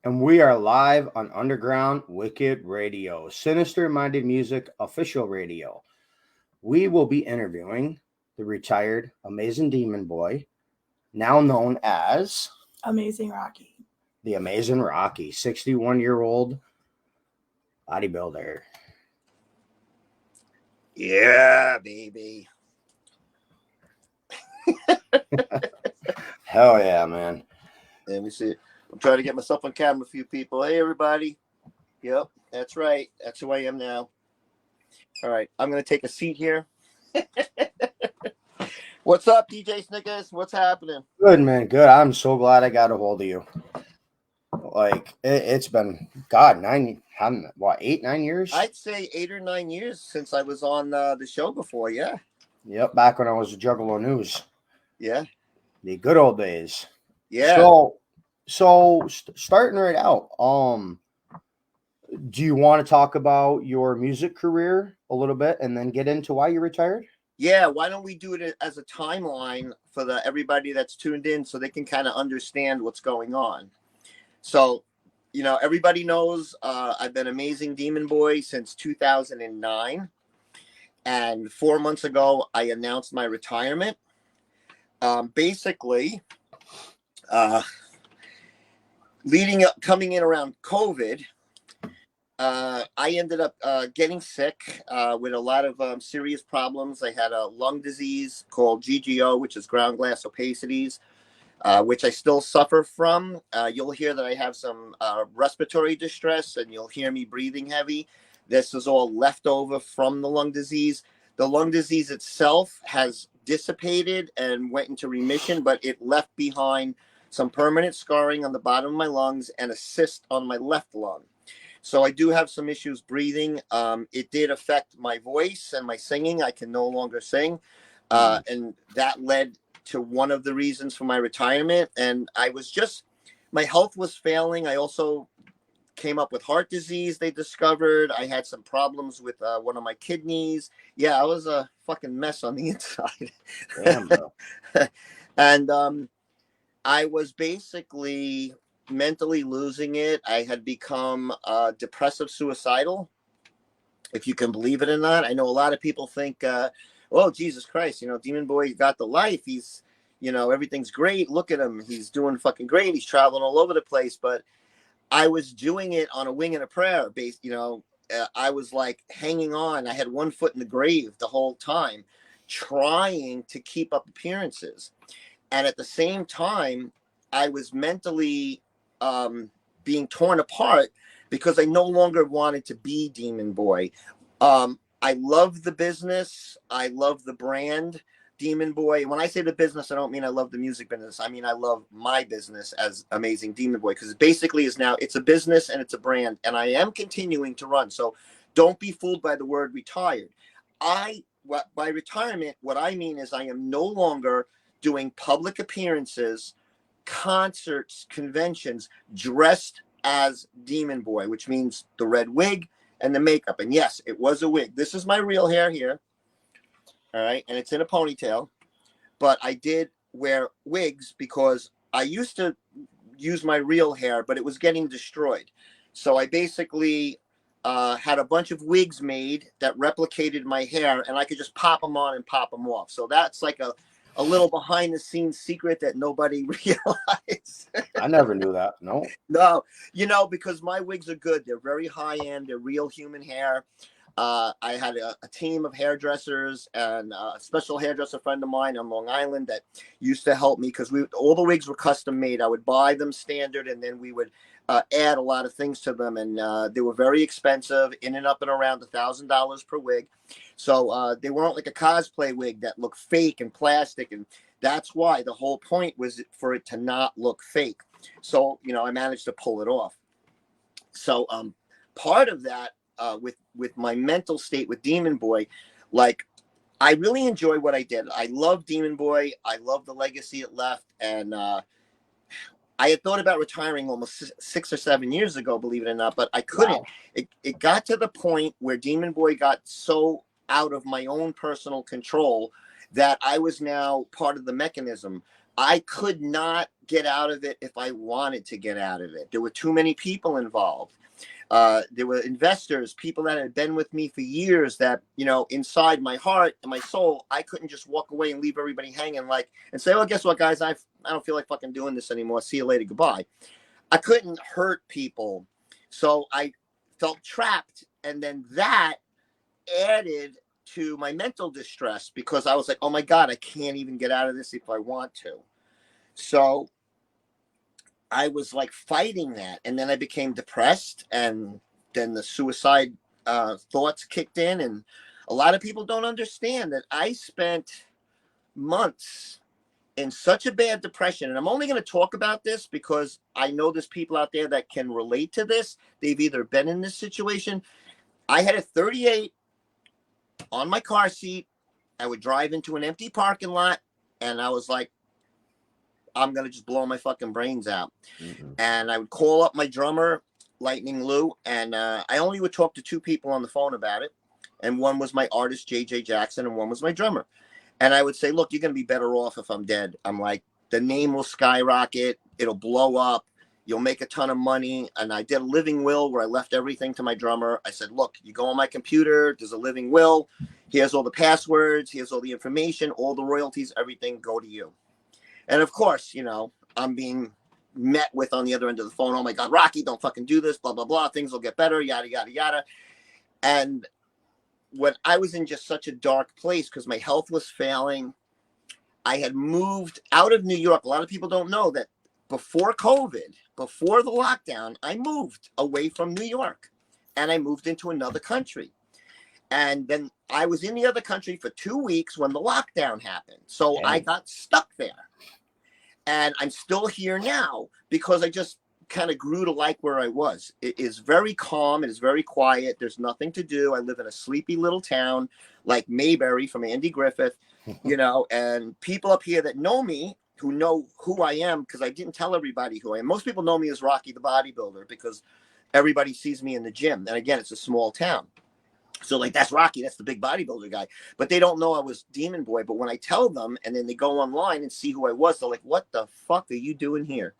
And we are live on Underground Wicked Radio, Sinister Minded Music official radio. We will be interviewing the retired Amazing Demon Boy, now known as Amazing Rocky. the Amazing Rocky, 61-year-old bodybuilder. Yeah, baby. Hell yeah, man. Let me see. I'm trying to get myself on camera, a few people. Hey, everybody. Yep, that's right. That's who I am now. All right, I'm going to take a seat here. What's up, DJ Snickers? What's happening? Good, man. Good. I'm so glad I got a hold of you. Like, it's been, God, 8, 9 years? I'd say 8 or 9 years since I was on the show before, yeah. Yep, back when I was a Juggalo News. Yeah. The good old days. Yeah. So starting right out, do you want to talk about your music career a little bit and then get into why you retired? Yeah, why don't we do it as a timeline for everybody that's tuned in so they can kind of understand what's going on. So, everybody knows I've been Amazing Demon Boy since 2009. And 4 months ago, I announced my retirement. Basically, coming in around COVID, I ended up getting sick with a lot of serious problems. I had a lung disease called GGO, which is ground glass opacities, which I still suffer from. You'll hear that I have some respiratory distress, and you'll hear me breathing heavy. This is all left over from the lung disease. The lung disease itself has dissipated and went into remission, but it left behind some permanent scarring on the bottom of my lungs and a cyst on my left lung. So I do have some issues breathing. It did affect my voice and my singing. I can no longer sing. And that led to one of the reasons for my retirement. And my health was failing. I also came up with heart disease. They discovered I had some problems with one of my kidneys. Yeah, I was a fucking mess on the inside. Damn, bro. And I was basically mentally losing it. I had become depressive suicidal, if you can believe it or not. I know a lot of people think, oh, Jesus Christ, Demon Boy got the life. He's, everything's great. Look at him. He's doing fucking great. He's traveling all over the place. But I was doing it on a wing and a prayer based, I was like hanging on. I had one foot in the grave the whole time, trying to keep up appearances. And at the same time, I was mentally being torn apart because I no longer wanted to be Demon Boy. I love the business. I love the brand Demon Boy. And when I say the business, I don't mean I love the music business. I mean, I love my business as Amazing Demon Boy, because it basically is now, it's a business and it's a brand, and I am continuing to run. So don't be fooled by the word retired. By retirement, what I mean is I am no longer doing public appearances, concerts, conventions, dressed as Demon Boy, which means the red wig and the makeup. And yes, it was a wig. This is my real hair here. All right. And it's in a ponytail. But I did wear wigs because I used to use my real hair, but it was getting destroyed. So I basically had a bunch of wigs made that replicated my hair, and I could just pop them on and pop them off. So that's like a little behind the scenes secret that nobody realized. I never knew that. No. No, because my wigs are good. They're very high end. They're real human hair. I had a team of hairdressers and a special hairdresser friend of mine on Long Island that used to help me, because all the wigs were custom made. I would buy them standard, and then we would add a lot of things to them, and they were very expensive, in and up and around $1,000 per wig. So they weren't like a cosplay wig that looked fake and plastic, and that's why the whole point was for it to not look fake. So I managed to pull it off. So part of that with my mental state with Demon Boy, like, I really enjoy what I did. I love Demon Boy. I love the legacy it left, and I had thought about retiring almost 6 or 7 years ago, believe it or not, but I couldn't. Wow. It got to the point where Demon Boy got so out of my own personal control that I was now part of the mechanism. I could not get out of it if I wanted to get out of it. There were too many people involved. There were investors, people that had been with me for years that, you know, inside my heart and my soul, I couldn't just walk away and leave everybody hanging like, and say, oh, guess what, guys, I don't feel like fucking doing this anymore. See you later. Goodbye. I couldn't hurt people. So I felt trapped. And then that added to my mental distress because I was like, oh my God, I can't even get out of this if I want to. So I was like fighting that. And then I became depressed. And then the suicide thoughts kicked in. And a lot of people don't understand that I spent months in such a bad depression. And I'm only going to talk about this because I know there's people out there that can relate to this. They've either been in this situation. I had a 38 on my car seat. I would drive into an empty parking lot and I was like, I'm going to just blow my fucking brains out. Mm-hmm. And I would call up my drummer, Lightning Lou, and I only would talk to 2 people on the phone about it. And one was my artist, JJ Jackson, and one was my drummer. And I would say, look, you're going to be better off if I'm dead. I'm like, the name will skyrocket. It'll blow up. You'll make a ton of money. And I did a living will where I left everything to my drummer. I said, look, you go on my computer. There's a living will. Here's all the passwords. Here's all the information, all the royalties, everything go to you. And of course, you know, I'm being met with on the other end of the phone. Oh my God, Rocky, don't fucking do this, blah, blah, blah. Things will get better, yada, yada, yada. And when I was in just such a dark place because my health was failing, I had moved out of New York. A lot of people don't know that before COVID, before the lockdown, I moved away from New York and I moved into another country. And then I was in the other country for 2 weeks when the lockdown happened. So I got stuck there. And I'm still here now because I just kind of grew to like where I was. It is very calm. It is very quiet. There's nothing to do. I live in a sleepy little town like Mayberry from Andy Griffith, you know, and people up here that know me, who know who I am, because I didn't tell everybody who I am. Most people know me as Rocky the Bodybuilder because everybody sees me in the gym. And again, it's a small town. So like, that's Rocky, that's the big bodybuilder guy. But they don't know I was Demon Boy. But when I tell them and then they go online and see who I was, they're like, what the fuck are you doing here?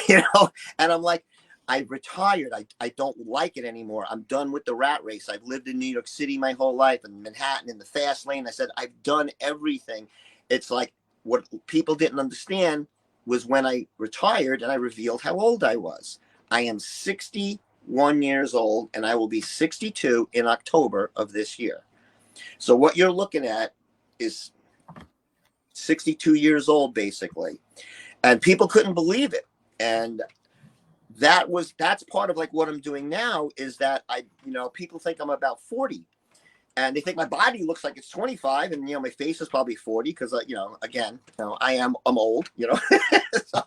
You know? And I'm like, I retired. I don't like it anymore. I'm done with the rat race. I've lived in New York City my whole life, in Manhattan, in the fast lane. I said, I've done everything. It's like what people didn't understand was when I retired and I revealed how old I was. I am 61 years old and I will be 62 in October of this year. So what you're looking at is 62 years old, basically. And people couldn't believe it. And that's part of like what I'm doing now is that people think I'm about 40 and they think my body looks like it's 25 and, my face is probably 40 because, again, I'm old, So,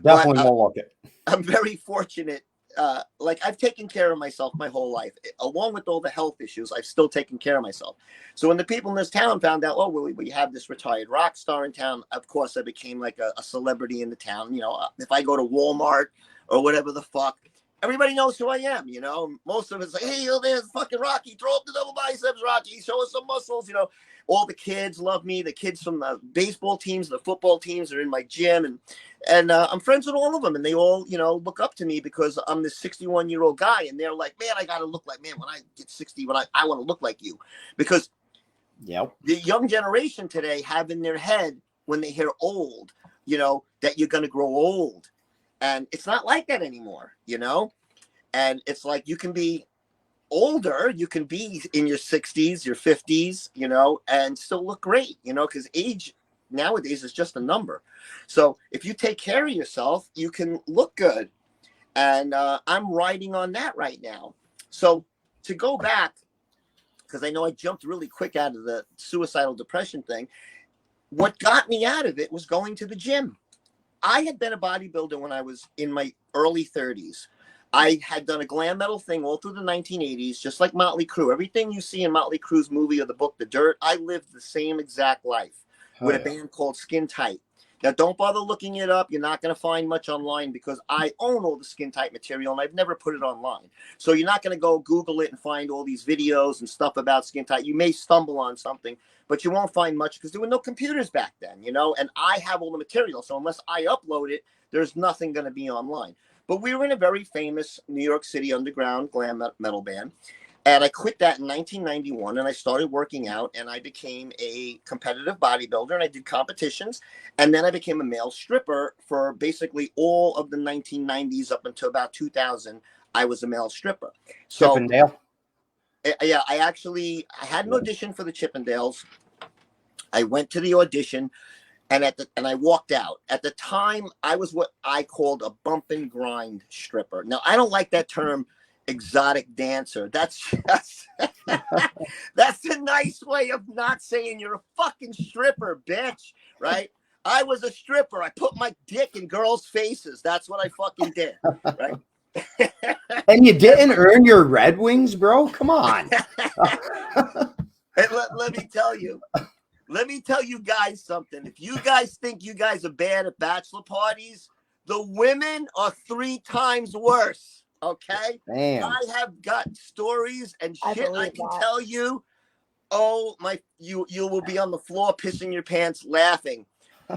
definitely won't look it. I'm very fortunate. I've taken care of myself my whole life, along with all the health issues. I've still taken care of myself. So when the people in this town found out, oh, we have this retired rock star in town, of course I became like a celebrity in the town. If I go to Walmart or whatever the fuck, everybody knows who I am. Most of it's like, hey, there's fucking Rocky. Throw up the double biceps, Rocky. Show us some muscles. All the kids love me. The kids from the baseball teams, the football teams are in my gym, and I'm friends with all of them, and they all, look up to me because I'm this 61-year-old guy, and they're like, man, I got to look like, man, when I get 60, when I want to look like you, because the young generation today have in their head when they hear old, that you're going to grow old, and it's not like that anymore, and it's like you can be older, you can be in your 60s, your 50s, and still look great, because age nowadays is just a number. So if you take care of yourself, you can look good. And I'm riding on that right now. So to go back, because I know I jumped really quick out of the suicidal depression thing, what got me out of it was going to the gym. I had been a bodybuilder when I was in my early 30s. I had done a glam metal thing all through the 1980s, just like Motley Crue. Everything you see in Motley Crue's movie or the book, The Dirt, I lived the same exact life with a band called Skin Tight. Now, don't bother looking it up. You're not going to find much online because I own all the skin tight material and I've never put it online. So you're not going to go Google it and find all these videos and stuff about skin tight. You may stumble on something, but you won't find much because there were no computers back then, you know, and I have all the material. So unless I upload it, there's nothing going to be online. But we were in a very famous New York City underground glam metal band. And I quit that in 1991 and I started working out and I became a competitive bodybuilder and I did competitions. And then I became a male stripper for basically all of the 1990s up until about 2000. I was a male stripper. So, Chippendale. yeah, I had an audition for the Chippendales. I went to the audition and I walked out. At the time, I was what I called a bump and grind stripper. Now, I don't like that term, exotic dancer. That's that's a nice way of not saying you're a fucking stripper, bitch, right? I was a stripper. I put my dick in girls' faces. That's what I fucking did, right? And you didn't earn your Red Wings, bro? Come on. And let me tell you. Let me tell you guys something. If you guys think you guys are bad at bachelor parties, the women are 3 times worse. Okay? Damn. I have got stories and shit I can tell you. Oh my, you will be on the floor pissing your pants laughing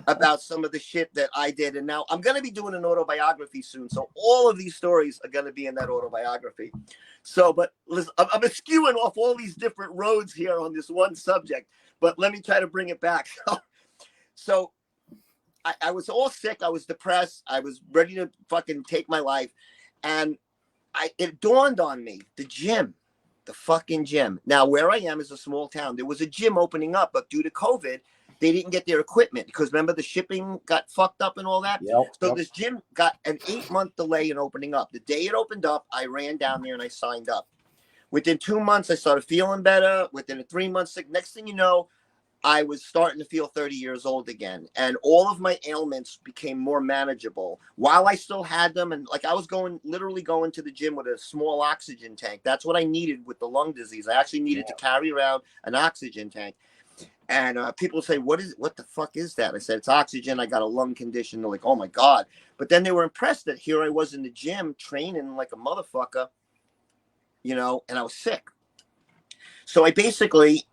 about some of the shit that I did. And now I'm going to be doing an autobiography soon. So all of these stories are going to be in that autobiography. So, but listen, I'm skewing off all these different roads here on this one subject, but let me try to bring it back. So I was all sick. I was depressed. I was ready to fucking take my life. And it dawned on me, the fucking gym. Now, where I am is a small town. There was a gym opening up, but due to COVID, they didn't get their equipment because remember the shipping got fucked up and all that. So this gym got an 8-month delay in opening up. The day it opened up, I ran down there and I signed up. Within 2 months, I started feeling better. Within 3 months, next thing you know, I was starting to feel 30 years old again. And all of my ailments became more manageable while I still had them. And like I was literally going to the gym with a small oxygen tank. That's what I needed with the lung disease. I actually needed to carry around an oxygen tank. And people say, what the fuck is that? I said, it's oxygen. I got a lung condition. They're like, oh my God. But then they were impressed that here I was in the gym training like a motherfucker, you know, and I was sick. So I basically,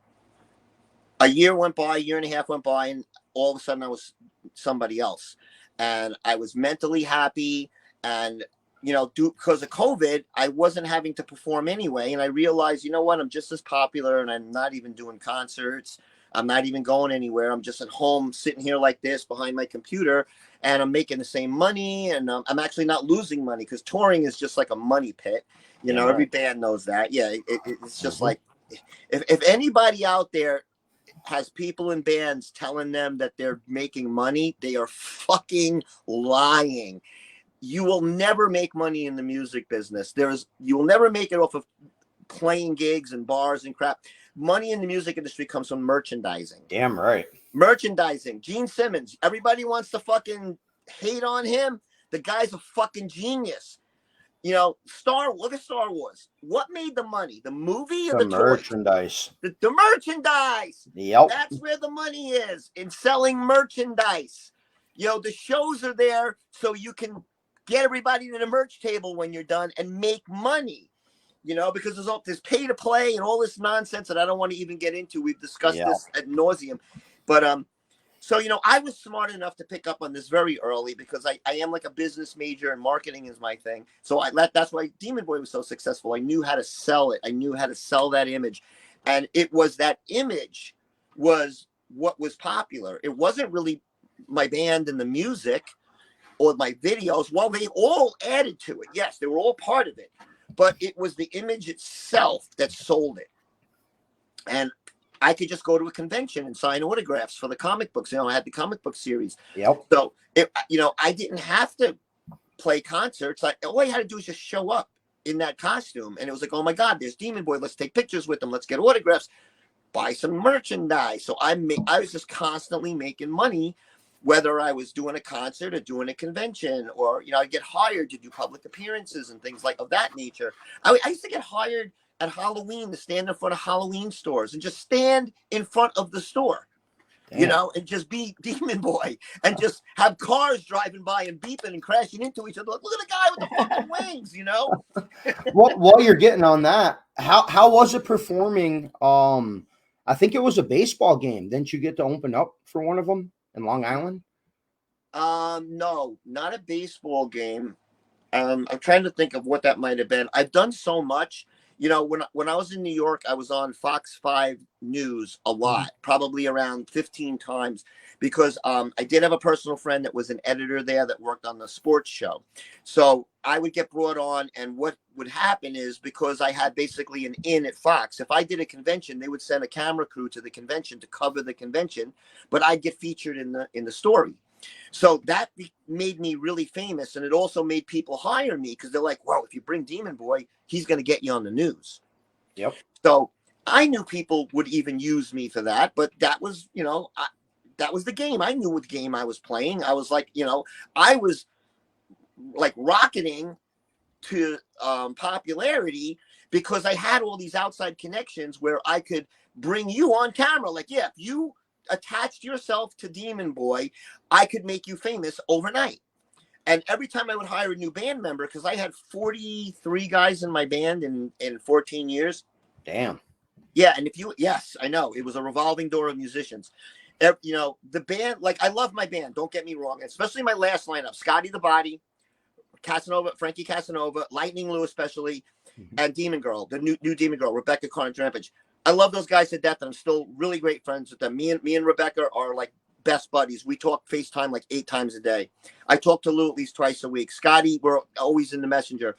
a year went by, 1.5 years went by, and all of a sudden I was somebody else. And I was mentally happy. And, you know, because of COVID, I wasn't having to perform anyway. And I realized, you know what, I'm just as popular and I'm not even doing concerts. I'm not even going anywhere. I'm just at home sitting here like this behind my computer and I'm making the same money. And I'm actually not losing money because touring is just like a money pit. You know, every band knows that. Yeah, it's just like if anybody out there has people in bands telling them that they're making money, they are fucking lying. You will never make money in the music business. You will never make it off of playing gigs and bars and crap. Money in the music industry comes from merchandising. Damn right. Merchandising. Gene Simmons. Everybody wants to fucking hate on him. The guy's a fucking genius. You know, look at Star Wars. What made the money? The movie or the merchandise? The merchandise. Yep. That's where the money is, in selling merchandise. You know, the shows are there so you can get everybody to the merch table when you're done and make money. You know, because there's pay to play and all this nonsense that I don't want to even get into. We've discussed this ad nauseum. But so, you know, I was smart enough to pick up on this very early because I am like a business major and marketing is my thing. So that's why Demon Boy was so successful. I knew how to sell it. I knew how to sell that image. And it was that image was what was popular. It wasn't really my band and the music or my videos. Well, they all added to it. Yes, they were all part of it. But it was the image itself that sold it. And I could just go to a convention and sign autographs for the comic books. You know, I had the comic book series. Yep. So, you know, I didn't have to play concerts. All I had to do was just show up in that costume. And it was like, oh, my God, there's Demon Boy. Let's take pictures with him. Let's get autographs. Buy some merchandise. So I was just constantly making money, whether I was doing a concert or doing a convention or, you know, I'd get hired to do public appearances and things like of that nature. I used to get hired at Halloween to stand in front of Halloween stores and just stand in front of the store. you Damn. know, and just be Demon Boy and just have cars driving by and beeping and crashing into each other. Like, look at the guy with the fucking wings, you know? While you're getting on that, how was it performing? I think it was a baseball game. Didn't you get to open up for one of them in Long Island? No, not a baseball game. I'm trying to think of what that might have been. I've done so much. You know, when I was in New York, I was on Fox 5 News a lot, probably around 15 times, because I did have a personal friend that was an editor there that worked on the sports show. So I would get brought on, and what would happen is, because I had basically an in at Fox, if I did a convention, they would send a camera crew to the convention to cover the convention, but I'd get featured in the story. So that made me really famous, and it also made people hire me because they're like, "Well, if you bring Demon Boy, he's going to get you on the news." Yep. So I knew people would even use me for that, but that was, you know, that was the game. I knew what game I was playing. I was like, you know, I was like rocketing to popularity because I had all these outside connections where I could bring you on camera. Like, yeah, if you attached yourself to Demon Boy, I could make you famous overnight. And every time I would hire a new band member, because I had 43 guys in my band in 14 years. Damn. Yeah, and yes, I know, it was a revolving door of musicians. You know, the band, like, I love my band, don't get me wrong, especially my last lineup, Scotty the Body, Frankie Casanova, Lightning Lou especially, and Demon Girl, the new Demon Girl, Rebecca Carter-Trampage. I love those guys to death, and I'm still really great friends with them. Me and Rebecca are like best buddies. We talk FaceTime like 8 times a day. I talk to Lou at least twice a week. Scotty, we're always in the messenger.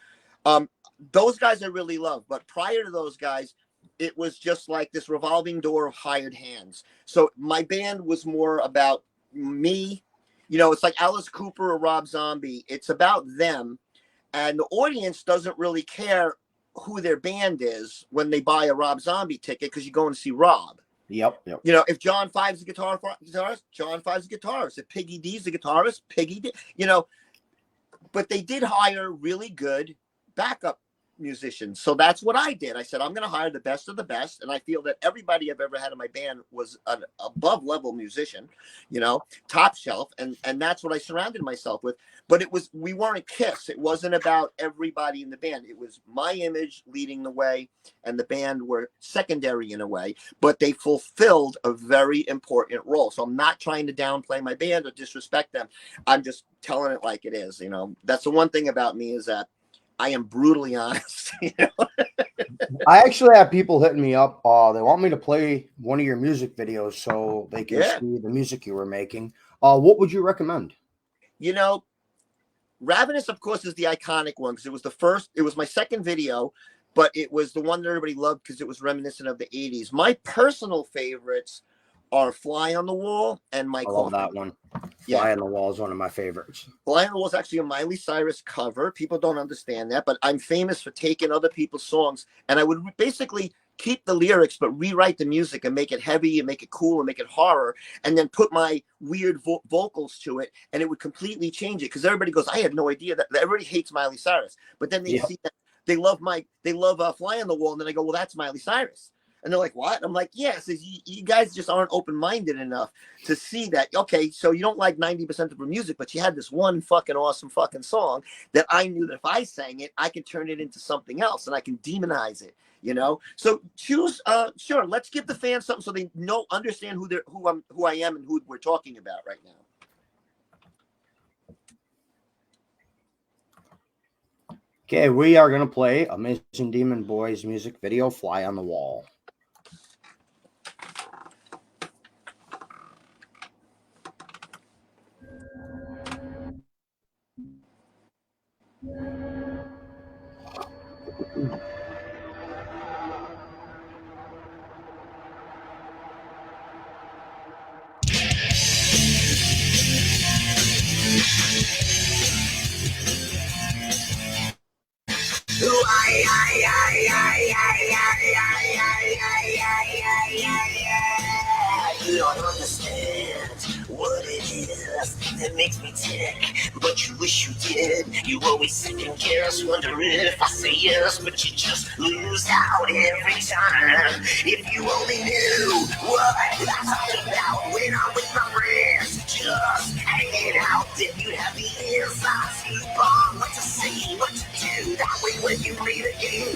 Those guys I really love, but prior to those guys, it was just like this revolving door of hired hands. So my band was more about me. You know, it's like Alice Cooper or Rob Zombie. It's about them. And the audience doesn't really care who their band is when they buy a Rob Zombie ticket, because you're going to see Rob. Yep. You know, if John Five's a guitarist, John Five's a guitarist. If Piggy D's a guitarist, Piggy D. You know, but they did hire really good backup musicians. So that's what I did. I said, I'm going to hire the best of the best. And I feel that everybody I've ever had in my band was an above level musician, you know, top shelf. And that's what I surrounded myself with. But we weren't Kiss. It wasn't about everybody in the band. It was my image leading the way, and the band were secondary in a way, but they fulfilled a very important role. So I'm not trying to downplay my band or disrespect them. I'm just telling it like it is. You know, that's the one thing about me, is that I am brutally honest. You know? I actually have people hitting me up. They want me to play one of your music videos so they can see the music you were making. What would you recommend? You know, Ravenous, of course, is the iconic one, because it was my second video, but it was the one that everybody loved because it was reminiscent of the 80s. My personal favorites are Fly on the Wall and My I love Coffin. that one. Fly on the Wall is one of my favorites. Fly on the Wall is actually a Miley Cyrus cover. People don't understand that, but I'm famous for taking other people's songs, and I would basically keep the lyrics but rewrite the music and make it heavy and make it cool and make it horror, and then put my weird vocals to it, and it would completely change it, because everybody goes, I had no idea that everybody hates Miley Cyrus, but then they see that they love Fly on the Wall, and then I go, well, that's Miley Cyrus. And they're like, what? I'm like, yes, you guys just aren't open-minded enough to see that, okay, so you don't like 90% of her music, but she had this one fucking awesome fucking song that I knew that if I sang it, I could turn it into something else, and I can demonize it, you know? So choose, sure, let's give the fans something so they understand who I am and who we're talking about right now. Okay, we are going to play Amazing Demon Boy's music video, Fly on the Wall. You don't understand what it is that makes me tick, but you wish you did. You always second guess, wonder if I say yes, but you just lose out every time. If you only knew what I'm talking about when I'm with my friends, just hanging out, then you'd have the inside scoop on what to say, what to do. That way when you leave again,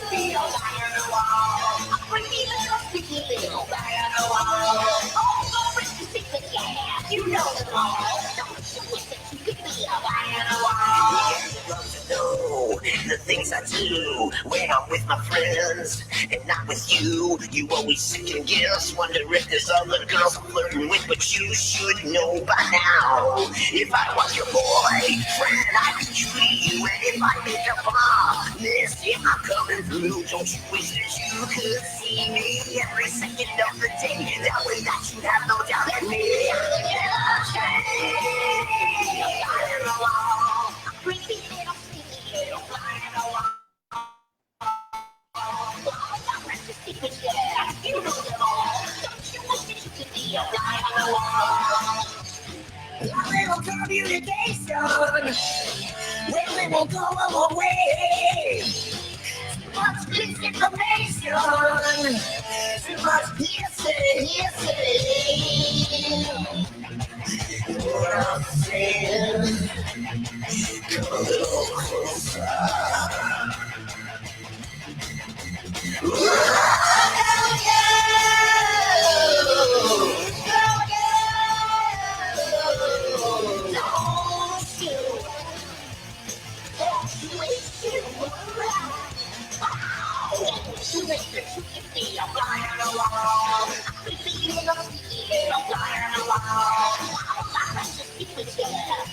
be a liar on the wall. A freaky little sticky little liar on the wall. All the risky secrets, yeah, you know them all. Don't you wish that you could be a liar on the wall? Yeah, you love to know the things I do when I'm with my friends and not with you. You always second guess, wonder if there's other girls I'm flirting with, but you should know by now. If I was your boyfriend, I'd be true to you, and if I make a promise, if I'm coming through, don't you wish that you could see me every second of the day? That way that you have no doubt in me. You know them all. Don't you wish that you could be a fly on the wall? A little communication, where we will go away. Too much misinformation, too much hearsay. What I'm saying, come a little closer.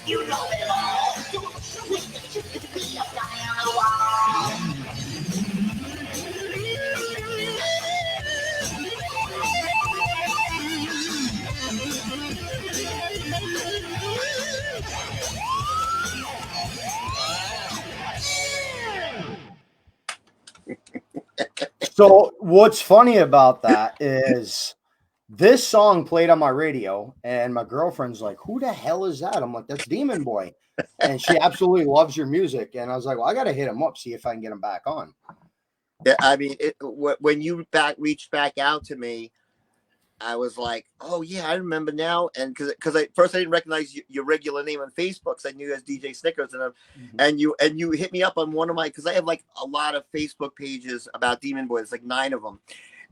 You know it all. Don't you wish that you could be a fly on the wall? So what's funny about that is this song played on my radio, and my girlfriend's like, "Who the hell is that?" I'm like, "That's Demon Boy," and she absolutely loves your music. And I was like, "Well, I got to hit him up, see if I can get him back on." Yeah, I mean, when you reached back out to me, I was like, "Oh yeah, I remember now." And because I didn't recognize your regular name on Facebook, because I knew you as DJ Snickers, and you hit me up on one of my, because I have like a lot of Facebook pages about Demon Boy. It's like 9 of them.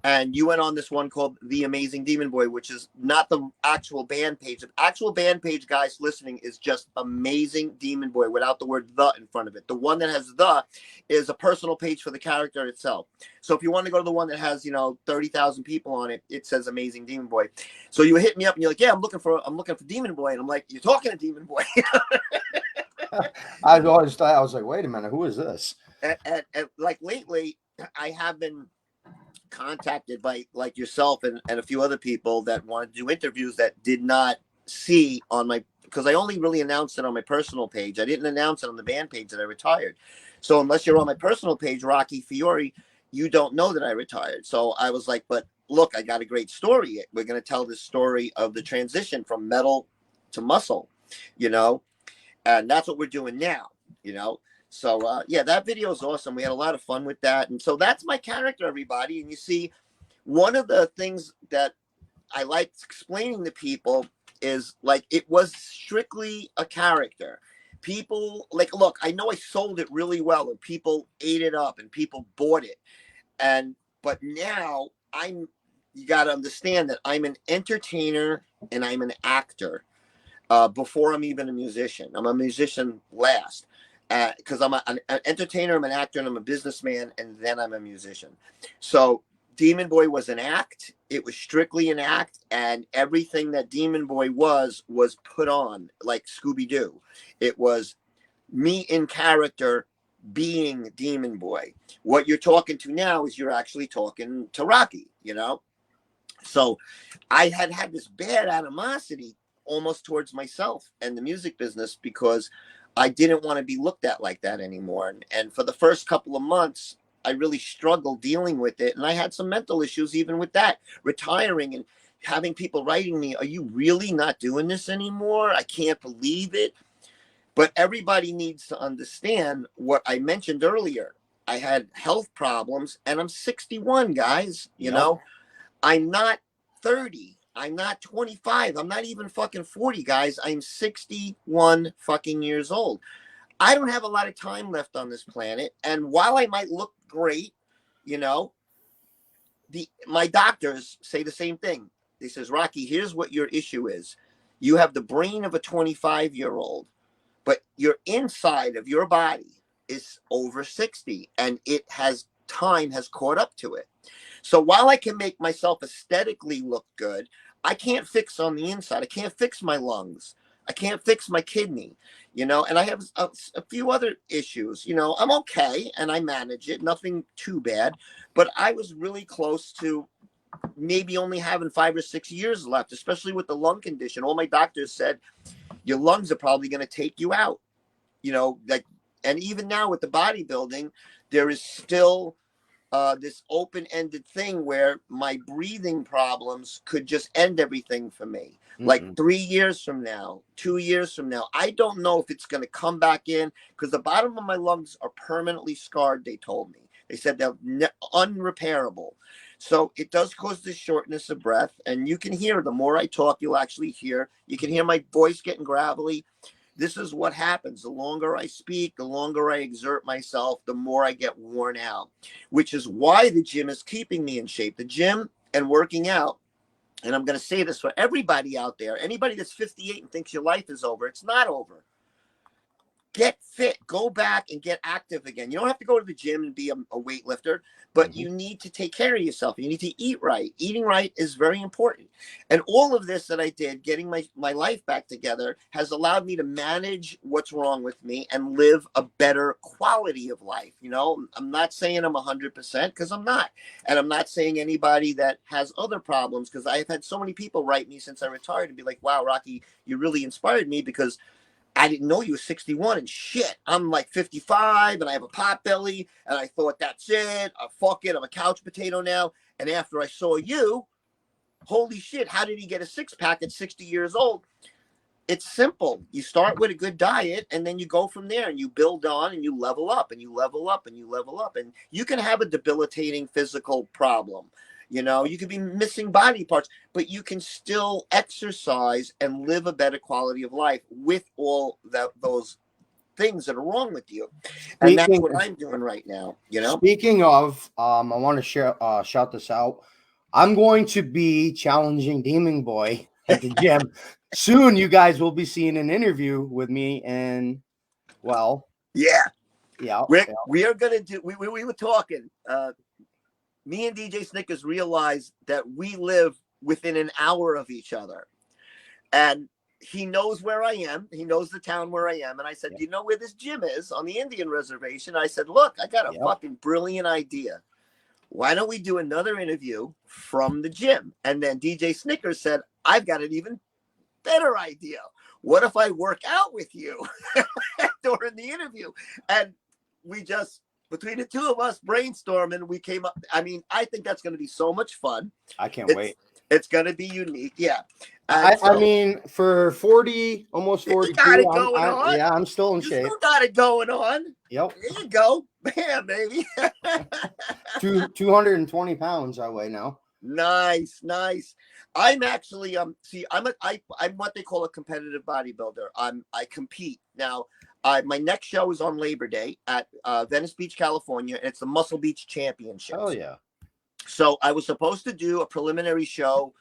And you went on this one called The Amazing Demon Boy, which is not the actual band page. The actual band page, guys listening, is just Amazing Demon Boy without the word "the" in front of it. The one that has "the" is a personal page for the character itself. So if you want to go to the one that has 30,000 people on it, it says Amazing Demon Boy. So you hit me up and you're like, "Yeah, I'm looking for Demon Boy," and I'm like, "You're talking to Demon Boy." I always thought, I was like, "Wait a minute, who is this?" and like lately, I have been contacted by like yourself and a few other people that wanted to do interviews that did not see on my, because I only really announced it on my personal page. I didn't announce it on the band page that I retired. So unless you're on my personal page, Rocky Fiore, you don't know that I retired. So I was like, but look, I got a great story. We're going to tell this story of the transition from metal to muscle, and that's what we're doing now, So yeah, that video is awesome. We had a lot of fun with that. And so that's my character, everybody. And you see, one of the things that I like explaining to people is like, it was strictly a character. People like, look, I know I sold it really well and people ate it up and people bought it. But now you got to understand that I'm an entertainer and I'm an actor before I'm even a musician. I'm a musician last. Because I'm an entertainer, I'm an actor, and I'm a businessman, and then I'm a musician. So Demon Boy was an act. It was strictly an act, and everything that Demon Boy was put on like Scooby-Doo. It was me in character being Demon Boy. What you're talking to now is you're actually talking to Rocky, So I had this bad animosity almost towards myself and the music business because I didn't want to be looked at like that anymore. And for the first couple of months, I really struggled dealing with it. And I had some mental issues even with that, retiring and having people writing me, are you really not doing this anymore? I can't believe it. But everybody needs to understand what I mentioned earlier. I had health problems and I'm 61, guys. You know, I'm not 30. I'm not 25. I'm not even fucking 40, guys. I'm 61 fucking years old. I don't have a lot of time left on this planet. And while I might look great, you know, my doctors say the same thing. They says, Rocky, here's what your issue is. You have the brain of a 25-year-old, but your inside of your body is over 60 and time has caught up to it. So while I can make myself aesthetically look good, I can't fix on the inside. I can't fix my lungs. I can't fix my kidney, you know, and I have a few other issues. You know, I'm okay and I manage it, nothing too bad, but I was really close to maybe only having 5 or 6 years left, especially with the lung condition. All my doctors said, your lungs are probably going to take you out, you know, like, and even now with the bodybuilding, there is still this open-ended thing where my breathing problems could just end everything for me. Like 3 years from now, 2 years from now, I don't know if it's going to come back in because the bottom of my lungs are permanently scarred. They told me. They said they're unrepairable. So it does cause this shortness of breath, and you can hear, the more I talk, you'll actually hear. You can hear my voice getting gravelly. This is what happens. The longer I speak, the longer I exert myself, the more I get worn out, which is why the gym is keeping me in shape. The gym and working out, and I'm going to say this for everybody out there, anybody that's 58 and thinks your life is over, it's not over. Get fit, go back and get active again. You don't have to go to the gym and be a weightlifter, but you need to take care of yourself. You need to eat right. Eating right is very important. And all of this that I did, getting my life back together, has allowed me to manage what's wrong with me and live a better quality of life. You know, I'm not saying I'm 100% because I'm not. And I'm not saying anybody that has other problems, because I've had so many people write me since I retired and be like, wow, Rocky, you really inspired me because I didn't know you were 61 and shit. I'm like 55 and I have a pot belly and I thought that's it. Fuck it. I'm a couch potato now. And after I saw you, holy shit, how did he get a six pack at 60 years old? It's simple. You start with a good diet and then you go from there and you build on and you level up and you level up and you level up. And you can have a debilitating physical problem. You know, you could be missing body parts, but you can still exercise and live a better quality of life with all those things that are wrong with you. And that's what I'm doing right now, you know? Speaking of, I want to shout this out. I'm going to be challenging Demon Boy at the gym. Soon you guys will be seeing an interview with me and, well. Yeah. Yeah. We are going to do, we were talking, me and DJ Snickers realized that we live within an hour of each other. And he knows where I am. He knows the town where I am. And I said, do you know where this gym is on the Indian reservation? I said, look, I got a fucking brilliant idea. Why don't we do another interview from the gym? And then DJ Snickers said, I've got an even better idea. What if I work out with you during the interview? And we just, between the two of us brainstorming, we came up. I mean, I think that's going to be so much fun. I can't wait. It's going to be unique. Yeah. I mean, for 40, almost 42, got it going on. Yeah, I'm still in shape. You still got it going on. Yep. There you go. Bam, baby. 220 pounds I weigh now. Nice. I'm actually I'm what they call a competitive bodybuilder. I compete. Now, my next show is on Labor Day at Venice Beach, California, and it's the Muscle Beach Championships. Oh yeah. So I was supposed to do a preliminary show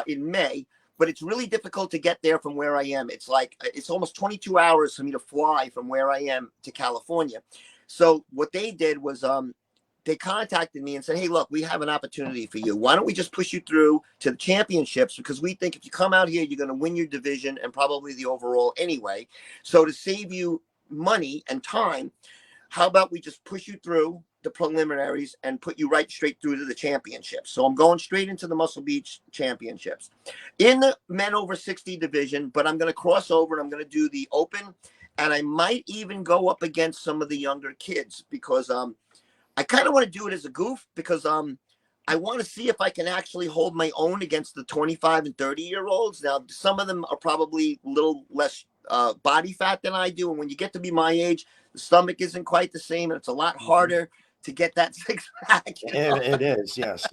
in May, but it's really difficult to get there from where I am. It's almost 22 hours for me to fly from where I am to California. So what they did was they contacted me and said, hey, look, we have an opportunity for you. Why don't we just push you through to the championships? Because we think if you come out here, you're going to win your division and probably the overall anyway. So to save you money and time, how about we just push you through the preliminaries and put you right straight through to the championships? So I'm going straight into the Muscle Beach Championships in the men over 60 division, but I'm going to cross over and I'm going to do the open. And I might even go up against some of the younger kids because I kind of want to do it as a goof because I want to see if I can actually hold my own against the 25 and 30-year-olds. Now, some of them are probably a little less body fat than I do. And when you get to be my age, the stomach isn't quite the same. And it's a lot harder to get that six pack. It is, yes.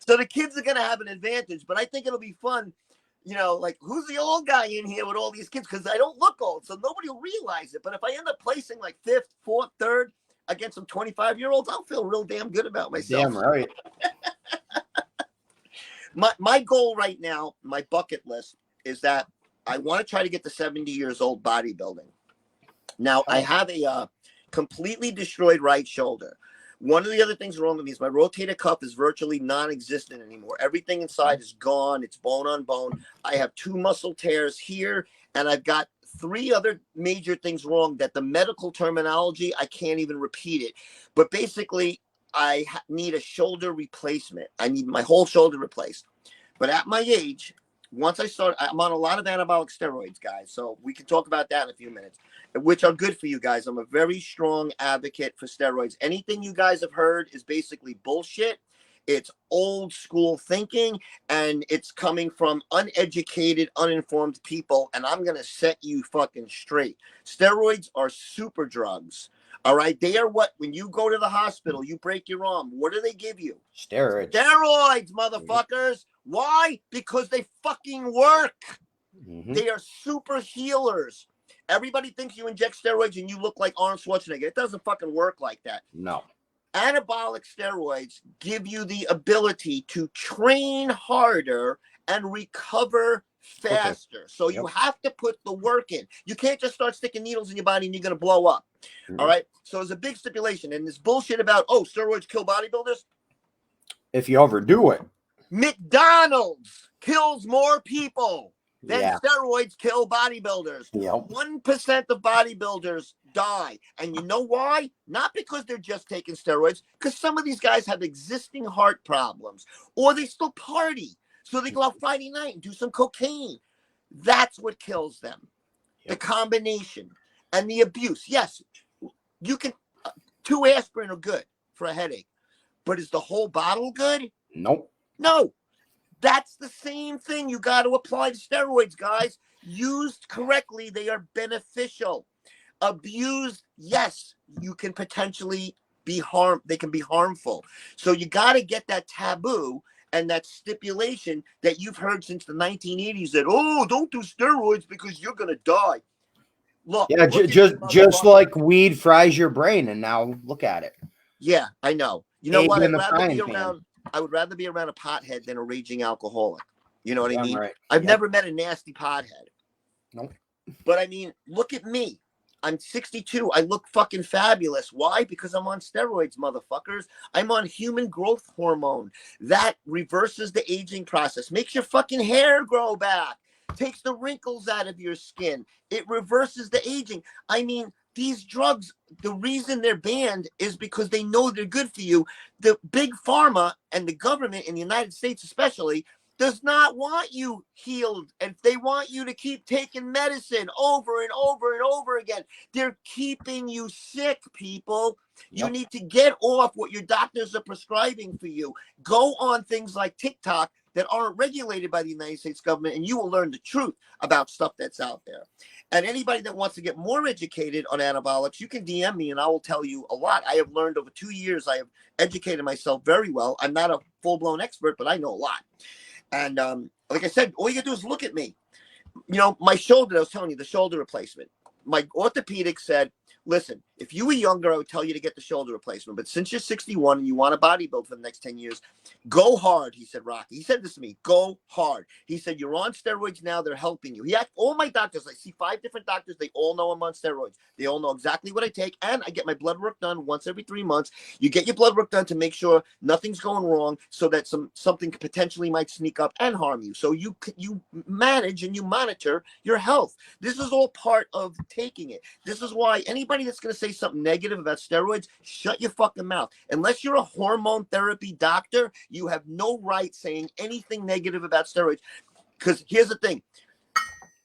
So the kids are going to have an advantage. But I think it'll be fun. You know, like, who's the old guy in here with all these kids? Because I don't look old, so nobody will realize it. But if I end up placing like 5th, 4th, 3rd against some 25-year-olds, I'll feel real damn good about myself. Damn right. My goal right now, my bucket list, is that I want to try to get to 70 years old bodybuilding. Now, I have a completely destroyed right shoulder. One of the other things wrong with me is my rotator cuff is virtually non-existent anymore. Everything inside is gone. It's bone on bone. I have 2 muscle tears here, and I've got 3 other major things wrong that the medical terminology, I can't even repeat it. But basically, I need a shoulder replacement. I need my whole shoulder replaced. But at my age, once I start, I'm on a lot of anabolic steroids, guys. So we can talk about that in a few minutes, which are good for you guys. I'm a very strong advocate for steroids. Anything you guys have heard is basically bullshit. It's old school thinking, and it's coming from uneducated, uninformed people. And I'm going to set you fucking straight. Steroids are super drugs. All right. They are what, when you go to the hospital, you break your arm. What do they give you? Steroids. Steroids, motherfuckers. Why? Because they fucking work. They are super healers. Everybody thinks you inject steroids and you look like Arnold Schwarzenegger. It doesn't fucking work like that. No. Anabolic steroids give you the ability to train harder and recover faster. So you have to put the work in. You can't just start sticking needles in your body and you're going to blow up. All right. So there's a big stipulation. And this bullshit about, oh, steroids kill bodybuilders. If you overdo it. McDonald's kills more people than steroids kill bodybuilders. 1% of bodybuilders die. And you know why? Not because they're just taking steroids, because some of these guys have existing heart problems, or they still party. So they go out Friday night and do some cocaine. That's what kills them. The combination and the abuse. Yes, you can, 2 aspirin are good for a headache, but is the whole bottle good? Nope. No. That's the same thing you got to apply to steroids, guys. Used correctly, they are beneficial. Abused, yes, you can potentially be they can be harmful. So you got to get that taboo and that stipulation that you've heard since the 1980s that, oh, don't do steroids because you're going to die. Look. Yeah, just like weed fries your brain, and now look at it. Yeah, I know. You know what? I would rather be around a pothead than a raging alcoholic. You know what I mean? Right. I've never met a nasty pothead. Nope. But I mean, look at me. I'm 62. I look fucking fabulous. Why? Because I'm on steroids, motherfuckers. I'm on human growth hormone. That reverses the aging process. Makes your fucking hair grow back. Takes the wrinkles out of your skin. It reverses the aging. I mean, these drugs, the reason they're banned is because they know they're good for you. The big pharma and the government in the United States especially does not want you healed, and they want you to keep taking medicine over and over and over again. They're keeping you sick, people. You need to get off what your doctors are prescribing for you. Go on things like TikTok that aren't regulated by the United States government, and you will learn the truth about stuff that's out there. And anybody that wants to get more educated on anabolics, you can DM me and I will tell you a lot. I have learned over 2 years. I have educated myself very well. I'm not a full-blown expert, but I know a lot. And like I said, all you gotta do is look at me. You know, my shoulder, I was telling you, the shoulder replacement. My orthopedic said, listen, if you were younger, I would tell you to get the shoulder replacement. But since you're 61 and you want to bodybuild for the next 10 years, go hard, he said, Rocky. He said this to me, go hard. He said, you're on steroids now. They're helping you. He had all my doctors. I see 5 different doctors. They all know I'm on steroids. They all know exactly what I take. And I get my blood work done once every 3 months. You get your blood work done to make sure nothing's going wrong so that something potentially might sneak up and harm you. So you manage and you monitor your health. This is all part of taking it. This is why anybody that's going to say something negative about steroids, shut your fucking mouth. Unless you're a hormone therapy doctor, you have no right saying anything negative about steroids. Because here's the thing.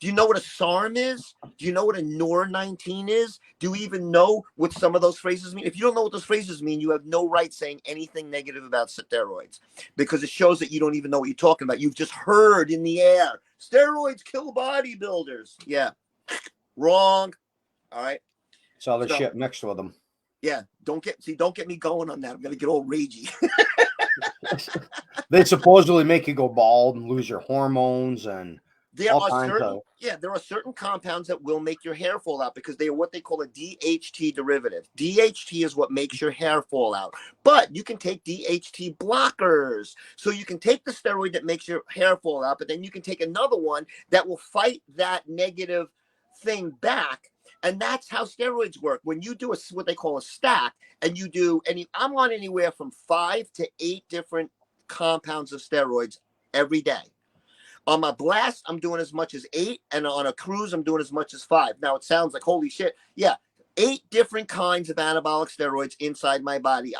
Do you know what a SARM is? Do you know what a NOR19 is? Do you even know what some of those phrases mean? If you don't know what those phrases mean, you have no right saying anything negative about steroids, because it shows that you don't even know what you're talking about. You've just heard in the air, steroids kill bodybuilders. Yeah, wrong. All right. It's all the So, shit mixed with them. yeah, don't get me going on that. I'm gonna get all ragey. They supposedly make you go bald and lose your hormones and There all are kinds certain, of. yeah, there are certain compounds that will make your hair fall out because they are what they call a DHT derivative. DHT is what makes your hair fall out. But you can take DHT blockers. So you can take the steroid that makes your hair fall out, but then you can take another one that will fight that negative thing back. And that's how steroids work. When you do what they call a stack, and you do I'm on anywhere from 5 to 8 different compounds of steroids every day. On my blast, I'm doing as much as 8, and on a cruise, I'm doing as much as 5. Now, it sounds like, holy shit. Yeah, 8 different kinds of anabolic steroids inside my body.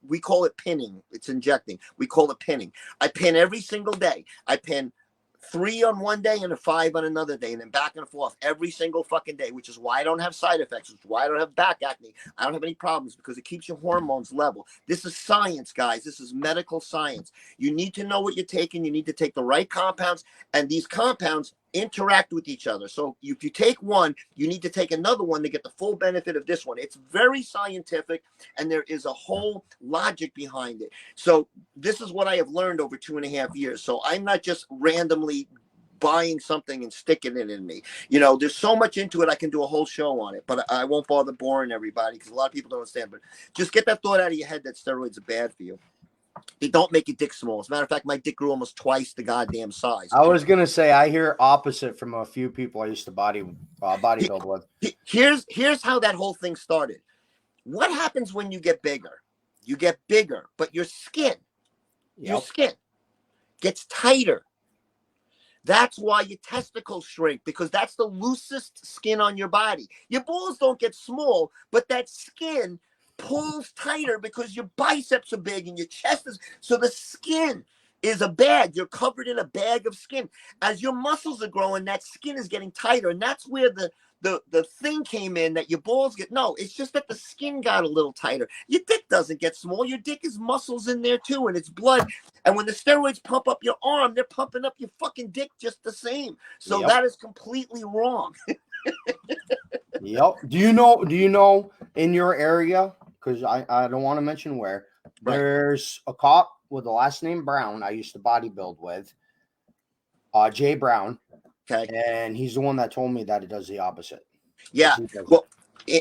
We call it pinning. It's injecting. We call it pinning. I pin every single day. I pin 3 on one day and a 5 on another day, and then back and forth every single fucking day, which is why I don't have side effects, which is why I don't have back acne. I don't have any problems, because it keeps your hormones level. This is science, guys. This is medical science. You need to know what you're taking. You need to take the right compounds, and these compounds interact with each other. So if you take one, you need to take another one to get the full benefit of this one. It's very scientific, and there is a whole logic behind it. So this is what I have learned over 2.5 years. So I'm not just randomly buying something and sticking it in me. There's so much into it. I can do a whole show on it, but I won't bother boring everybody, because a lot of people don't understand. But just get that thought out of your head that steroids are bad for you. They don't make your dick small. As a matter of fact, my dick grew almost twice the goddamn size. I was gonna say I hear opposite from a few people I used to bodybuild with. Here's how that whole thing started. What happens when you get bigger? You get bigger, but your skin gets tighter. That's why your testicles shrink, because that's the loosest skin on your body. Your balls don't get small, but that skin pulls tighter because your biceps are big and your chest is. So the skin is a bag. You're covered in a bag of skin. As your muscles are growing, that skin is getting tighter. And that's where the thing came in, that your balls get. No, it's just that the skin got a little tighter. Your dick doesn't get small. Your dick is muscles in there too, and it's blood. And when the steroids pump up your arm, they're pumping up your fucking dick just the same. So that is completely wrong. Yep. Do you know in your area, because I don't want to mention where, Right. There's a cop with the last name Brown I used to bodybuild with, Jay Brown. Okay. And he's the one that told me that it does the opposite. Yeah. Well,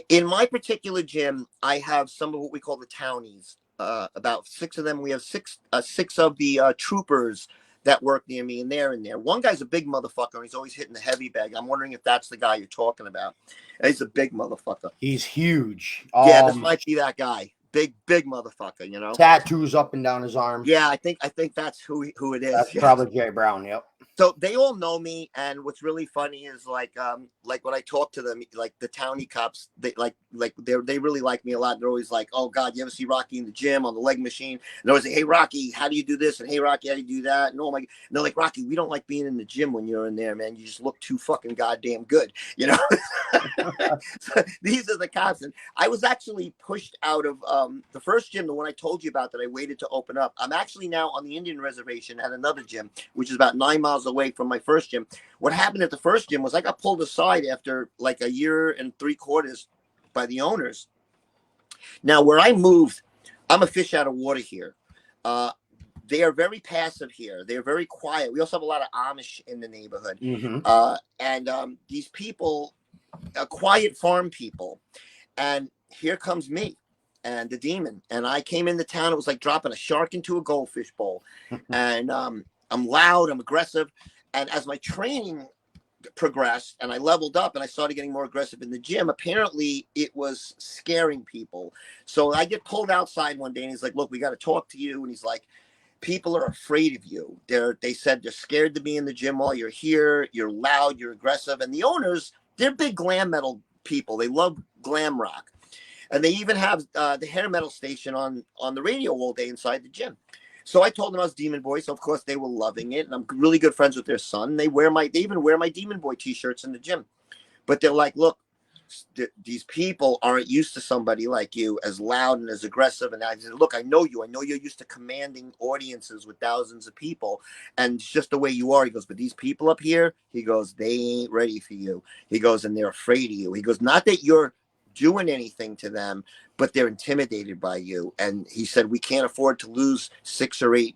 in my particular gym, I have some of what we call the townies. About 6 of them. We have six of the troopers that work near me, and they're in there. One guy's a big motherfucker, and he's always hitting the heavy bag. I'm wondering if that's the guy you're talking about. He's a big motherfucker. He's huge. Yeah, this might be that guy. Big motherfucker, Tattoos up and down his arm. Yeah, I think that's who it is. That's probably Jay Brown. Yep. So they all know me, and what's really funny is like when I talk to them, like the townie cops, they they really like me a lot. They're always like, "Oh God, you ever see Rocky in the gym on the leg machine?" And they're always like, "Hey Rocky, how do you do this?" And "Hey Rocky, how do you do that?" And and they're like, "Rocky, we don't like being in the gym when you're in there, man. You just look too fucking goddamn good," So these are the cops, and I was actually pushed out of the first gym, the one I told you about that I waited to open up. I'm actually now on the Indian reservation at another gym, which is about 9 miles away from my first gym. What happened at the first gym was I got pulled aside after like a year and 3/4 by the owners. Now, where I moved, I'm a fish out of water here. They are very passive here. They're very quiet. We also have a lot of Amish in the neighborhood. And these people are quiet farm people. And here comes me and the demon. And I came into town. It was like dropping a shark into a goldfish bowl. And I'm loud. I'm aggressive. And as my training progressed and I leveled up and I started getting more aggressive in the gym, apparently it was scaring people. So I get pulled outside one day and he's like, "Look, we got to talk to you." And he's like, "People are afraid of you. They said they're scared to be in the gym while you're here. You're loud, you're aggressive." And the owners, they're big glam metal people. They love glam rock. And they even have the hair metal station on the radio all day inside the gym. So I told them I was Demon Boy. So of course they were loving it. And I'm really good friends with their son. They even wear my Demon Boy t-shirts in the gym. But they're like, look, these people aren't used to somebody like you as loud and as aggressive. And I said, look, I know you. I know you're used to commanding audiences with thousands of people. And it's just the way you are. He goes, but these people up here, he goes, they ain't ready for you. He goes, and they're afraid of you. He goes, not that you're doing anything to them, but they're intimidated by you. And he said, we can't afford to lose 6 or 8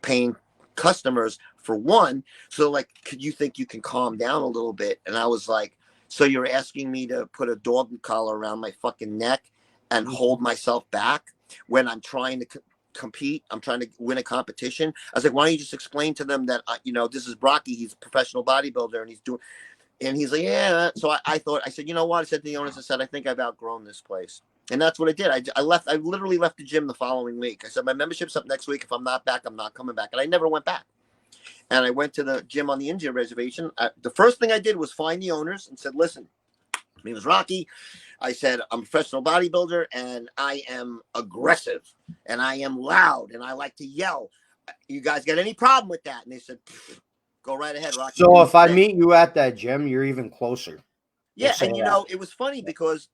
paying customers for one. So like, could you think you can calm down a little bit? And I was like, so you're asking me to put a dog collar around my fucking neck and hold myself back when I'm trying to compete? I'm trying to win a competition. I was like, why don't you just explain to them that, this is Rocky. He's a professional bodybuilder and he's like, yeah. So I said, you know what? I said to the owners, I said, I think I've outgrown this place. And that's what I did. I literally left the gym the following week. I said, my membership's up next week. If I'm not back, I'm not coming back. And I never went back. And I went to the gym on the Indian reservation. The first thing I did was find the owners and said, listen, my name is Rocky. I said, I'm a professional bodybuilder and I am aggressive and I am loud and I like to yell. You guys got any problem with that? And they said, go right ahead, Rocky. So if I meet you at that gym, you're even closer. Yeah. And, it was funny because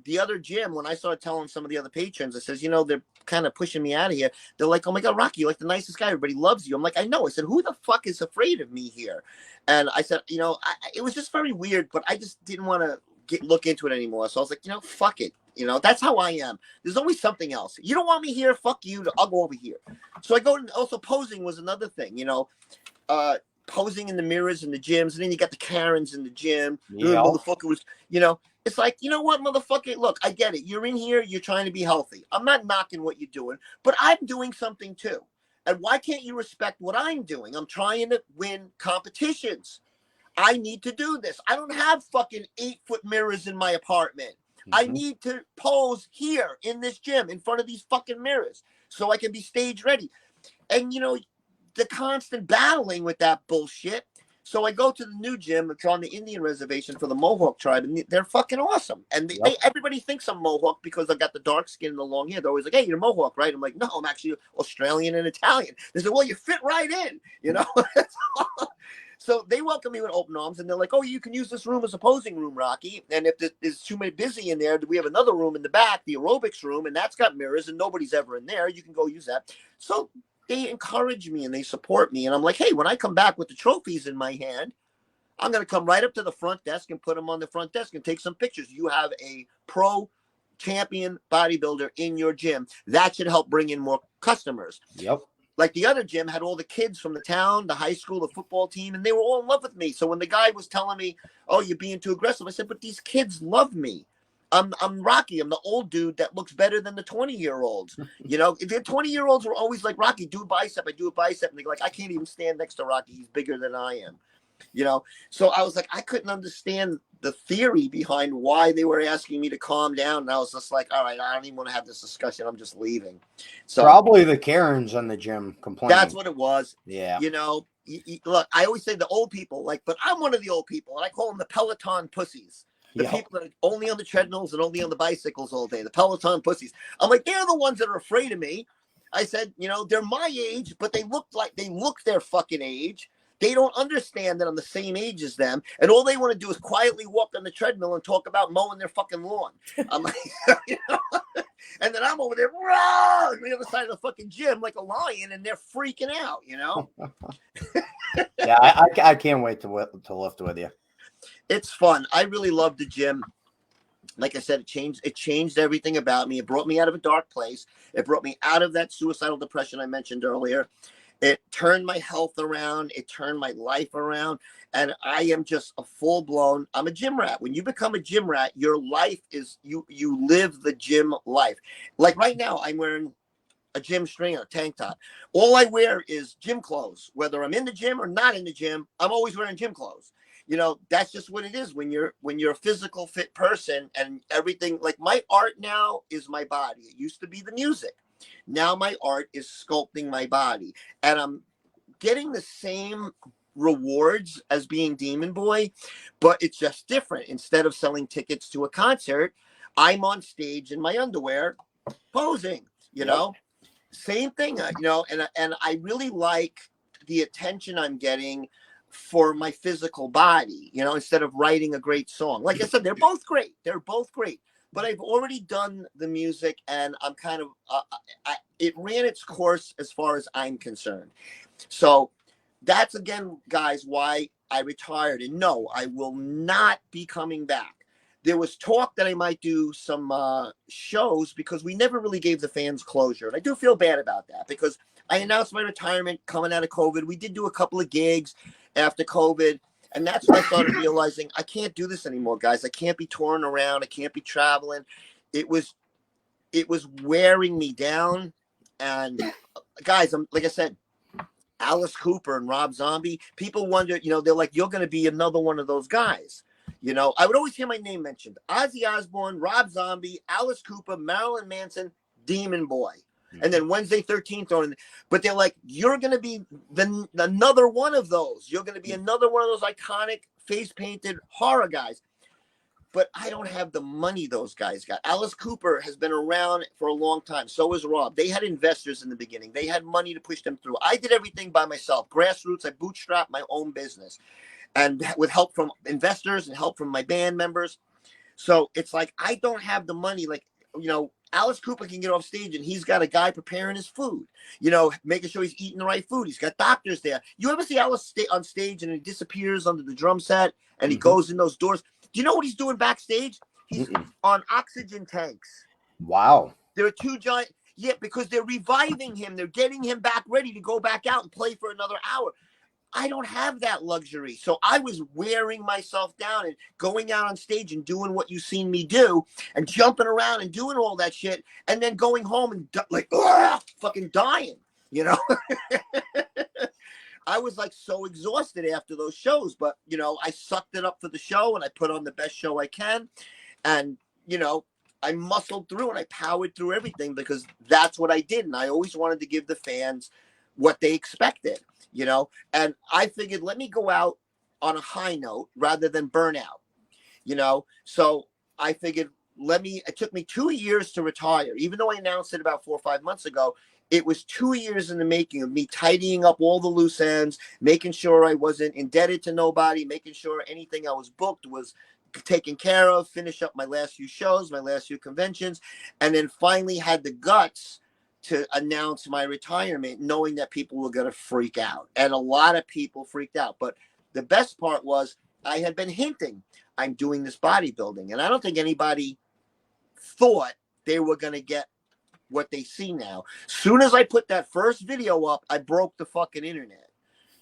the other gym, when I started telling some of the other patrons, I says, they're kind of pushing me out of here. They're like, oh my God, Rocky, you're like the nicest guy. Everybody loves you. I'm like, I know. I said, who the fuck is afraid of me here? And I said, it was just very weird, but I just didn't want to look into it anymore. So I was like, fuck it. That's how I am. There's always something else. You don't want me here. Fuck you. I'll go over here. So I go, and also posing was another thing, posing in the mirrors in the gyms. And then you got the Karens in the gym. Yeah. Motherfucker was, it's like, you know what, motherfucker? Look, I get it. You're in here. You're trying to be healthy. I'm not knocking what you're doing, but I'm doing something too. And why can't you respect what I'm doing? I'm trying to win competitions. I need to do this. I don't have fucking 8-foot mirrors in my apartment. Mm-hmm. I need to pose here in this gym in front of these fucking mirrors so I can be stage ready. And, the constant battling with that bullshit. So I go to the new gym. It's on the Indian reservation for the Mohawk tribe, and they're fucking awesome. And everybody thinks I'm Mohawk because I got the dark skin and the long hair. They're always like, hey, you're Mohawk, right? I'm like, no, I'm actually Australian and Italian. They said, well, you fit right in, So they welcome me with open arms, and they're like, oh, you can use this room as a posing room, Rocky. And if there's too many busy in there, we have another room in the back, the aerobics room, and that's got mirrors, and nobody's ever in there. You can go use that. So they encourage me and they support me. And I'm like, hey, when I come back with the trophies in my hand, I'm going to come right up to the front desk and put them on the front desk and take some pictures. You have a pro champion bodybuilder in your gym. That should help bring in more customers. Yep. Like the other gym had all the kids from the town, the high school, the football team, and they were all in love with me. So when the guy was telling me, oh, you're being too aggressive, I said, but these kids love me. I'm Rocky. I'm the old dude that looks better than the 20-year-olds. The 20-year-olds were always like, Rocky, do a bicep. I do a bicep. And they're like, I can't even stand next to Rocky. He's bigger than I am. So I was like, I couldn't understand the theory behind why they were asking me to calm down. And I was just like, all right, I don't even want to have this discussion. I'm just leaving. So probably the Karens in the gym complaining. That's what it was. Yeah. Look, I always say the old people, but I'm one of the old people, and I call them the Peloton pussies. The people that are only on the treadmills and only on the bicycles all day, the Peloton pussies. I'm like, they're the ones that are afraid of me. I said, they're my age, but they look their fucking age. They don't understand that I'm the same age as them. And all they want to do is quietly walk on the treadmill and talk about mowing their fucking lawn. I'm like, and then I'm over there, on the other side of the fucking gym like a lion, and they're freaking out, Yeah, I can't wait to lift with you. It's fun. I really love the gym. Like I said, it changed everything about me. It brought me out of a dark place. It brought me out of that suicidal depression I mentioned earlier. It turned my health around. It turned my life around. And I am just a full-blown, I'm a gym rat. When you become a gym rat, your life is, you live the gym life. Like right now, I'm wearing a gym stringer, tank top. All I wear is gym clothes. Whether I'm in the gym or not in the gym, I'm always wearing gym clothes. That's just what it is when you're a physical fit person, and everything. Like my art now is my body. It used to be the music. Now my art is sculpting my body, and I'm getting the same rewards as being Demon Boy, but it's just different. Instead of selling tickets to a concert, I'm on stage in my underwear posing, Same thing, you know, and I really like the attention I'm getting for my physical body, you know, instead of writing a great song. Like I said, they're both great. They're both great. But I've already done the music, and I'm kind of, it ran its course as far as I'm concerned. So that's, again, guys, why I retired. And no, I will not be coming back. There was talk that I might do some shows, because we never really gave the fans closure. And I do feel bad about that, because I announced my retirement coming out of COVID. We did do a couple of gigs after COVID. And that's when I started realizing I can't do this anymore, guys. I can't be touring around. I can't be traveling. It was wearing me down. And guys, like I said, Alice Cooper and Rob Zombie, people wonder, you know, they're like, you're going to be another one of those guys. You know, I would always hear my name mentioned: Ozzy Osbourne, Rob Zombie, Alice Cooper, Marilyn Manson, Demon Boy. And then Wednesday 13th on. But they're like, you're going to be another one of those. You're going to be another one of those iconic face painted horror guys. But I don't have the money those guys got. Alice Cooper has been around for a long time. So is Rob. They had investors in the beginning. They had money to push them through. I did everything by myself. Grassroots. I bootstrapped my own business, and with help from investors and help from my band members. So it's like, I don't have the money. Like, you know, Alice Cooper can get off stage and he's got a guy preparing his food, you know, making sure he's eating the right food. He's got doctors there. You ever see Alice on stage and he disappears under the drum set and he goes in those doors? Do you know what he's doing backstage? He's on oxygen tanks. Wow. There are two giant, yeah, because they're reviving him. They're getting him back ready to go back out and play for another hour. I don't have that luxury. So I was wearing myself down and going out on stage and doing what you've seen me do and jumping around and doing all that shit, and then going home and like, fucking dying, you know? I was like so exhausted after those shows, but, you know, I sucked it up for the show and I put on the best show I can. And, you know, I muscled through and I powered through everything, because that's what I did. And I always wanted to give the fans what they expected, you know? And I figured, let me go out on a high note rather than burn out, you know? So I figured, it took me 2 years to retire. Even though I announced it about 4 or 5 months ago, it was 2 years in the making of me tidying up all the loose ends, making sure I wasn't indebted to nobody, making sure anything I was booked was taken care of, finish up my last few shows, my last few conventions, and then finally had the guts to announce my retirement, knowing that people were going to freak out. And a lot of people freaked out. But the best part was, I had been hinting, I'm doing this bodybuilding. And I don't think anybody thought they were going to get what they see now. Soon as I put that first video up, I broke the fucking internet.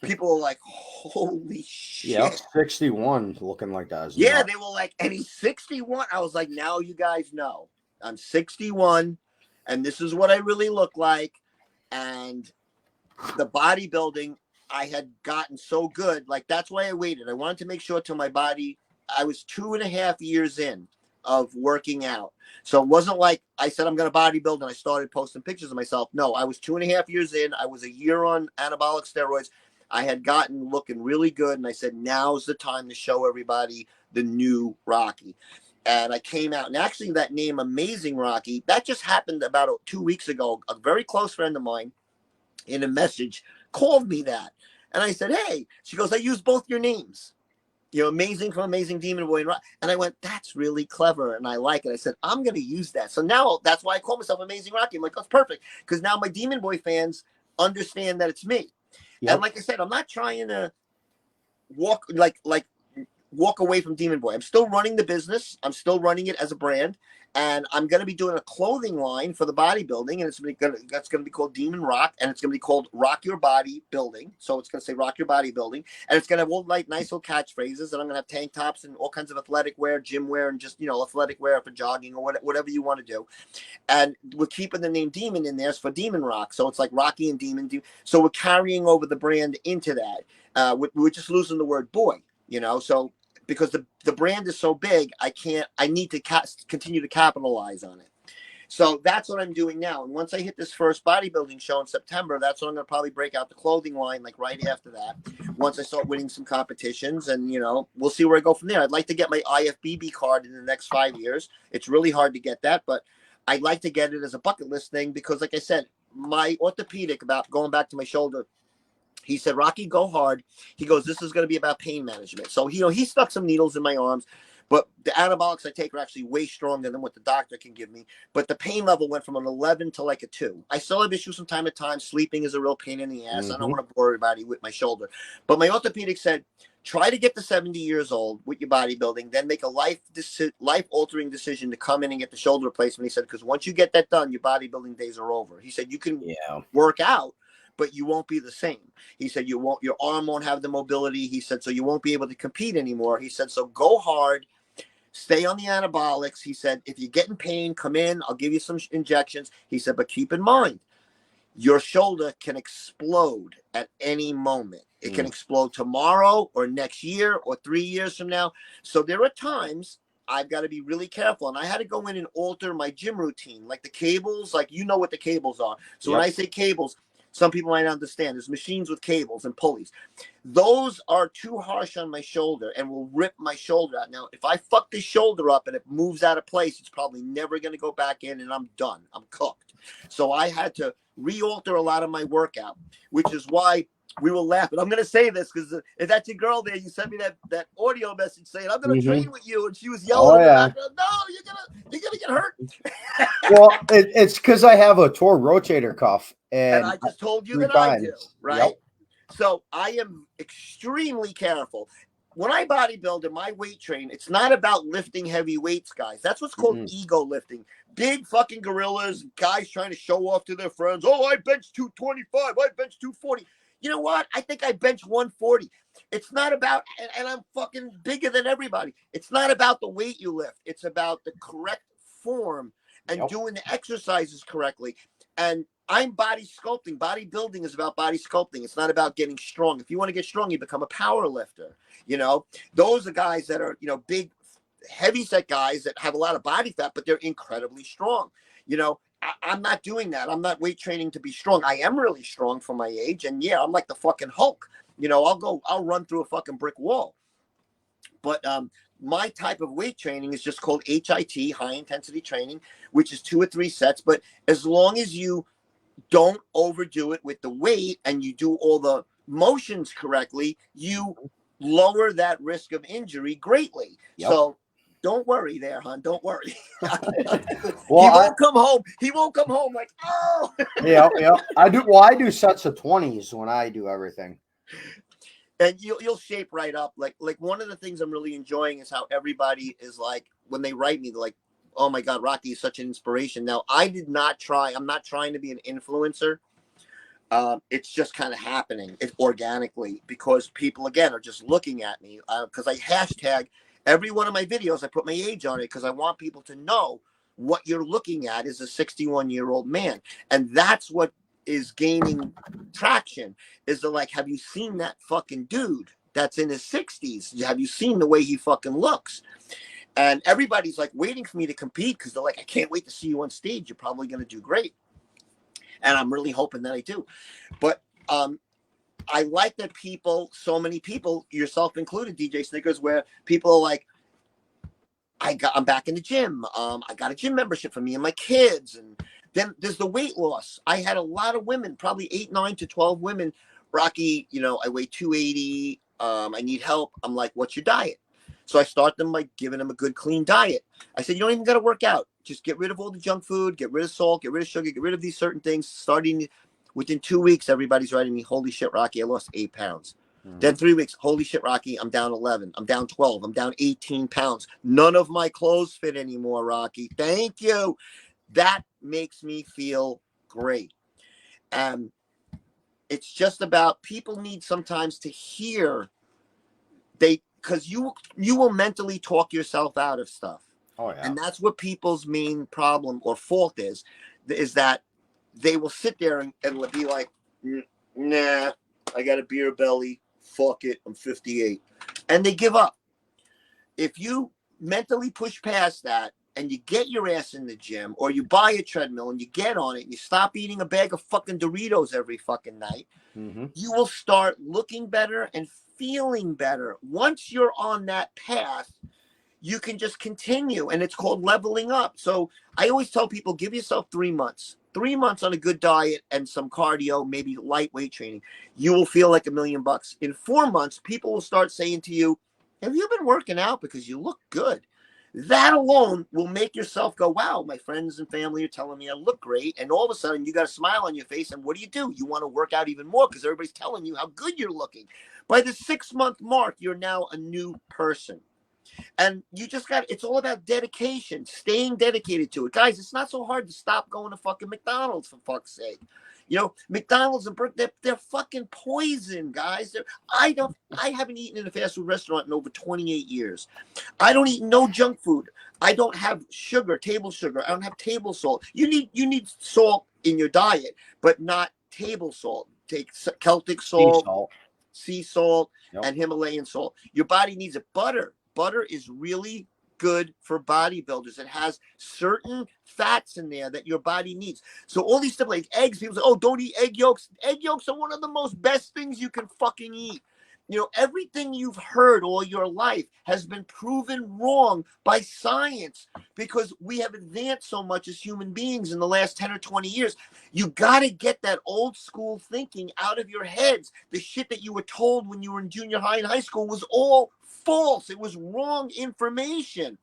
People were like, holy shit. Yeah, 61 looking like that. Yeah, they were like, and he's 61. I was like, now you guys know. I'm 61, and this is what I really look like. And the bodybuilding, I had gotten so good. Like, that's why I waited. I wanted to make sure till my body, I was 2.5 years in of working out. So it wasn't like I said, I'm going to bodybuild and I started posting pictures of myself. No, I was 2.5 years in. I was a year on anabolic steroids. I had gotten looking really good. And I said, now's the time to show everybody the new Rocky. And I came out, and actually that name, Amazing Rocky, that just happened about 2 weeks ago. A very close friend of mine in a message called me that. And I said, hey, she goes, I use both your names. You know, Amazing from Amazing Demon Boy. And I went, that's really clever. And I like it. I said, I'm going to use that. So now that's why I call myself Amazing Rocky. I'm like, that's perfect. Because now my Demon Boy fans understand that it's me. Yep. And like I said, I'm not trying to walk away from Demon Boy. I'm still running the business. I'm still running it as a brand. And I'm going to be doing a clothing line for the bodybuilding, and that's going to be called Demon Rock, and it's going to be called Rock Your Body Building. So it's going to say Rock Your Body Building, and it's going to have all like nice little catchphrases, and I'm going to have tank tops and all kinds of athletic wear, gym wear, and just, you know, athletic wear for jogging or whatever you want to do. And we're keeping the name Demon in there for Demon Rock, so it's like Rocky and Demon. So we're carrying over the brand into that. We're just losing the word boy, you know, so. Because the brand is so big, I need to continue to capitalize on it. So that's what I'm doing now. And once I hit this first bodybuilding show in September, that's when I'm going to probably break out the clothing line, like right after that. Once I start winning some competitions, and, you know, we'll see where I go from there. I'd like to get my IFBB card in the next 5 years. It's really hard to get that, but I'd like to get it as a bucket list thing, because like I said, my orthopedic, about going back to my shoulder, he said, Rocky, go hard. He goes, this is going to be about pain management. So, he stuck some needles in my arms, but the anabolics I take are actually way stronger than what the doctor can give me. But the pain level went from an 11 to like a 2. I still have issues from time to time. Sleeping is a real pain in the ass. I don't want to bore everybody with my shoulder. But my orthopedic said, try to get to 70 years old with your bodybuilding, then make a life-altering decision to come in and get the shoulder replacement. He said, because once you get that done, your bodybuilding days are over. He said, you can work out, but you won't be the same. He said, your arm won't have the mobility. He said, so you won't be able to compete anymore. He said, so go hard, stay on the anabolics. He said, if you get in pain, come in, I'll give you some injections. He said, but keep in mind, your shoulder can explode at any moment. It can explode tomorrow or next year or 3 years from now. So there are times I've got to be really careful. And I had to go in and alter my gym routine, like the cables, like what the cables are. So when I say cables, some people might understand. There's machines with cables and pulleys. Those are too harsh on my shoulder and will rip my shoulder out. Now, if I fuck this shoulder up and it moves out of place, it's probably never going to go back in and I'm done. I'm cooked. So I had to re-alter a lot of my workout, which is why we were laughing. I'm going to say this because if that's your girl there, you sent me that audio message saying, I'm going to train with you. And she was yelling at me. No, you're going to get hurt. Well, it's because I have a torn rotator cuff. And I just told you 3 that times. I do, right? So I am extremely careful. When I bodybuild and my weight train, it's not about lifting heavy weights, guys. That's what's called ego lifting. Big fucking gorillas, guys trying to show off to their friends. Oh, I bench 225. I bench 240. You know what? I think I bench 140. It's not about, and I'm fucking bigger than everybody. It's not about the weight you lift. It's about the correct form and doing the exercises correctly. And I'm body sculpting. Bodybuilding is about body sculpting. It's not about getting strong. If you want to get strong, you become a power lifter. Those are guys that are, big, heavy set guys that have a lot of body fat, but they're incredibly strong. I'm not doing that. I'm not weight training to be strong. I am really strong for my age. And I'm like the fucking Hulk. I'll run through a fucking brick wall. But my type of weight training is just called HIT, high intensity training, which is 2 or 3 sets. But as long as you don't overdo it with the weight and you do all the motions correctly, you lower that risk of injury greatly. So don't worry there, hon. Don't worry. Well, he won't come home like, oh. I do. Well, I do sets of 20s when I do everything. And you'll shape right up. Like one of the things I'm really enjoying is how everybody is like, when they write me, they're like, oh my God, Rocky is such an inspiration. Now, I'm not trying to be an influencer. It's just kind of happening organically because people, again, are just looking at me because I hashtag every one of my videos. I put my age on it because I want people to know what you're looking at is a 61-year-old man. And that's what is gaining traction is like, have you seen that fucking dude that's in his 60s? Have you seen the way he fucking looks? And everybody's like waiting for me to compete because they're like, I can't wait to see you on stage. You're probably going to do great. And I'm really hoping that I do. But I like that so many people, yourself included, DJ Snickers, where people are like, I'm back in the gym. I got a gym membership for me and my kids. And then there's the weight loss. I had a lot of women, probably 8, 9 to 12 women. Rocky, I weigh 280. I need help. I'm like, what's your diet? So I start them by giving them a good, clean diet. I said, you don't even got to work out. Just get rid of all the junk food, get rid of salt, get rid of sugar, get rid of these certain things. Starting within 2 weeks, everybody's writing me, holy shit, Rocky, I lost 8 pounds. Then 3 weeks, holy shit, Rocky, I'm down 11. I'm down 12. I'm down 18 pounds. None of my clothes fit anymore, Rocky. Thank you. That makes me feel great. It's just about people need sometimes to hear because you will mentally talk yourself out of stuff. Oh, yeah. And that's what people's main problem or fault is that they will sit there and be like, nah, I got a beer belly. Fuck it. I'm 58. And they give up. If you mentally push past that and you get your ass in the gym or you buy a treadmill and you get on it and you stop eating a bag of fucking Doritos every fucking night, you will start looking better and feeling better. Once you're on that path, you can just continue, and it's called leveling up. So I always tell people, give yourself 3 months. 3 months on a good diet and some cardio, maybe lightweight training. You will feel like $1 million. In 4 months, people will start saying to you, have you been working out? Because you look good. That alone will make yourself go, wow, my friends and family are telling me I look great. And all of a sudden, you got a smile on your face. And what do? You want to work out even more because everybody's telling you how good you're looking. By the 6-month mark, you're now a new person. And you just it's all about dedication, staying dedicated to it. Guys, it's not so hard to stop going to fucking McDonald's, for fuck's sake. You know, McDonald's and Burger, they're fucking poison, guys. I haven't eaten in a fast food restaurant in over 28 years. I don't eat no junk food. I don't have sugar, table sugar. I don't have table salt. You need salt in your diet, but not table salt. Take Celtic salt, sea salt, and Himalayan salt. Your body needs it. Butter is really good for bodybuilders. It has certain fats in there that your body needs. So all these stuff like eggs, people say, oh, don't eat egg yolks. Egg yolks are one of the most best things you can fucking eat. You know, everything you've heard all your life has been proven wrong by science because we have advanced so much as human beings in the last 10 or 20 years. You got to get that old school thinking out of your heads. The shit that you were told when you were in junior high and high school was all false. It was wrong information.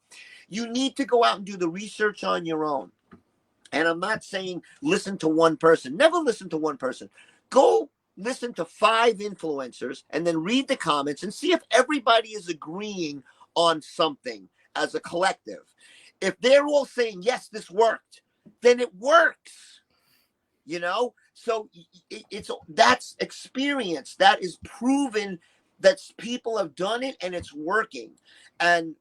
You need to go out and do the research on your own. And I'm not saying listen to one person. Never listen to one person. Go listen to 5 influencers and then read the comments and see if everybody is agreeing on something as a collective. If they're all saying, yes, this worked, then it works, you know? So that's experience. That is proven that people have done it and it's working. And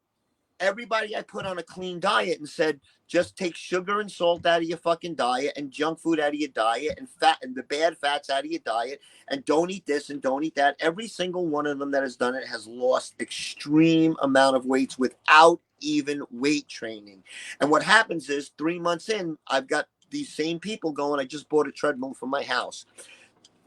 everybody I put on a clean diet and said, just take sugar and salt out of your fucking diet and junk food out of your diet and fat and the bad fats out of your diet and don't eat this and don't eat that. Every single one of them that has done it has lost extreme amount of weights without even weight training. And what happens is 3 months in, I've got these same people going, I just bought a treadmill for my house.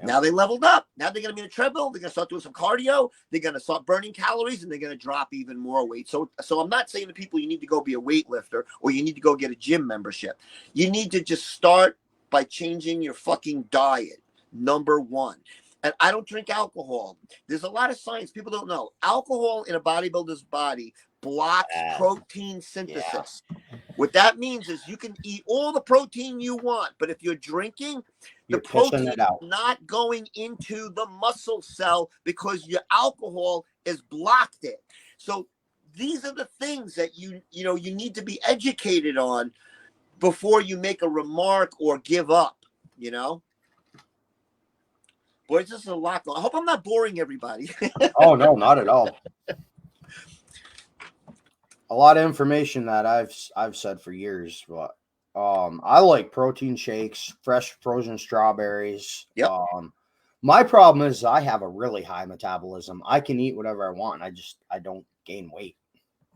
Now they leveled up. Now they're going to be in a treadmill. They're going to start doing some cardio. They're going to start burning calories, and they're going to drop even more weight. So I'm not saying to people you need to go be a weightlifter or you need to go get a gym membership. You need to just start by changing your fucking diet, number one. And I don't drink alcohol. There's a lot of science people don't know. Alcohol in a bodybuilder's body blocks protein synthesis. What that means is you can eat all the protein you want, but if you're drinking, the protein is not going into the muscle cell because your alcohol has blocked it. So these are the things that you need to be educated on before you make a remark or give up, you know? Boy, it's just a lot. I hope I'm not boring everybody. Oh, no, not at all. A lot of information that I've said for years, but I like protein shakes, fresh frozen strawberries. Yep. My problem is I have a really high metabolism. I can eat whatever I want. I don't gain weight.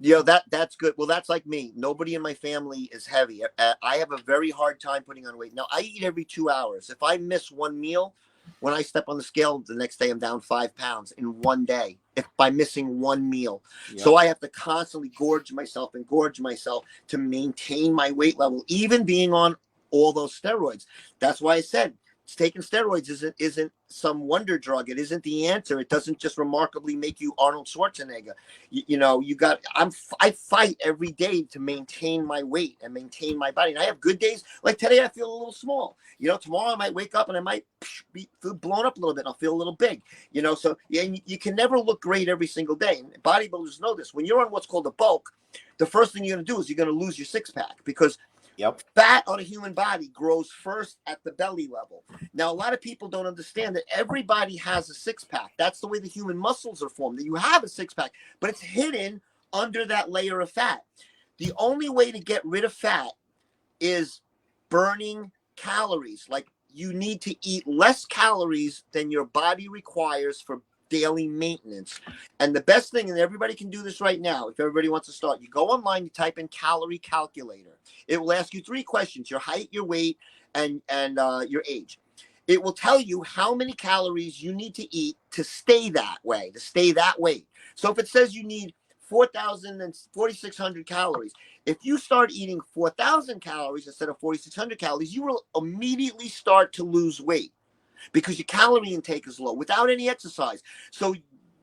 You know, that's good. Well, that's like me. Nobody in my family is heavy. I have a very hard time putting on weight. Now, I eat every 2 hours. If I miss one meal, when I step on the scale, the next day I'm down 5 pounds in one day by missing one meal. Yep. So I have to constantly gorge myself to maintain my weight level, even being on all those steroids. That's why I said taking steroids isn't some wonder drug. It isn't the answer. It doesn't just remarkably make you Arnold Schwarzenegger. I fight every day to maintain my weight and maintain my body. And I have good days. Like today, I feel a little small. You know, tomorrow I might wake up and I might be blown up a little bit. I'll feel a little big. You know, so you can never look great every single day. And bodybuilders know this. When you're on what's called a bulk, the first thing you're going to do is you're going to lose your 6-pack because fat on a human body grows first at the belly level. Now, a lot of people don't understand that everybody has a 6-pack. That's the way the human muscles are formed. That you have a 6-pack, but it's hidden under that layer of fat. The only way to get rid of fat is burning calories. Like you need to eat less calories than your body requires for daily maintenance. And the best thing, and everybody can do this right now, if everybody wants to start, you go online, you type in calorie calculator. It will ask you 3 questions: your height, your weight, and your age. It will tell you how many calories you need to eat to stay that way, to stay that weight. So if it says you need 4,000 and 4,600 calories. If you start eating 4,000 calories instead of 4,600 calories, you will immediately start to lose weight because your calorie intake is low without any exercise. So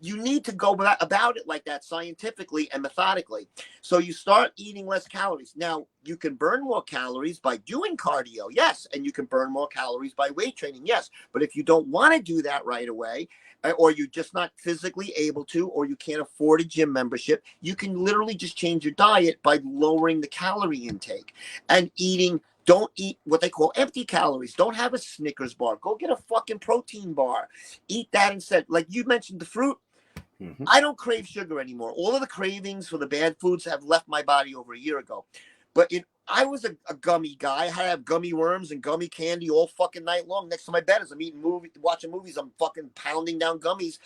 you need to go about it like that scientifically and methodically. So you start eating less calories. Now, you can burn more calories by doing cardio, yes, and you can burn more calories by weight training, yes. But if you don't want to do that right away, or you're just not physically able to, or you can't afford a gym membership, you can literally just change your diet by lowering the calorie intake and eating. Don't eat what they call empty calories. Don't have a Snickers bar. Go get a fucking protein bar. Eat that instead. Like you mentioned, the fruit. Mm-hmm. I don't crave sugar anymore. All of the cravings for the bad foods have left my body over a year ago. But I was a gummy guy. I have gummy worms and gummy candy all fucking night long. Next to my bed as I'm watching movies, I'm fucking pounding down gummies.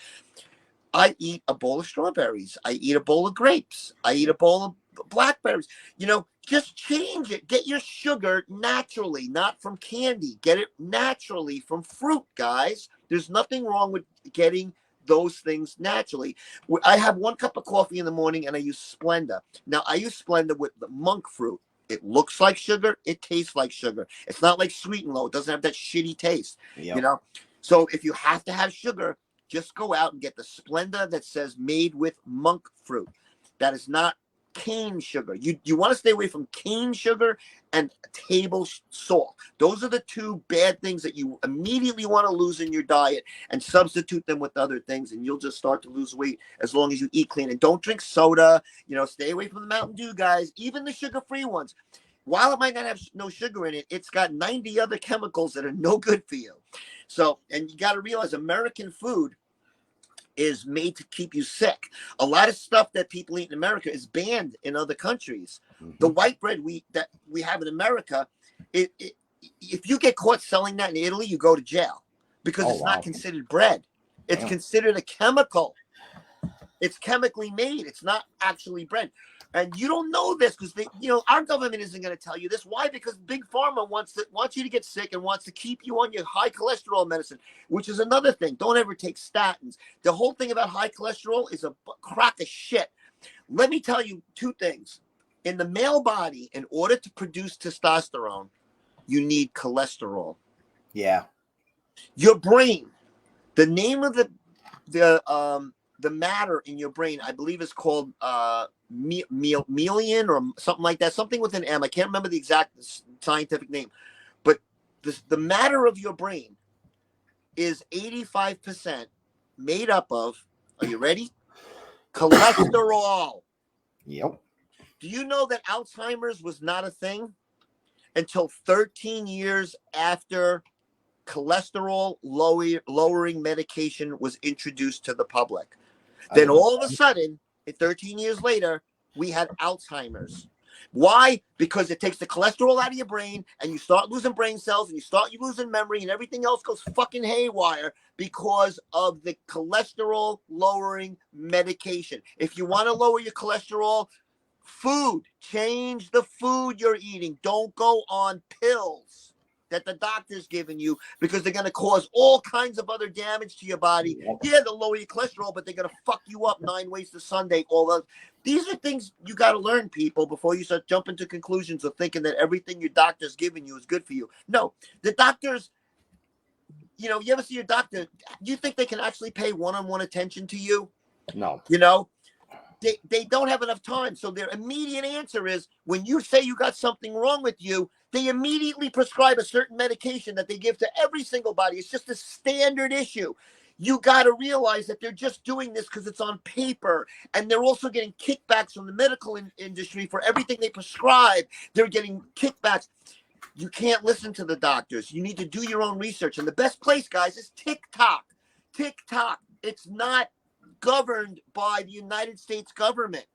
I eat a bowl of strawberries. I eat a bowl of grapes. I eat a bowl of blackberries. Just change it. Get your sugar naturally, not from candy. Get it naturally from fruit, guys. There's nothing wrong with getting those things naturally. I have 1 cup of coffee in the morning and I use Splenda. Now, I use Splenda with the monk fruit. It looks like sugar. It tastes like sugar. It's not like Sweet and Low. It doesn't have that shitty taste, Yep. So if you have to have sugar, just go out and get the Splenda that says made with monk fruit. That is not cane sugar. You want to stay away from cane sugar and table salt. Those are the 2 bad things that you immediately want to lose in your diet, and substitute them with other things, and you'll just start to lose weight as long as you eat clean. And don't drink soda. Stay away from the Mountain Dew, guys, even the sugar-free ones. While it might not have no sugar in it, it's got 90 other chemicals that are no good for you. So, and you got to realize American food is made to keep you sick. A lot of stuff that people eat in America is banned in other countries. Mm-hmm. The white bread that we have in America, if you get caught selling that in Italy, you go to jail because it's not considered bread. It's considered a chemical. It's chemically made. It's not actually bread. And you don't know this because our government isn't going to tell you this. Why? Because Big Pharma wants you to get sick and wants to keep you on your high cholesterol medicine, which is another thing. Don't ever take statins. The whole thing about high cholesterol is a crock of shit. Let me tell you 2 things. In the male body, in order to produce testosterone, you need cholesterol. Yeah. Your brain, the name of the matter in your brain, I believe, is called myelin or something like that, something with an M. I can't remember the exact scientific name, but the matter of your brain is 85% made up of, are you ready? Cholesterol. Yep. Do you know that Alzheimer's was not a thing until 13 years after cholesterol lowering medication was introduced to the public? Then all of a sudden, 13 years later, we had Alzheimer's. Why? Because it takes the cholesterol out of your brain and you start losing brain cells and you start losing memory and everything else goes fucking haywire because of the cholesterol lowering medication. If you want to lower your cholesterol, change the food you're eating. Don't go on pills that the doctor's giving you because they're going to cause all kinds of other damage to your body. Yeah, they'll lower your cholesterol, but they're going to fuck you up 9 ways to Sunday. These are things you got to learn, people, before you start jumping to conclusions of thinking that everything your doctor's giving you is good for you. No, the doctors, you ever see your doctor? Do you think they can actually pay one-on-one attention to you? No. They don't have enough time. So their immediate answer is when you say you got something wrong with you, they immediately prescribe a certain medication that they give to every single body. It's just a standard issue. You got to realize that they're just doing this because it's on paper. And they're also getting kickbacks from the medical industry for everything they prescribe. They're getting kickbacks. You can't listen to the doctors. You need to do your own research. And the best place, guys, is TikTok. TikTok. It's not governed by the United States government.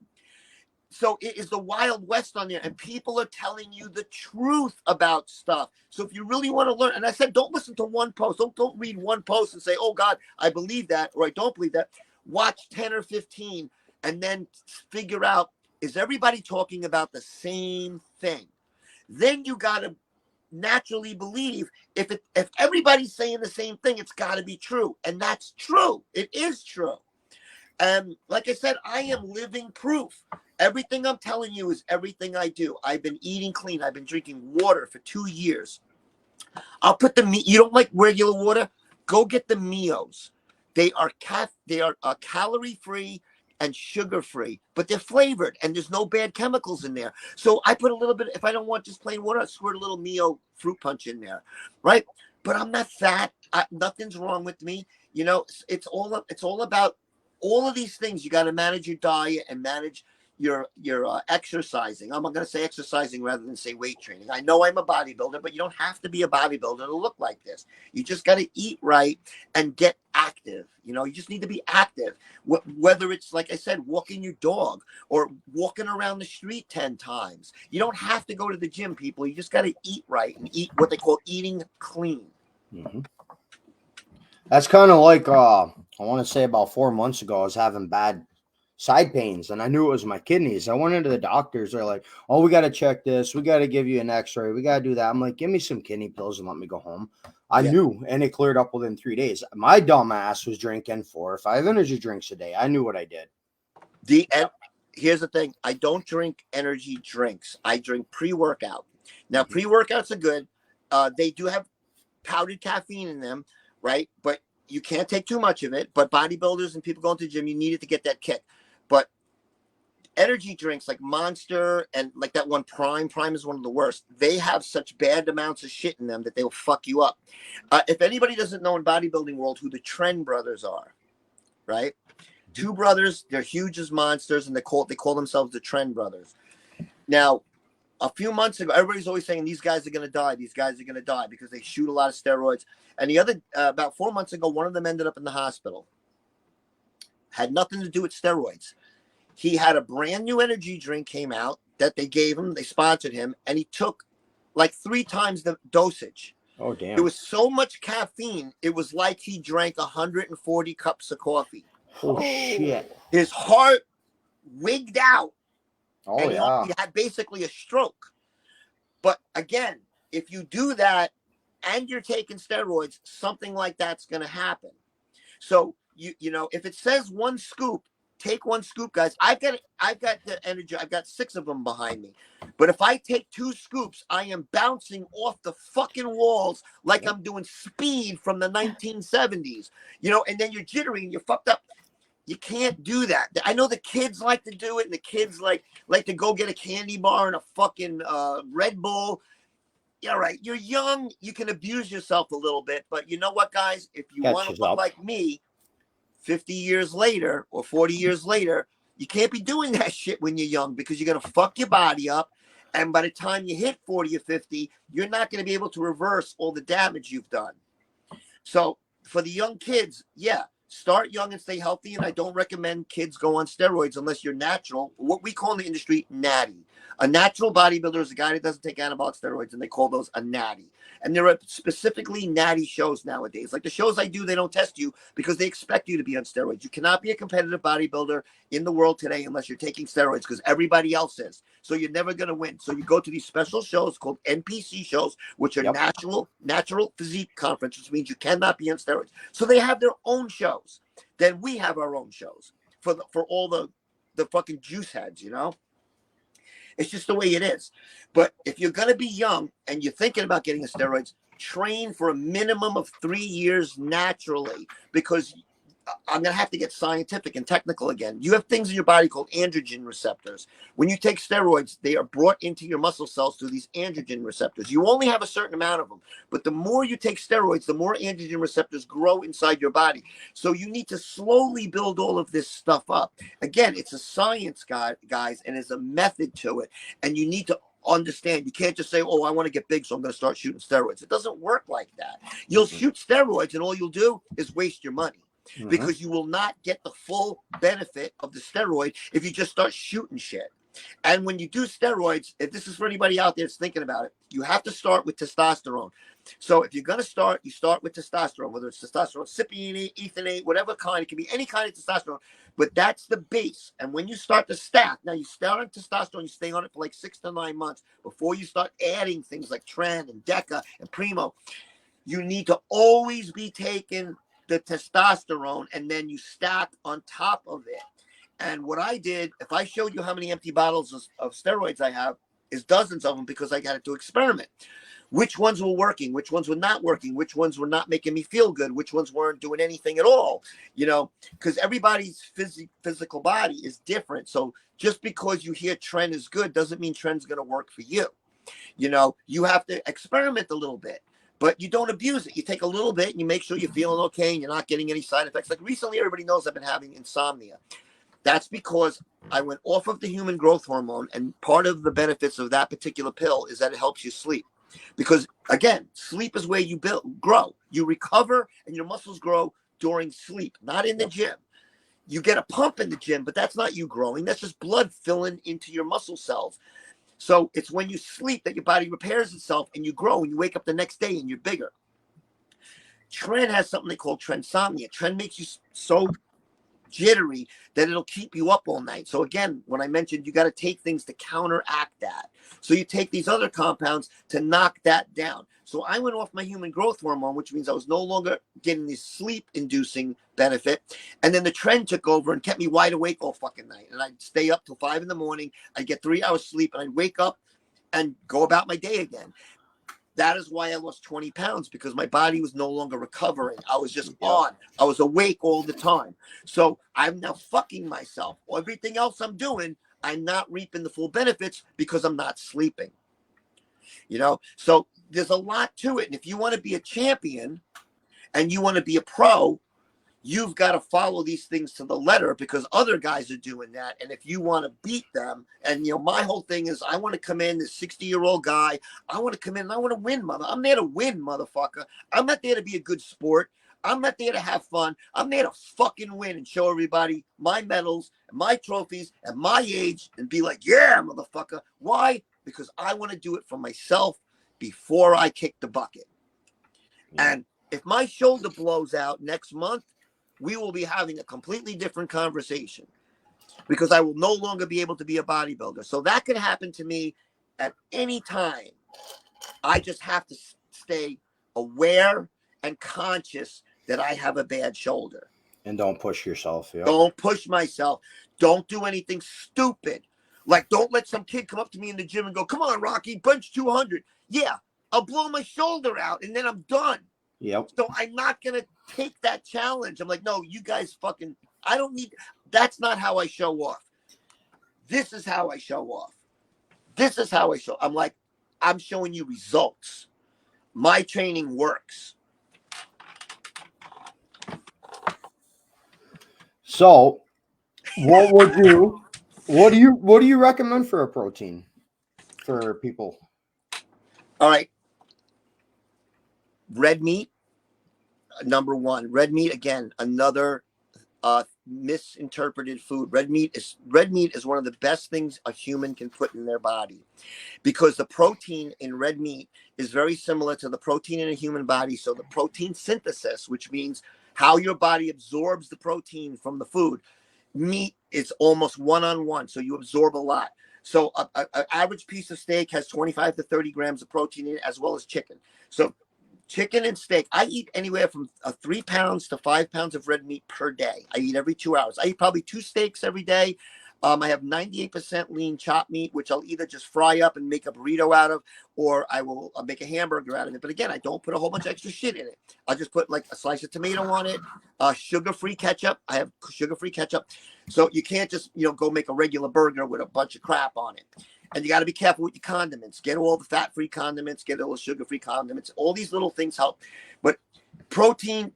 So it is the Wild West on there, and people are telling you the truth about stuff. So if you really want to learn, and I said, don't listen to one post. Don't read one post and say, oh, God, I believe that, or I don't believe that. Watch 10 or 15 and then figure out, is everybody talking about the same thing? Then you got to naturally believe if everybody's saying the same thing, it's got to be true. And that's true. It is true. And like I said, I am living proof. Everything I'm telling you is everything I do. I've been eating clean. I've been drinking water for 2 years. I'll put the you don't like regular water? Go get the Mios. They are calorie free and sugar free, but they're flavored and there's no bad chemicals in there. So I put a little bit. If I don't want just plain water, I squirt a little Mio fruit punch in there, right? But I'm not fat. Nothing's wrong with me. You know, it's all about all of these things. You got to manage your diet and manage your exercising. I'm going to say exercising rather than say weight training. I know I'm a bodybuilder, but you don't have to be a bodybuilder to look like this. You just got to eat right and get active. You know, you just need to be active. Whether it's, like I said, walking your dog or walking around the street 10 times. You don't have to go to the gym, people. You just got to eat right and eat what they call eating clean. Mm-hmm. That's kind of like I want to say about 4 months ago, I was having bad side pains and I knew it was my kidneys. I went into the doctors. They're like, "Oh, we got to check this. We got to give you an x-ray. We got to do that." I'm like, "Give me some kidney pills and let me go home." I knew, and it cleared up within 3 days. My dumb ass was drinking 4 or 5 energy drinks a day. I knew what I did. Here's the thing. I don't drink energy drinks. I drink pre-workout. Now, pre-workouts are good. They do have powdered caffeine in them, right? But you can't take too much of it. But bodybuilders and people going to the gym, you need it to get that kick. But energy drinks like Monster and like that one Prime is one of the worst. They have such bad amounts of shit in them that they will fuck you up. If anybody doesn't know in bodybuilding world who the Trend brothers are, right? Two brothers, they're huge as monsters, and they call themselves the Trend brothers. Now, a few months ago, everybody's always saying these guys are going to die. These guys are going to die because they shoot a lot of steroids. And the other, about 4 months ago, one of them ended up in the hospital. Had nothing to do with steroids. He had a brand new energy drink came out that they gave him. They sponsored him, and he took like 3 times the dosage. Oh, damn. There was so much caffeine, it was like he drank 140 cups of coffee. Oh, shit. His heart wigged out. Oh, And yeah. he had basically a stroke. But again, if you do that and you're taking steroids, something like that's going to happen. So you know, if it says 1 scoop, take 1 scoop, guys. I've got the energy. I've got 6 of them behind me. But if I take 2 scoops, I am bouncing off the fucking walls like I'm doing speed from the 1970s. You know, and then you're jittery and you're fucked up. You can't do that. I know the kids like to do it, and the kids like to go get a candy bar and a fucking Red Bull. Yeah, right. You're young. You can abuse yourself a little bit, but you know what, guys? If you want to look like me, 50 years later or 40 years later, you can't be doing that shit when you're young because you're gonna fuck your body up, and by the time you hit 40 or 50, you're not gonna be able to reverse all the damage you've done. So for the young kids, yeah, start young and stay healthy. And I don't recommend kids go on steroids unless you're natural, what we call in the industry natty. A natural bodybuilder is a guy that doesn't take anabolic steroids, and they call those a natty. And there are specifically natty shows nowadays. Like the shows I do, they don't test you because they expect you to be on steroids. You cannot be a competitive bodybuilder in the world today unless you're taking steroids because everybody else is. So you're never going to win. So you go to these special shows called NPC shows, which are natural physique conference, which means you cannot be on steroids. So they have their own shows. Then we have our own shows for all the fucking juice heads, you know? It's just the way it is. But if you're going to be young and you're thinking about getting the steroids, train for a minimum of 3 years naturally, because I'm going to have to get scientific and technical again. You have things in your body called androgen receptors. When you take steroids, they are brought into your muscle cells through these androgen receptors. You only have a certain amount of them, but the more you take steroids, the more androgen receptors grow inside your body. So you need to slowly build all of this stuff up. Again, it's a science, guys, and there's a method to it. And you need to understand. You can't just say, "Oh, I want to get big, so I'm going to start shooting steroids." It doesn't work like that. You'll shoot steroids, and all you'll do is waste your money. Because you will not get the full benefit of the steroid if you just start shooting shit. And when you do steroids, if this is for anybody out there that's thinking about it, you have to start with testosterone. So if you're going to start, you start with testosterone, whether it's testosterone, cypionate, ethionate, whatever kind. It can be any kind of testosterone, but that's the base. And when you start to stack, now you start on testosterone, you stay on it for like 6 to 9 months before you start adding things like Tren and Deca and Primo. You need to always be taking the testosterone, and then you stack on top of it. And what I did, if I showed you how many empty bottles of steroids I have, is dozens of them, because I got to experiment. Which ones were working, which ones were not working, which ones were not making me feel good, which ones weren't doing anything at all, you know, because everybody's physical body is different. So just because you hear trend is good doesn't mean trend's going to work for you. You know, you have to experiment a little bit, but you don't abuse it. You take a little bit and you make sure you're feeling okay and you're not getting any side effects. Like recently, everybody knows I've been having insomnia. That's because I went off of the human growth hormone, and part of the benefits of that particular pill is that it helps you sleep. Because again, sleep is where you grow. You recover and your muscles grow during sleep, not in the gym. You get a pump in the gym, but that's not you growing. That's just blood filling into your muscle cells. So it's when you sleep that your body repairs itself and you grow, and you wake up the next day and you're bigger. Tren has something they call trensomnia. Tren makes you so jittery that it'll keep you up all night. So again, when I mentioned you got to take things to counteract that. So you take these other compounds to knock that down. So I went off my human growth hormone, which means I was no longer getting this sleep inducing benefit. And then the trend took over and kept me wide awake all fucking night. And I'd stay up till 5 a.m. I'd get 3 hours sleep and I'd wake up and go about my day again. That is why I lost 20 pounds, because my body was no longer recovering. I was just on. I was awake all the time. So I'm now fucking myself. Everything else I'm doing, I'm not reaping the full benefits because I'm not sleeping. You know, so there's a lot to it. And if you want to be a champion and you want to be a pro, you've got to follow these things to the letter, because other guys are doing that. And if you want to beat them, and, you know, my whole thing is I want to come in, this 60-year-old guy, I want to come in and I want to win, I'm there to win, motherfucker. I'm not there to be a good sport. I'm not there to have fun. I'm there to fucking win and show everybody my medals and my trophies and my age and be like, yeah, motherfucker. Why? Because I want to do it for myself before I kick the bucket. And if my shoulder blows out next month, we will be having a completely different conversation, because I will no longer be able to be a bodybuilder. So that could happen to me at any time. I just have to stay aware and conscious that I have a bad shoulder. And don't push yourself. Yep. Don't push myself. Don't do anything stupid. Like, don't let some kid come up to me in the gym and go, come on, Rocky, bench 200. Yeah, I'll blow my shoulder out and then I'm done. Yep. So I'm not going to take that challenge. I'm like, no, you guys fucking, I don't need, that's not how I show off. This is how I show off. This is how I show. I'm like, I'm showing you results. My training works. So what do you recommend for a protein for people? All right. Red meat, number one. Red meat, again, another misinterpreted food. Red meat is one of the best things a human can put in their body, because the protein in red meat is very similar to the protein in a human body. So the protein synthesis, which means how your body absorbs the protein from the food, meat is almost one-on-one. So you absorb a lot. So an average piece of steak has 25 to 30 grams of protein in it, as well as chicken. So chicken and steak, I eat anywhere from 3 pounds to 5 pounds of red meat per day. I eat every 2 hours. I eat probably 2 steaks every day. I have 98% lean chopped meat, which I'll either just fry up and make a burrito out of, or I'll make a hamburger out of it. But again, I don't put a whole bunch of extra shit in it. I'll just put like a slice of tomato on it, sugar-free ketchup. I have sugar-free ketchup. So you can't just, go make a regular burger with a bunch of crap on it. And you got to be careful with your condiments. Get all the fat-free condiments, get all the sugar-free condiments. All these little things help. But protein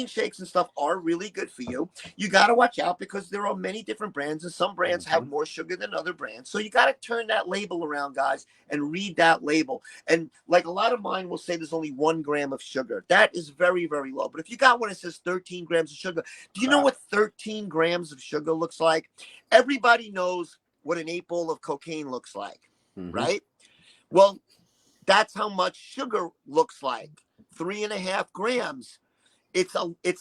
shakes and stuff are really good for you. You got to watch out, because there are many different brands, and some brands have more sugar than other brands. So you got to turn that label around, guys, and read that label. And like a lot of mine will say there's only 1 gram of sugar. That is very, very low. But if you got one that says 13 grams of sugar, do you know what 13 grams of sugar looks like? Everybody knows what an 8 bowl of cocaine looks like, right? Well, that's how much sugar looks like. 3.5 grams. It's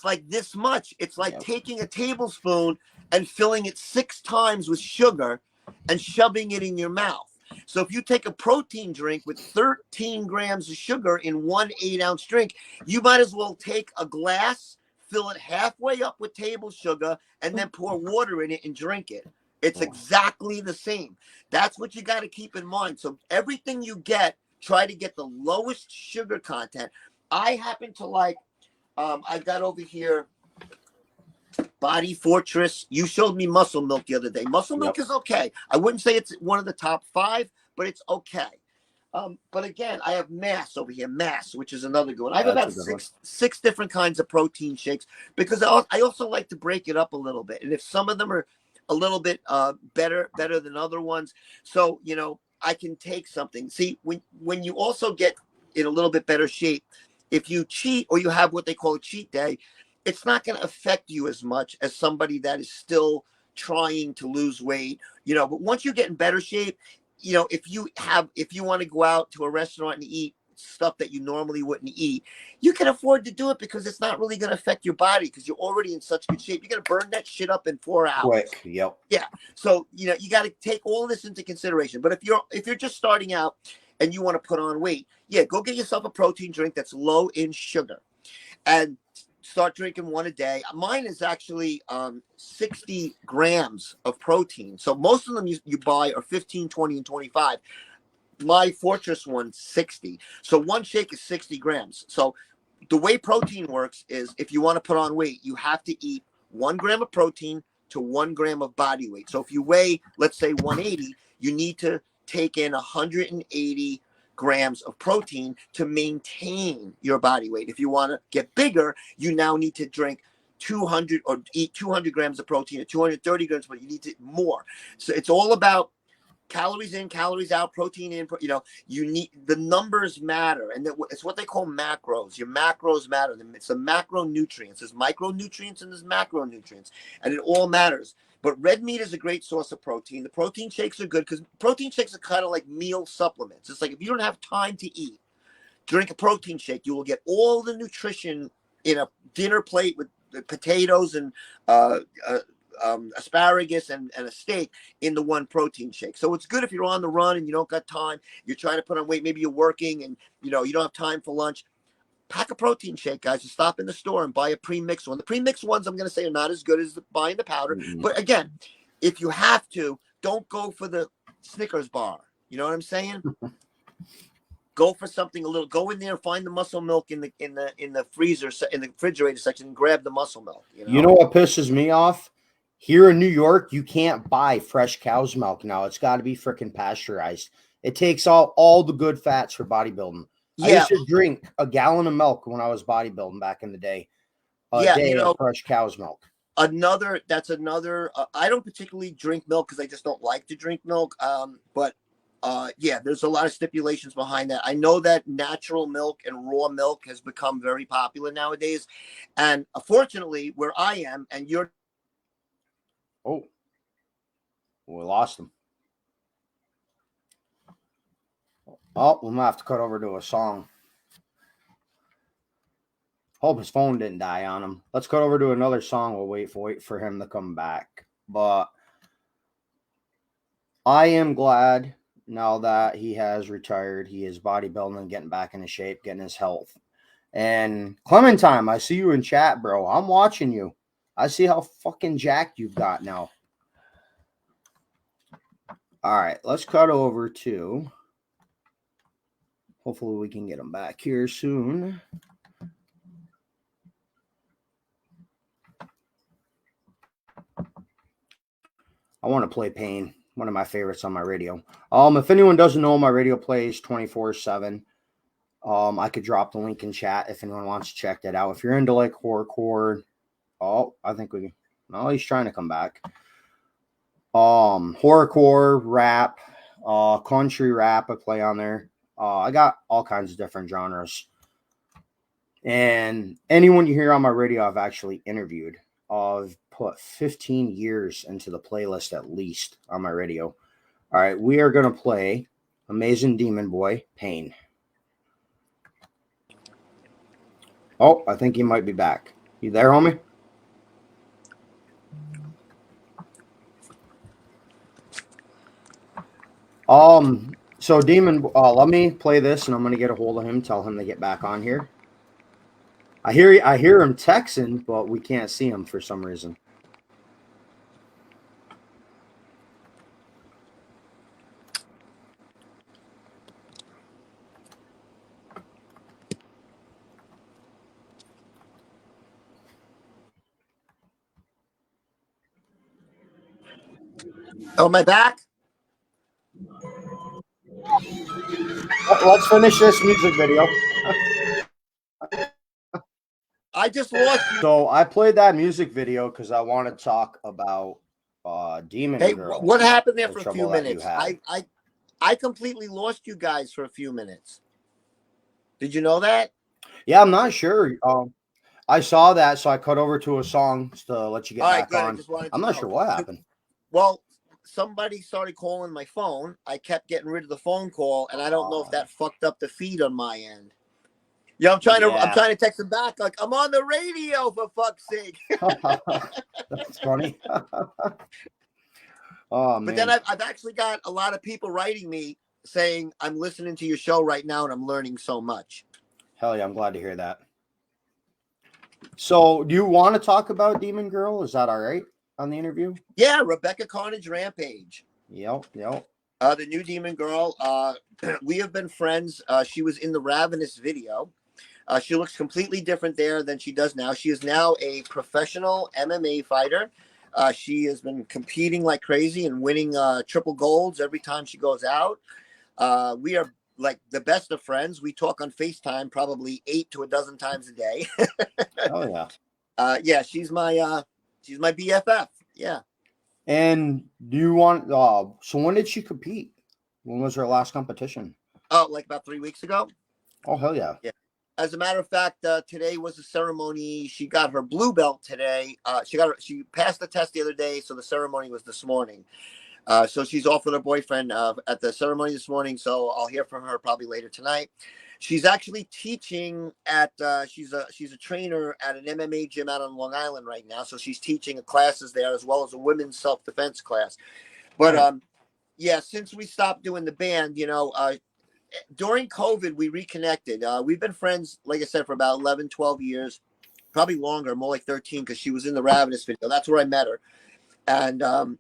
like this much. It's like taking a tablespoon and filling it 6 times with sugar and shoving it in your mouth. So if you take a protein drink with 13 grams of sugar in one 8-ounce drink, you might as well take a glass, fill it halfway up with table sugar, and then pour water in it and drink it. It's exactly the same. That's what you got to keep in mind. So everything you get, try to get the lowest sugar content. I happen to like, I got over here Body Fortress. You showed me Muscle Milk the other day. Muscle Milk is okay. I wouldn't say it's one of the top 5, but it's okay. But again, I have Mass over here, Mass, which is another good one. I have about six different kinds of protein shakes because I also like to break it up a little bit. And if some of them are a little bit better than other ones, so I can take something. See, when you also get in a little bit better shape, if you cheat or you have what they call a cheat day, it's not going to affect you as much as somebody that is still trying to lose weight. But once you get in better shape, if you want to go out to a restaurant and eat stuff that you normally wouldn't eat, you can afford to do it because it's not really going to affect your body because you're already in such good shape. You're going to burn that shit up in 4 hours. Quick, yep. Yeah. So, you got to take all this into consideration. But if you're just starting out and you want to put on weight, go get yourself a protein drink that's low in sugar and start drinking one a day. Mine is actually 60 grams of protein. So most of them you buy are 15, 20, and 25. My Fortress one's 60. So one shake is 60 grams. So the way protein works is if you want to put on weight, you have to eat 1 gram of protein to 1 gram of body weight. So if you weigh, let's say 180, you need to take in 180 grams of protein to maintain your body weight. If you want to get bigger, you now need to drink 200 or eat 200 grams of protein or 230 grams, but you need to more. So it's all about calories in, calories out, protein in. You need the numbers matter, and it's what they call macros. Your macros matter. It's the macronutrients. There's micronutrients and there's macronutrients, and it all matters. But red meat is a great source of protein. The protein shakes are good because protein shakes are kind of like meal supplements. It's like if you don't have time to eat, drink a protein shake. You will get all the nutrition in a dinner plate with potatoes and asparagus and a steak in the one protein shake. So it's good if you're on the run and you don't got time. You're trying to put on weight. Maybe you're working and you don't have time for lunch. Pack a protein shake, guys. Just stop in the store and buy a pre-mixed one. The pre-mixed ones, I'm going to say, are not as good as buying the powder. Mm-hmm. But again, if you have to, don't go for the Snickers bar. You know what I'm saying? Go for something a little. Go in there, find the Muscle Milk in the freezer, in the refrigerator section, and grab the Muscle Milk. You know what pisses me off? Here in New York, you can't buy fresh cow's milk now. It's got to be freaking pasteurized. It takes all the good fats for bodybuilding. Yeah. I used to drink a gallon of milk when I was bodybuilding back in the day. A day of fresh cow's milk. That's another. I don't particularly drink milk because I just don't like to drink milk. But there's a lot of stipulations behind that. I know that natural milk and raw milk has become very popular nowadays. And unfortunately, where I am and you're. Oh, we lost him. Oh, we might have to cut over to a song. Hope his phone didn't die on him. Let's cut over to another song. We'll wait for him to come back. But I am glad now that he has retired. He is bodybuilding and getting back into shape, getting his health. And Clementine, I see you in chat, bro. I'm watching you. I see how fucking jacked you've got now. All right, let's cut over to. Hopefully we can get him back here soon. I want to play Pain, one of my favorites on my radio. If anyone doesn't know, my radio plays 24/7. I could drop the link in chat if anyone wants to check that out. If you're into like horrorcore, I think we. No, he's trying to come back. Horrorcore, rap, country rap. I play on there. I got all kinds of different genres. And anyone you hear on my radio, I've actually interviewed. I've put 15 years into the playlist at least on my radio. All right, we are going to play Amazing Demon Boy, Pain. Oh, I think he might be back. You there, homie? So Demon, let me play this, and I'm gonna get a hold of him. Tell him to get back on here. I hear him texting, but we can't see him for some reason. Oh, my back. Let's finish this music video. I just lost you. So I played that music video because I want to talk about Demon Hey, Girl. what happened there The for a trouble few that you minutes? had. I completely lost you guys for a few minutes. Did you know that? Yeah, I'm not sure. I saw that, so I cut over to a song to let you get All right, back good. I on. just wanted I'm to not know. sure what happened. Well, somebody started calling my phone. I kept getting rid of the phone call, and I don't know if that fucked up the feed on my end. Yeah, I'm trying to text him back like I'm on the radio for fuck's sake. That's funny. Oh man. But then I've actually got a lot of people writing me saying I'm listening to your show right now and I'm learning so much. Hell yeah, I'm glad to hear that. So, do you want to talk about Demon Girl? Is that all right on the interview? Yeah, Rebecca Carnage Rampage. Yep. The new Demon Girl. We have been friends. She was in the Ravenous video. She looks completely different there than she does now. She is now a professional MMA fighter. She has been competing like crazy and winning triple golds every time she goes out. We are like the best of friends. We talk on FaceTime probably 8 to a dozen times a day. Oh yeah. Yeah, she's my BFF. Yeah. And do you want? So when did she compete? When was her last competition? Oh, like about 3 weeks ago. Oh hell yeah. Yeah. As a matter of fact, today was the ceremony. She got her blue belt today. She passed the test the other day, so the ceremony was this morning. So she's off with her boyfriend at the ceremony this morning. So I'll hear from her probably later tonight. She's actually teaching at she's a trainer at an MMA gym out on Long Island right now. So she's teaching classes there as well as a women's self-defense class. But yeah, since we stopped doing the band, during COVID, we reconnected. We've been friends, like I said, for about 11, 12 years, probably longer, more like 13, because she was in the Ravenous video. That's where I met her. And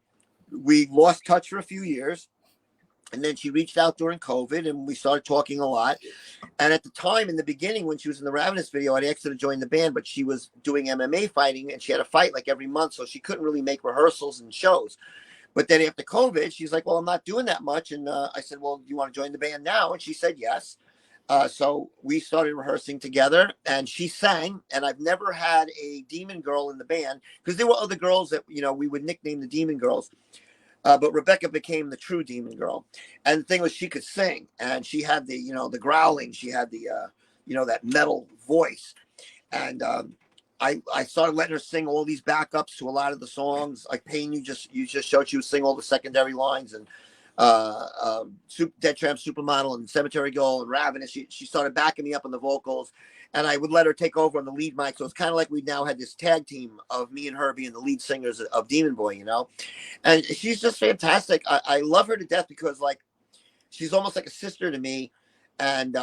we lost touch for a few years. And then she reached out during COVID and we started talking a lot. And at the time, in the beginning, when she was in the Ravenous video, I'd asked her to join the band, but she was doing MMA fighting and she had a fight like every month. So she couldn't really make rehearsals and shows. But then after COVID, she's like, well, I'm not doing that much. And I said, well, do you want to join the band now? And she said, yes. So we started rehearsing together and she sang. And I've never had a Demon Girl in the band because there were other girls that, we would nickname the Demon Girls. But Rebecca became the true Demon Girl. And the thing was, she could sing and she had the, the growling. She had the, that metal voice. And I started letting her sing all these backups to a lot of the songs. Like Pain, you just showed she would sing all the secondary lines and Dead Tramp Supermodel and Cemetery Girl and Ravenous. She started backing me up on the vocals. And I would let her take over on the lead mic. So it's kind of like we now had this tag team of me and her being the lead singers of Demon Boy, And she's just fantastic. I love her to death because, like, she's almost like a sister to me. And,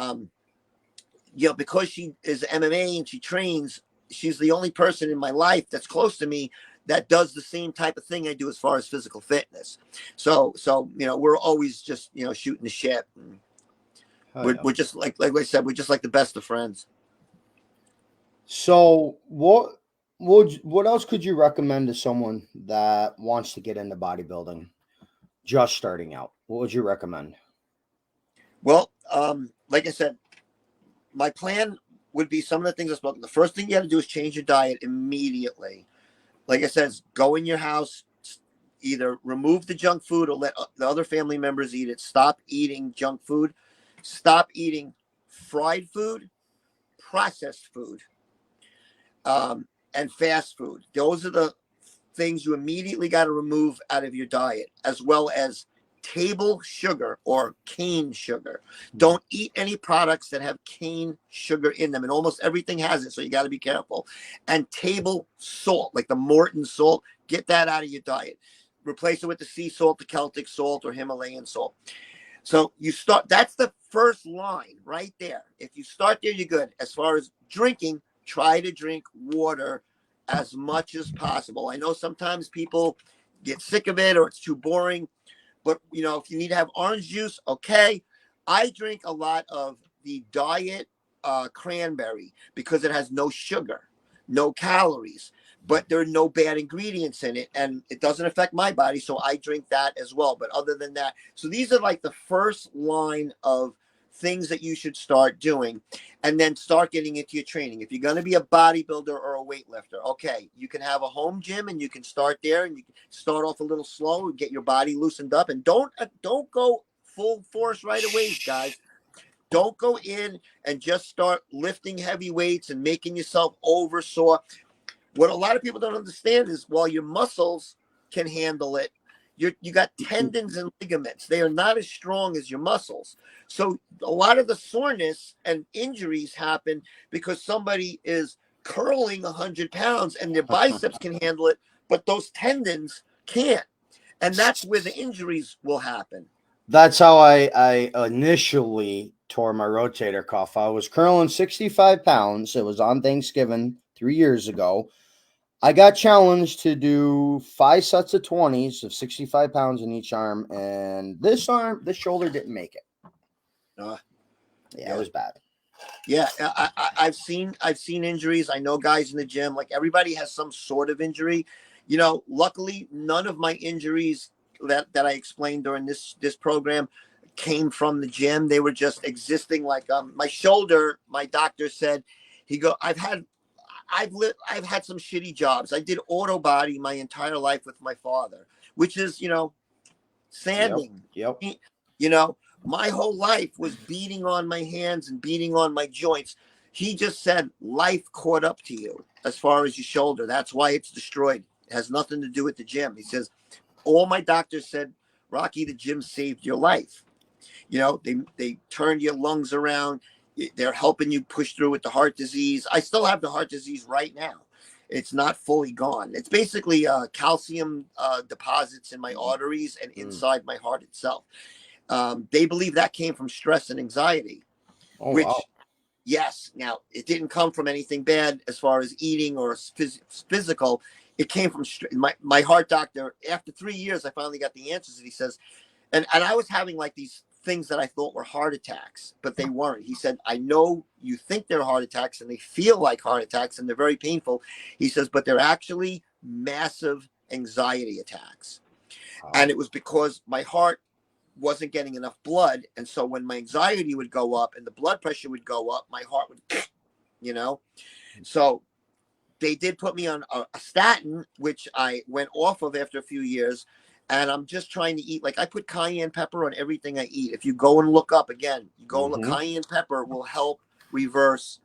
because she is MMA and she trains, she's the only person in my life that's close to me that does the same type of thing I do as far as physical fitness. So we're always just, shooting the shit. We're just like I said, we're just like the best of friends. So what else could you recommend to someone that wants to get into bodybuilding, just starting out? What would you recommend? Well, like I said, my plan would be some of the things I spoke. The first thing you got to do is change your diet immediately. Like I said, go in your house, either remove the junk food or let the other family members eat it. Stop eating junk food. Stop eating fried food, processed food, and fast food. Those are the things you immediately got to remove out of your diet, as well as table sugar or cane sugar. Don't eat any products that have cane sugar in them, and almost everything has it, so you got to be careful. And table salt, like the Morton salt, get that out of your diet. Replace it with the sea salt, the Celtic salt, or Himalayan salt. So you start, that's the first line right there. If you start there, you're good. As far as drinking, try to drink water as much as possible. I know sometimes people get sick of it or it's too boring, but you know, if you need to have orange juice, okay. I drink a lot of the diet cranberry because it has no sugar, no calories, but there are no bad ingredients in it, and it doesn't affect my body, so I drink that as well. But other than that, so these are like the first line of things that you should start doing, and then start getting into your training. If you're going to be a bodybuilder or a weightlifter, okay, you can have a home gym and you can start there, and you can start off a little slow and get your body loosened up, and don't go full force right away, guys. Don't go in and just start lifting heavy weights and making yourself over sore. What a lot of people don't understand is while your muscles can handle it, you got tendons and ligaments. They are not as strong as your muscles. So a lot of the soreness and injuries happen because somebody is curling 100 pounds and their biceps can handle it, but those tendons can't. And that's where the injuries will happen. That's how I initially tore my rotator cuff. I was curling 65 pounds. It was on Thanksgiving 3 years ago. I got challenged to do 5 sets of 20s of 65 pounds in each arm, and this shoulder didn't make it. Yeah, it was bad. Yeah, I've seen injuries. I know guys in the gym, like everybody has some sort of injury. You know, luckily, none of my injuries that I explained during this program came from the gym. They were just existing. Like my shoulder, my doctor said, I've had some shitty jobs. I did auto body my entire life with my father, which is, you know, sanding. Yep. You know, my whole life was beating on my hands and beating on my joints. He just said life caught up to you as far as your shoulder. That's why it's destroyed. It has nothing to do with the gym. He says, all my doctors said, Rocky, the gym saved your life. You know, they turned your lungs around. They're helping you push through with the heart disease. I still have the heart disease right now. It's not fully gone. It's basically calcium deposits in my arteries and inside my heart itself. They believe that came from stress and anxiety, which, wow. Yes, now it didn't come from anything bad as far as eating or physical. It came from my heart doctor. After 3 years, I finally got the answers. And he says, and I was having like these things that I thought were heart attacks, but they weren't. He said, I know you think they're heart attacks and they feel like heart attacks and they're very painful. He says, but they're actually massive anxiety attacks. Wow. And it was because my heart wasn't getting enough blood. And so when my anxiety would go up and the blood pressure would go up, my heart would, you know, so they did put me on a statin, which I went off of after a few years. And I'm just trying to eat. Like I put cayenne pepper on everything I eat. If you go and look up again, cayenne pepper will help reverse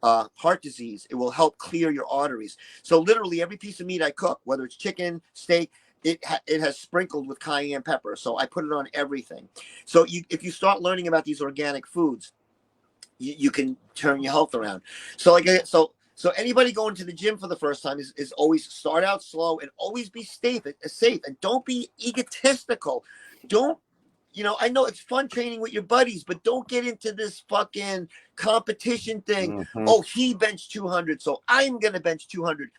heart disease. It will help clear your arteries. So literally every piece of meat I cook, whether it's chicken, steak, it has sprinkled with cayenne pepper. So I put it on everything. So if you start learning about these organic foods, you can turn your health around. So anybody going to the gym for the first time is always start out slow and always be safe and don't be egotistical. Don't, you know, I know it's fun training with your buddies, but don't get into this fucking competition thing. Mm-hmm. Oh, he benched 200, so I'm going to bench 200.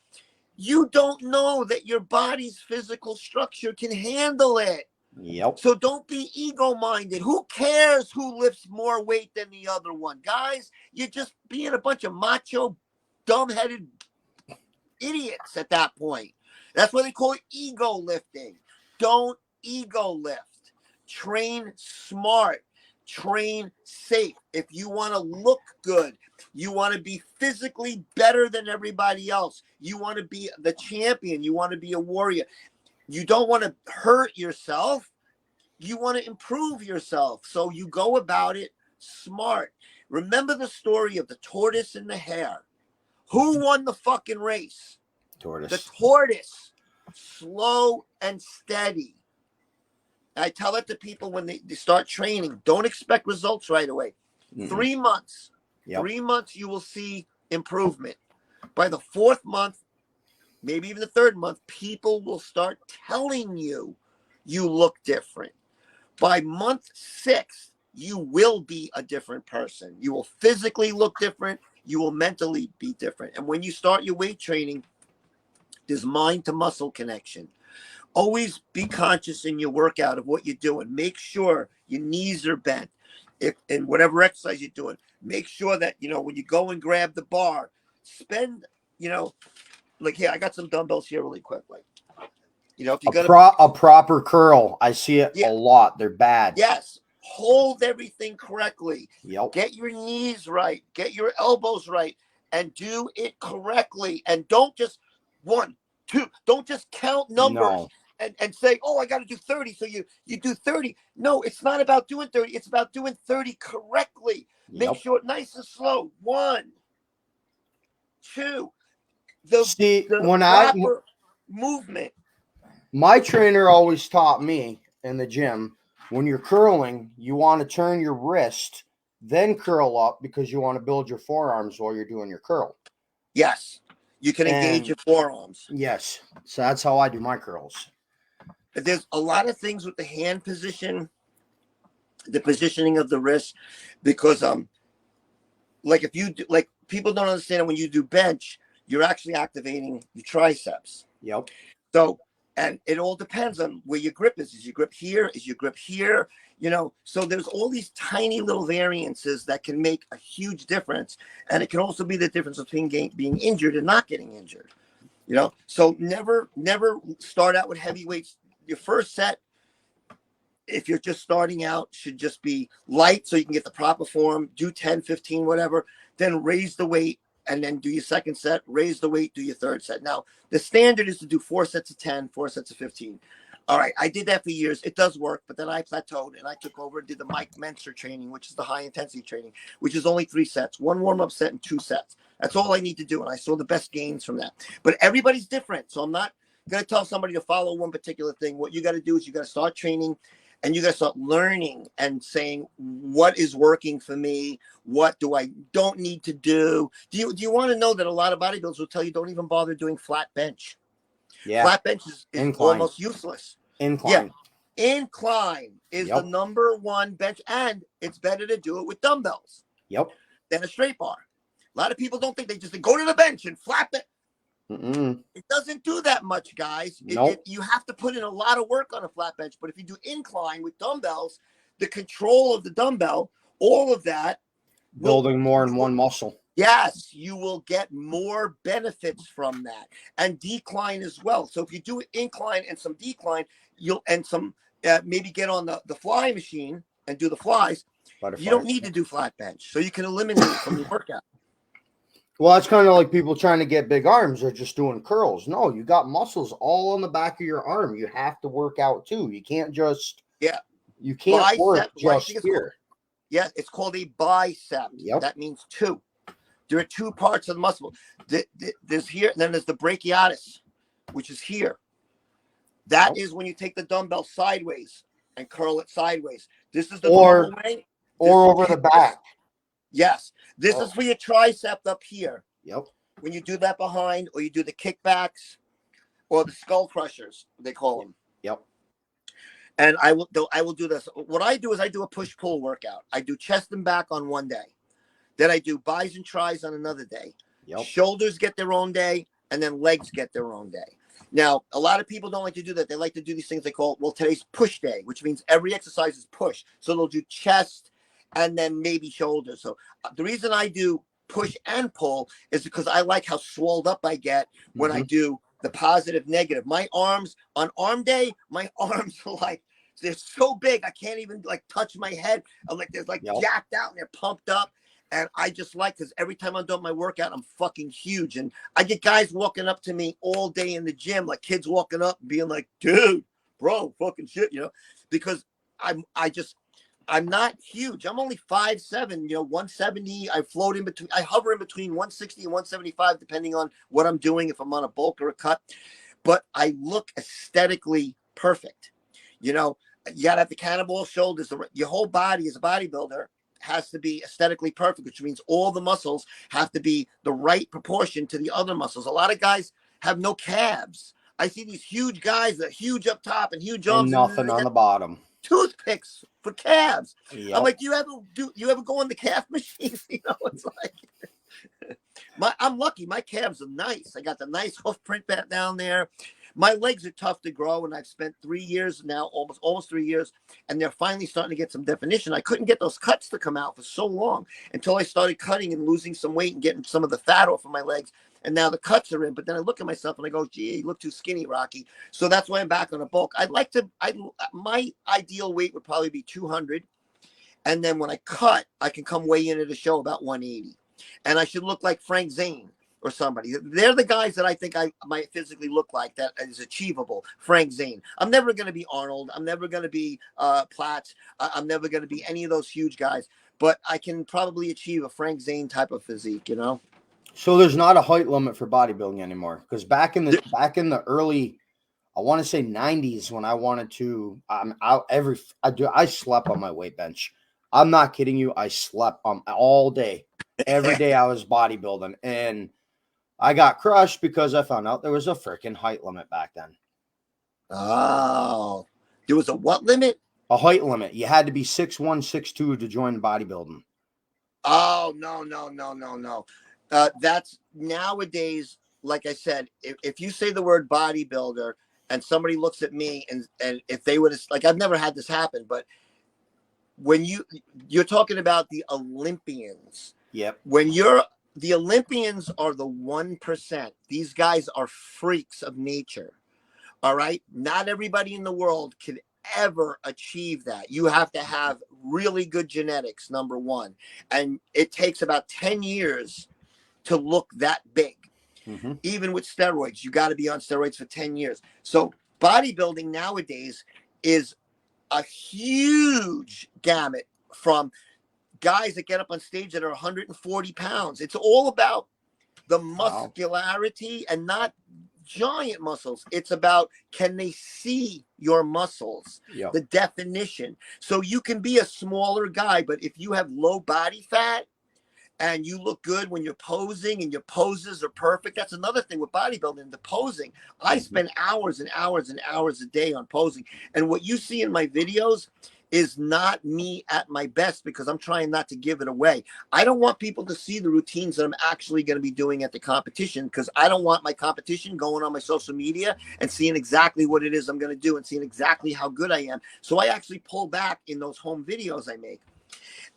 You don't know that your body's physical structure can handle it. Yep. So don't be ego-minded. Who cares who lifts more weight than the other one? Guys, you're just being a bunch of macho, dumb-headed idiots at that point. That's what they call it, ego lifting. Don't ego lift. Train smart. Train safe. If you want to look good, you want to be physically better than everybody else. You want to be the champion. You want to be a warrior. You don't want to hurt yourself. You want to improve yourself. So you go about it smart. Remember the story of the tortoise and the hare. Who won the fucking race? Tortoise. The tortoise. Slow and steady. I tell it to people when they start training. Don't expect results right away. 3 months. Yep. 3 months, you will see improvement. By the 4th month, maybe even the 3rd month, people will start telling you you look different. By month 6, you will be a different person. You will physically look different. You will mentally be different. And when you start your weight training, there's mind to muscle connection. Always be conscious in your workout of what you're doing. Make sure your knees are bent. If in whatever exercise you're doing, make sure that, when you go and grab the bar, spend, like here, I got some dumbbells here really quick. Like, if you got a proper curl, I see it a lot. They're bad. Yes. Hold everything correctly. Yep. Get your knees right. Get your elbows right. And do it correctly. And don't just 1, 2. Don't just count numbers and say, oh, I got to do 30. So you do 30. No, it's not about doing 30. It's about doing 30 correctly. Make sure it's nice and slow. 1, 2. The proper movement. My trainer always taught me in the gym, when you're curling, you want to turn your wrist, then curl up because you want to build your forearms while you're doing your curl. Yes. You can engage your forearms. Yes. So that's how I do my curls. There's a lot of things with the hand position, the positioning of the wrist, because like if you do, like people don't understand when you do bench, you're actually activating your triceps. Yep. So, and it all depends on where your grip is. Is your grip here? Is your grip here? So there's all these tiny little variances that can make a huge difference. And it can also be the difference between being injured and not getting injured. So never start out with heavy weights. Your first set, if you're just starting out, should just be light so you can get the proper form. Do 10, 15, whatever. Then raise the weight and then do your second set. Raise the weight, do your third set. Now, the standard is to do 4 sets of 10, 4 sets of 15. All right, I did that for years. It does work, but then I plateaued and I took over and did the Mike Menser training, which is the high intensity training, which is only 3 sets, 1 warm-up set and 2 sets. That's all I need to do, and I saw the best gains from that. But everybody's different, so I'm not going to tell somebody to follow one particular thing. What you got to do is you got to start training, and you got to start learning and saying, what is working for me? What do I don't need to do? Do you want to know that a lot of bodybuilders will tell you don't even bother doing flat bench? Yeah. Flat bench is almost useless. Incline. Yeah. Incline is the number 1 bench, and it's better to do it with dumbbells. Yep. Than a straight bar. A lot of people don't think, they just go to the bench and flap it. It doesn't do that much, guys. You have to put in a lot of work on a flat bench. But if you do incline with dumbbells, the control of the dumbbell, all of that. Building more in one muscle. Yes, you will get more benefits from that. And decline as well. So if you do incline and some decline, maybe get on the fly machine and do the flies. You don't need to do flat bench. So you can eliminate it from your workout. Well, that's kind of like people trying to get big arms. They're just doing curls. No, you got muscles all on the back of your arm. You have to work out too. You can't just you can't work just here. Yeah, it's called a bicep. Yep. That means 2. There are 2 parts of the muscle. There's here, and then there's the brachiatus, which is here. That is when you take the dumbbell sideways and curl it sideways. This is the normal way. Or over the back. Yes. This is for your tricep up here. Yep. When you do that behind, or you do the kickbacks or the skull crushers, they call them. Yep. And I will do this. What I do is I do a push-pull workout. I do chest and back on one day. Then I do bis and tris on another day. Yep. Shoulders get their own day, and then legs get their own day. Now, a lot of people don't like to do that. They like to do these things they call, today's push day, which means every exercise is push. So they'll do chest and then maybe shoulders. So the reason I do push and pull is because I like how swolled up I get when I do the positive, negative. My arms, on arm day, my arms are like, they're so big, I can't even touch my head. I'm like, they're jacked out and they're pumped up. And I just because every time I'm doing my workout, I'm fucking huge. And I get guys walking up to me all day in the gym, like kids walking up and being like, dude, bro, fucking shit, because I'm not huge. I'm only 5'7", 170. I hover in between 160 and 175, depending on what I'm doing, if I'm on a bulk or a cut. But I look aesthetically perfect. You gotta have the cannonball shoulders. Your whole body as a bodybuilder has to be aesthetically perfect, which means all the muscles have to be the right proportion to the other muscles. A lot of guys have no calves. I see these huge guys that are huge up top and huge arms. And nothing on the bottom. toothpicks for calves. I'm Yep. like, you ever go on the calf machine? You know, it's like I'm lucky. My calves are nice. I got the nice hoof print back down there. My legs are tough to grow, and I've spent 3 years now, almost 3 years, and they're finally starting to get some definition. I couldn't get those cuts to come out for so long until I started cutting and losing some weight and getting some of the fat off of my legs. And now the cuts are in. But then I look at myself and I go, gee, you look too skinny, Rocky. So that's why I'm back on a bulk. My ideal weight would probably be 200. And then when I cut, I can come weigh in at a show about 180. And I should look like Frank Zane or somebody. They're the guys that I think I might physically look like that is achievable. Frank Zane. I'm never going to be Arnold. I'm never going to be Platts. I'm never going to be any of those huge guys. But I can probably achieve a Frank Zane type of physique, you know? So there's not a height limit for bodybuilding anymore, because back in the early, I want to say 90s, when I wanted to, I slept on my weight bench. I'm not kidding you. I slept all day. Every day I was bodybuilding, and I got crushed because I found out there was a freaking height limit back then. Oh, there was a what limit? A height limit. You had to be 6'1", 6'2" to join bodybuilding. Oh, no. That's nowadays, like I said, if you say the word bodybuilder and somebody looks at me and if they would have, like, I've never had this happen, but when you're talking about the Olympians. Yep. The Olympians are the 1%. These guys are freaks of nature. All right. Not everybody in the world can ever achieve that. You have to have really good genetics, number one. And it takes about 10 years to look that big. Mm-hmm. Even with steroids, you got to be on steroids for 10 years. So bodybuilding nowadays is a huge gamut from guys that get up on stage that are 140 pounds. It's all about the muscularity and not giant muscles. It's about, can they see your muscles? Yep. The definition. So you can be a smaller guy, but if you have low body fat and you look good when you're posing and your poses are perfect, that's another thing with bodybuilding, the posing. I spend hours and hours and hours a day on posing. And what you see in my videos is not me at my best, because I'm trying not to give it away. I don't want people to see the routines that I'm actually going to be doing at the competition, because I don't want my competition going on my social media and seeing exactly what it is I'm going to do and seeing exactly how good I am. So I actually pull back in those home videos I make.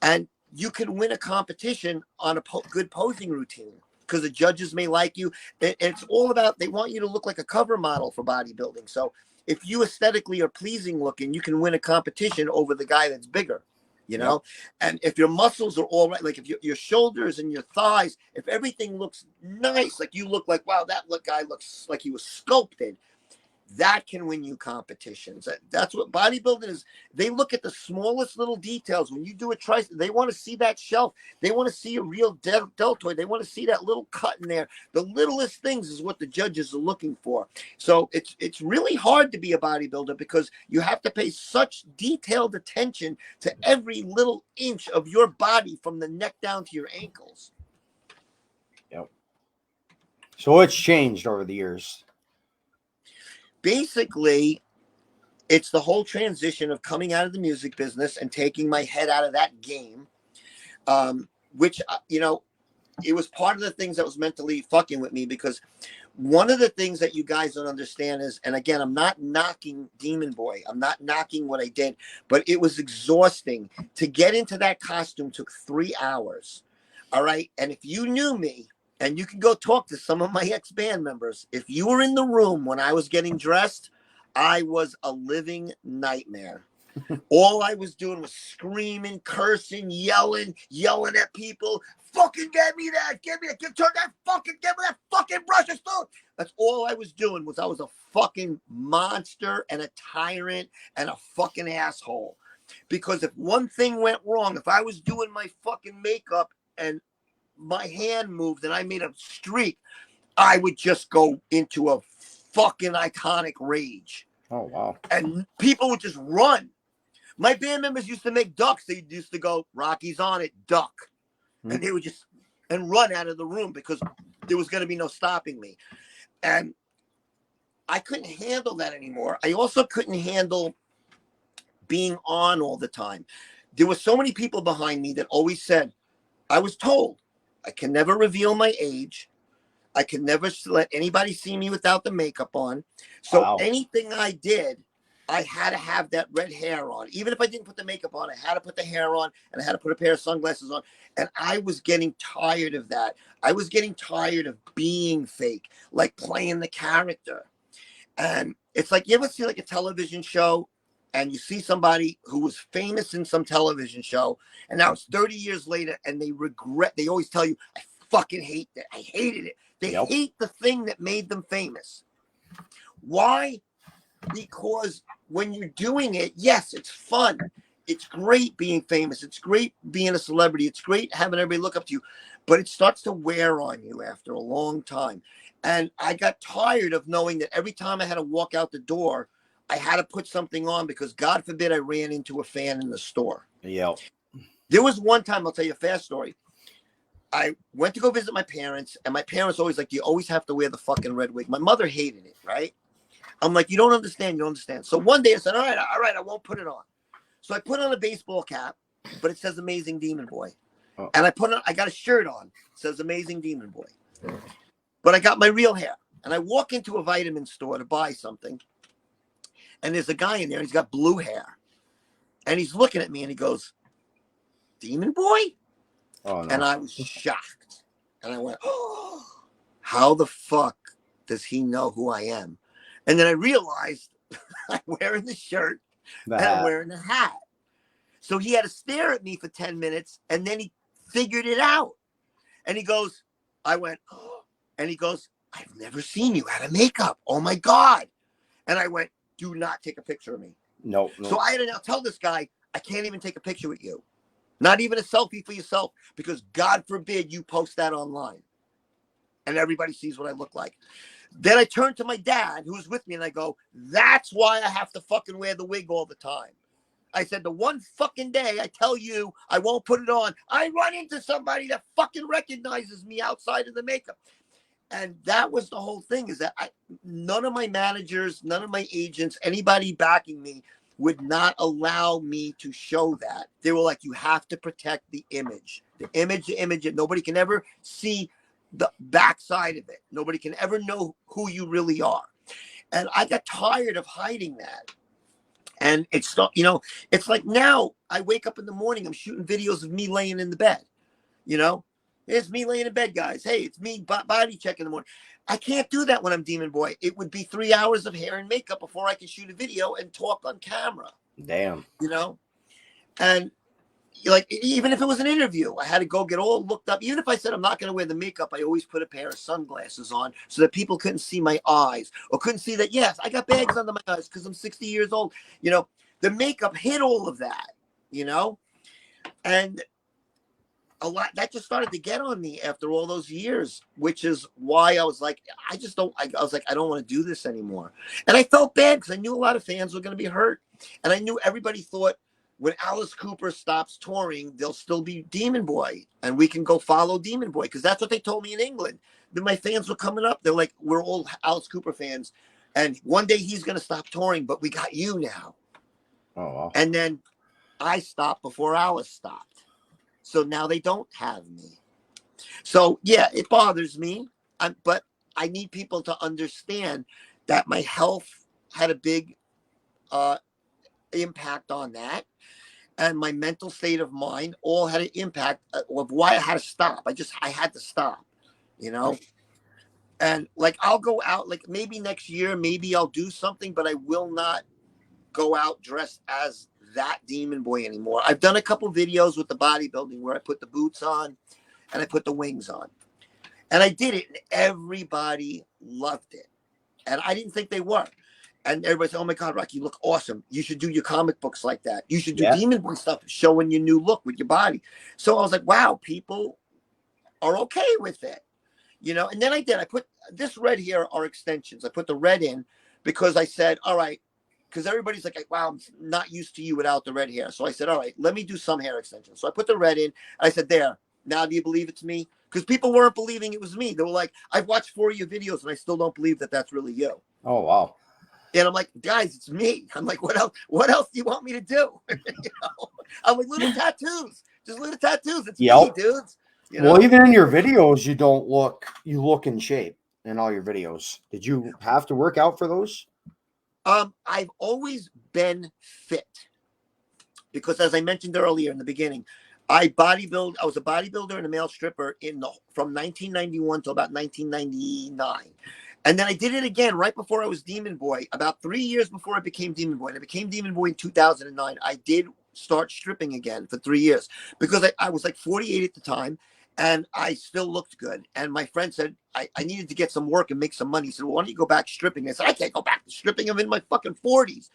And you can win a competition on a good posing routine because the judges may like you. And it's all about, they want you to look like a cover model for bodybuilding. So if you aesthetically are pleasing looking, you can win a competition over the guy that's bigger, you know? Yep. And if your muscles are all right, like if your shoulders and your thighs, if everything looks nice, like you look like, wow, that guy looks like he was sculpted, that can win you competitions. That's what bodybuilding is. They look at the smallest little details. When you do a tricep, they want to see that shelf. They want to see a real deltoid. They want to see that little cut in there. The littlest things is what the judges are looking for. So it's really hard to be a bodybuilder because you have to pay such detailed attention to every little inch of your body from the neck down to your ankles. Yep. So it's changed over the years. Basically, it's the whole transition of coming out of the music business and taking my head out of that game, which, you know, it was part of the things that was mentally fucking with me, because one of the things that you guys don't understand is, and again, I'm not knocking Demon Boy. I'm not knocking what I did, but it was exhausting. To get into that costume took 3 hours. All right. And if you knew me, and you can go talk to some of my ex-band members, if you were in the room when I was getting dressed, I was a living nightmare. All I was doing was screaming, cursing, yelling at people. Fucking get me that, get me that, get me that fucking brush of stone. That's all I was doing. I was a fucking monster and a tyrant and a fucking asshole. Because if one thing went wrong, if I was doing my fucking makeup and my hand moved and I made a streak, I would just go into a fucking iconic rage. Oh, wow. And people would just run. My band members used to make ducks. They used to go, Rocky's on it, duck. Mm-hmm. And they would just run out of the room because there was going to be no stopping me. And I couldn't handle that anymore. I also couldn't handle being on all the time. There were so many people behind me that always said, I was told I can never reveal my age. I can never let anybody see me without the makeup on. So Wow. anything I did, I had to have that red hair on. Even if I didn't put the makeup on, I had to put the hair on and I had to put a pair of sunglasses on. And I was getting tired of that. I was getting tired of being fake, like playing the character. And it's like, you ever see like a television show and you see somebody who was famous in some television show and now it's 30 years later and they regret, they always tell you, I fucking hate that. I hated it. They hate the thing that made them famous. Why? Because when you're doing it, yes, it's fun. It's great being famous. It's great being a celebrity. It's great having everybody look up to you, but it starts to wear on you after a long time. And I got tired of knowing that every time I had to walk out the door, I had to put something on because God forbid I ran into a fan in the store. Yep. There was one time, I'll tell you a fast story. I went to go visit my parents, and my parents always like, you always have to wear the fucking red wig. My mother hated it, right? I'm like, you don't understand, you don't understand. So one day I said, all right, I won't put it on. So I put on a baseball cap, but it says Amazing Demon Boy. Oh. And I got a shirt on, it says Amazing Demon Boy. But I got my real hair. And I walk into a vitamin store to buy something. And there's a guy in there, and he's got blue hair. And he's looking at me, and he goes, Demon Boy? Oh, no. And I was shocked. And I went, oh, how the fuck does he know who I am? And then I realized I'm wearing the shirt and I'm wearing the hat. So he had to stare at me for 10 minutes and then he figured it out. And he goes, I went, oh, and he goes, I've never seen you out of makeup. Oh my God. And I went, do not take a picture of me. No. So I had to now tell this guy, I can't even take a picture with you. Not even a selfie for yourself, because God forbid you post that online and everybody sees what I look like. Then I turned to my dad, who was with me, and I go, that's why I have to fucking wear the wig all the time. I said, the one fucking day I tell you I won't put it on, I run into somebody that fucking recognizes me outside of the makeup. And that was the whole thing, is that none of my managers, none of my agents, anybody backing me would not allow me to show that. They were like, you have to protect the image. The image, and nobody can ever see the backside of it. Nobody can ever know who you really are. And I got tired of hiding that. And it's not, it's like now I wake up in the morning, I'm shooting videos of me laying in the bed. It's me laying in bed, guys. Hey, it's me body check in the morning. I can't do that when I'm Demon Boy. It would be 3 hours of hair and makeup before I can shoot a video and talk on camera. Damn. And like, even if it was an interview, I had to go get all looked up. Even if I said I'm not going to wear the makeup, I always put a pair of sunglasses on so that people couldn't see my eyes or couldn't see that, yes, I got bags under my eyes because I'm 60 years old. The makeup hid all of that, and a lot that just started to get on me after all those years, which is why I was like, I don't want to do this anymore. And I felt bad because I knew a lot of fans were going to be hurt. And I knew everybody thought when Alice Cooper stops touring, there'll still be Demon Boy and we can go follow Demon Boy. Because that's what they told me in England. Then my fans were coming up. They're like, we're all Alice Cooper fans. And one day he's going to stop touring, but we got you now. Oh, wow. And then I stopped before Alice stopped. So now they don't have me. So, yeah, it bothers me. But I need people to understand that my health had a big impact on that. And my mental state of mind all had an impact of why I had to stop. I had to stop, And like, I'll go out, like maybe next year, maybe I'll do something, but I will not go out dressed as that Demon Boy anymore. I've done a couple videos with the bodybuilding where I put the boots on and I put the wings on. And I did it and everybody loved it. And I didn't think they were. And everybody said, oh my God, Rocky, you look awesome. You should do your comic books like that. You should do Demon Boy stuff showing your new look with your body. So I was like, wow, people are okay with it. And then I put this red here are extensions. I put the red in because I said, all right, because everybody's like, wow, I'm not used to you without the red hair. So I said, all right, let me do some hair extensions. So I put the red in. And I said, there, now do you believe it's me? Because people weren't believing it was me. They were like, I've watched 4 of your videos and I still don't believe that that's really you. Oh, wow. And I'm like, guys, it's me. I'm like, what else? What else do you want me to do? I'm like, little tattoos, just little tattoos. It's me, Yep. dudes. Well, even in your videos, you look in shape in all your videos. Did you have to work out for those? I've always been fit because, as I mentioned earlier in the beginning, I bodybuild. I was a bodybuilder and a male stripper from 1991 to about 1999. And then I did it again right before I was Demon Boy, about 3 years before I became Demon Boy. And I became Demon Boy in 2009. I did start stripping again for 3 years because I was like 48 at the time and I still looked good. And my friend said I needed to get some work and make some money. He said, well, why don't you go back stripping? I said, I can't go back to stripping. I'm in my fucking 40s.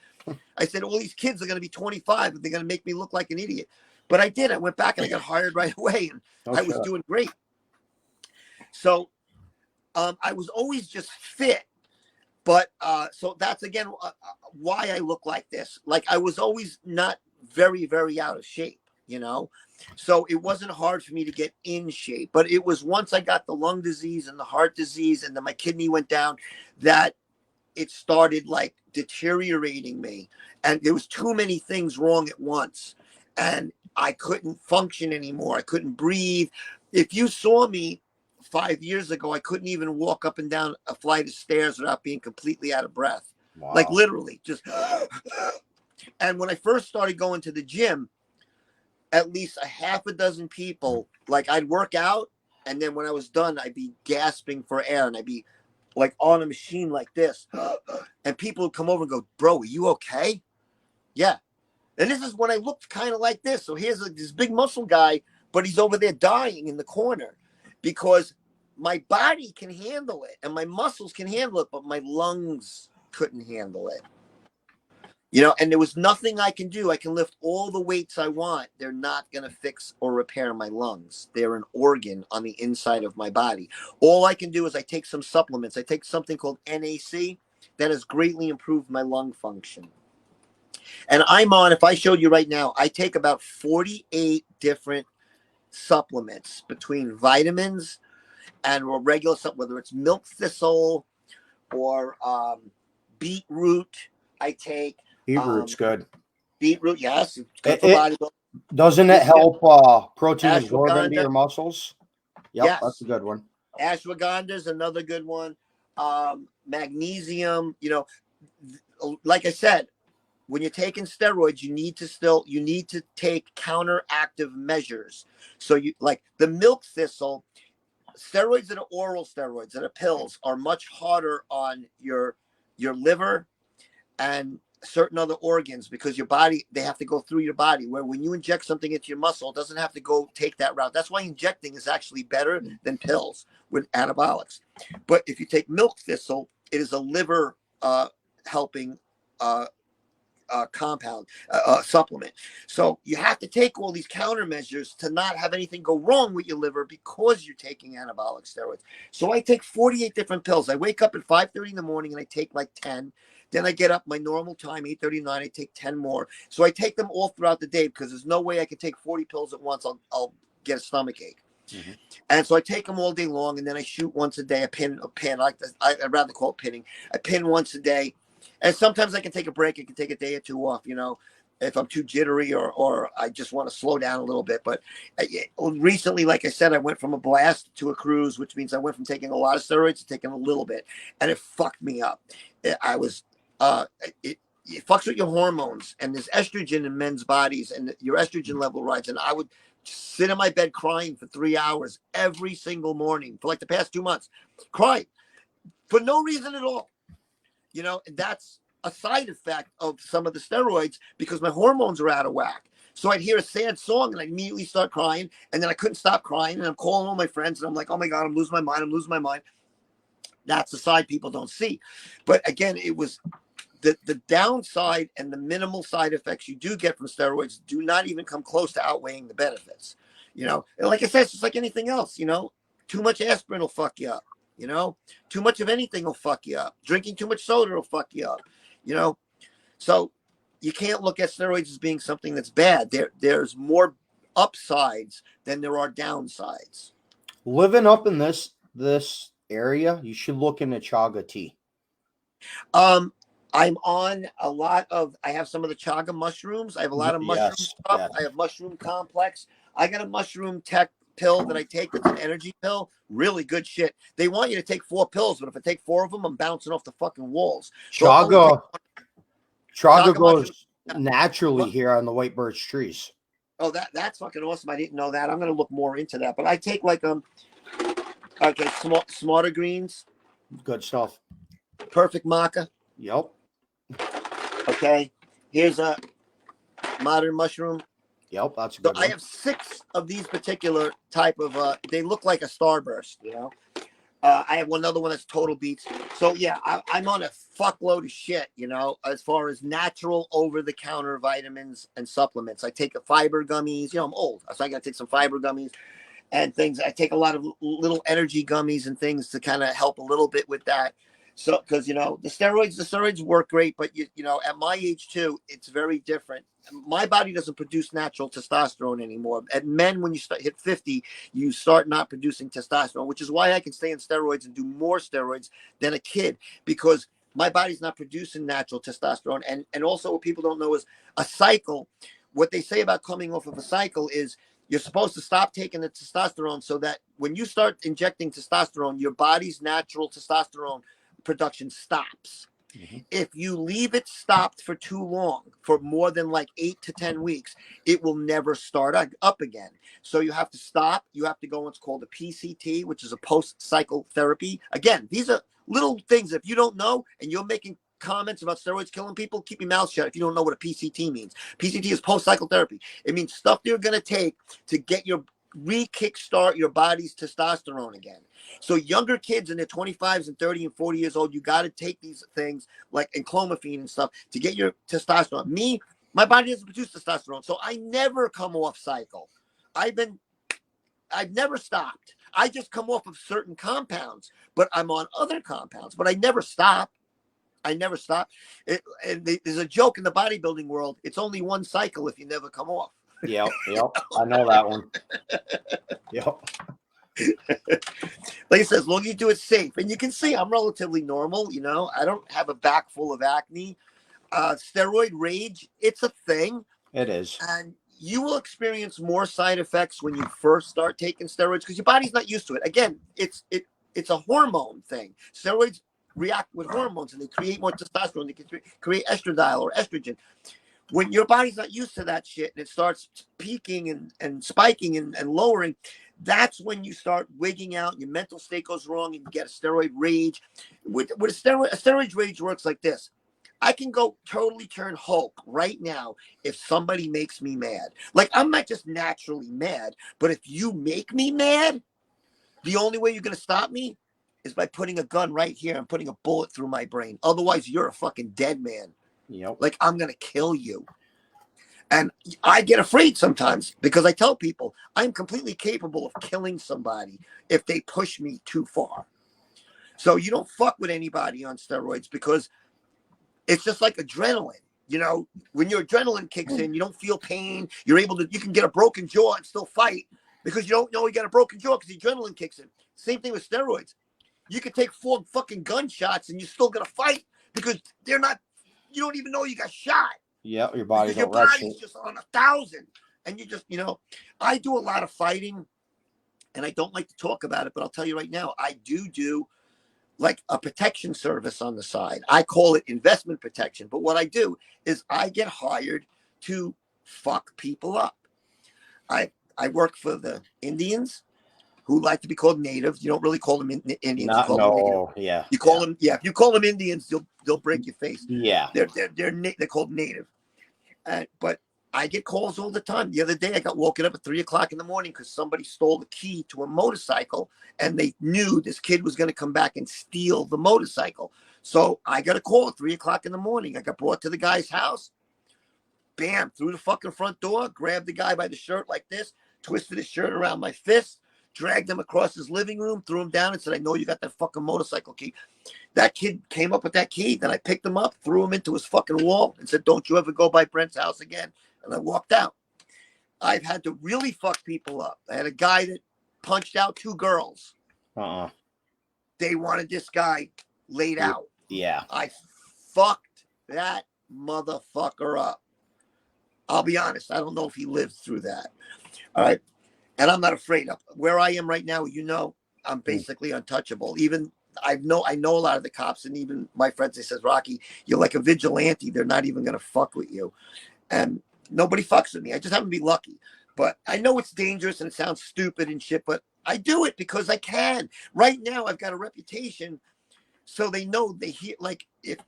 I said, all these kids are going to be 25 and they're going to make me look like an idiot. But I did. I went back and I got hired right away and I was doing great. So I was always just fit. But so that's again why I look like this. Like I was always not very, very out of shape, you know? So it wasn't hard for me to get in shape. But it was once I got the lung disease and the heart disease and then my kidney went down that it started like deteriorating me. And there was too many things wrong at once. And I couldn't function anymore. I couldn't breathe. If you saw me 5 years ago, I couldn't even walk up and down a flight of stairs without being completely out of breath. Wow. Like literally just. And when I first started going to the gym, at least a half a dozen people, like I'd work out. And then when I was done, I'd be gasping for air and I'd be like on a machine like this. And people would come over and go, bro, are you okay? Yeah. And this is when I looked kind of like this. So here's this big muscle guy, but he's over there dying in the corner because my body can handle it and my muscles can handle it, but my lungs couldn't handle it. You know, and there was nothing I can do. I can lift all the weights I want. They're not going to fix or repair my lungs. They're an organ on the inside of my body. All I can do is I take some supplements. I take something called NAC that has greatly improved my lung function. And I'm on, if I showed you right now, I take about 48 different supplements between vitamins and regular stuff, whether it's milk thistle or beetroot. I take Beetroot's good. Beetroot, yes, it's good for bodybuilding. Doesn't it help protein absorb into your muscles? Yep, yes, that's a good one. Ashwagandha is another good one. Magnesium, you know, like I said, when you're taking steroids, you need to take counteractive measures. So you like the milk thistle, steroids that are oral steroids, that are pills, are much harder on your liver and certain other organs because your body, they have to go through your body, where when you inject something into your muscle, it doesn't have to go take that route. That's why injecting is actually better than pills with anabolics. But if you take milk thistle, it is a liver helping compound supplement. So you have to take all these countermeasures to not have anything go wrong with your liver because you're taking anabolic steroids. So I take 48 different pills. I wake up at 5:30 in the morning and I take like 10. Then I get up my normal time, 8:39. I take 10 more. So I take them all throughout the day because there's no way I can take 40 pills at once. I'll get a stomach ache. Mm-hmm. And so I take them all day long, and then I shoot once a day. A pin. I'd rather call it pinning. I pin once a day. And sometimes I can take a break. I can take a day or two off, you know, if I'm too jittery or I just want to slow down a little bit. But recently, like I said, I went from a blast to a cruise, which means I went from taking a lot of steroids to taking a little bit. And it fucked me up. It fucks with your hormones. And there's estrogen in men's bodies, and your estrogen level rises. And I would sit in my bed crying for 3 hours every single morning for like the past 2 months, crying for no reason at all. You know, and that's a side effect of some of the steroids because my hormones are out of whack. So I'd hear a sad song and I'd immediately start crying. And then I couldn't stop crying. And I'm calling all my friends and I'm like, oh my God, I'm losing my mind. I'm losing my mind. That's the side people don't see. But again, it was the downside and the minimal side effects you do get from steroids do not even come close to outweighing the benefits. You know, and like I said, it's just like anything else, you know, too much aspirin will fuck you up. You know, too much of anything will fuck you up. Drinking too much soda will fuck you up. You know, so you can't look at steroids as being something that's bad. There's more upsides than there are downsides. Living up in this area, you should look into chaga tea. I'm on a lot of, I have some of the chaga mushrooms. I have a lot of mushroom Yes. stuff. Yeah. I have mushroom complex. I got a mushroom tech pill that I take that's an energy pill. Really good shit. They want you to take 4 pills, but if I take 4 of them, I'm bouncing off the fucking walls. So I'll only take Chaga chaga mushroom. goes naturally here on the white birch trees. Oh, that's fucking awesome. I didn't know that. I'm gonna look more into that. But I take like okay, smarter greens, Good stuff. perfect maca. Yep. Okay. Here's a modern mushroom. Yep. That's a So good I one. have 6 of these particular type of they look like a starburst, you know. I have another one that's total beats. So yeah, I'm on a fuckload of shit, you know, as far as natural over-the-counter vitamins and supplements. I take a fiber gummies. You know, I'm old, so I got to take some fiber gummies and things. I take a lot of little energy gummies and things to kind of help a little bit with that. So, because you know the steroids work great, but you know at my age too, it's very different. My body doesn't produce natural testosterone anymore. At men, when you hit 50, you start not producing testosterone, which is why I can stay on steroids and do more steroids than a kid, because my body's not producing natural testosterone. And also what people don't know is a cycle. What they say about coming off of a cycle is you're supposed to stop taking the testosterone so that when you start injecting testosterone, your body's natural testosterone production stops. Mm-hmm. If you leave it stopped for too long, for more than like 8 to 10 weeks, it will never start up again. So you have to stop. You have to go what's called a PCT, which is a post-cycle therapy. Again, these are little things. If you don't know and you're making comments about steroids killing people, keep your mouth shut if you don't know what a PCT means. PCT is post-cycle therapy. It means stuff you're going to take to get your re-kickstart your body's testosterone again. So younger kids in their 25s and 30 and 40 years old, you got to take these things like enclomiphene and stuff to get your testosterone. Me, my body doesn't produce testosterone, so I never come off cycle. I've never stopped. I just come off of certain compounds, but I'm on other compounds, but I never stop. I never stop. There's a joke in the bodybuilding world. It's only one cycle if you never come off. Yep. I know that one. Yep. Like I said, as long as you do it safe, and you can see I'm relatively normal. You know, I don't have a back full of acne. Steroid rage, it's a thing. It is. And you will experience more side effects when you first start taking steroids because your body's not used to it. Again, it's a hormone thing. Steroids react with hormones and they create more testosterone. They can create estradiol or estrogen. When your body's not used to that shit and it starts peaking and spiking and lowering, that's when you start wigging out. Your mental state goes wrong and you get a steroid rage. With a steroid rage works like this. I can go totally turn Hulk right now if somebody makes me mad. Like, I'm not just naturally mad, but if you make me mad, the only way you're going to stop me is by putting a gun right here and putting a bullet through my brain. Otherwise, you're a fucking dead man. Yep. Like, I'm going to kill you. And I get afraid sometimes because I tell people I'm completely capable of killing somebody if they push me too far. So you don't fuck with anybody on steroids because it's just like adrenaline. You know, when your adrenaline kicks in, you don't feel pain. You can get a broken jaw and still fight because you don't know you got a broken jaw because the adrenaline kicks in. Same thing with steroids. You could take 4 fucking gunshots and you're still going to fight because you don't even know you got shot. Yeah, your body's Just on 1,000. And you just, you know, I do a lot of fighting and I don't like to talk about it, but I'll tell you right now, I do like a protection service on the side. I call it investment protection. But what I do is I get hired to fuck people up. I work for the Indians who like to be called natives. You don't really call them Indians. You call them native. Yeah. You call them, if you call them Indians, they'll break your face. Yeah. They're called native. But I get calls all the time. The other day, I got woken up at 3:00 in the morning because somebody stole the key to a motorcycle, and they knew this kid was going to come back and steal the motorcycle. So I got a call at 3:00 in the morning. I got brought to the guy's house. Bam! Through the fucking front door, grabbed the guy by the shirt like this, twisted his shirt around my fist, dragged him across his living room, threw him down, and said, "I know you got that fucking motorcycle key." That kid came up with that key. Then I picked him up, threw him into his fucking wall, and said, "Don't you ever go by Brent's house again." And I walked out. I've had to really fuck people up. I had a guy that punched out 2 girls. They wanted this guy laid out. Yeah. I fucked that motherfucker up. I'll be honest. I don't know if he lived through that. All right. And I'm not afraid of where I am right now. You know, I'm basically untouchable. Even I know a lot of the cops, and even my friends, they says, Rocky, you're like a vigilante. They're not even going to fuck with you. And nobody fucks with me. I just happen to be lucky. But I know it's dangerous and it sounds stupid and shit, but I do it because I can. Right now, I've got a reputation. So they know, they hear, like, if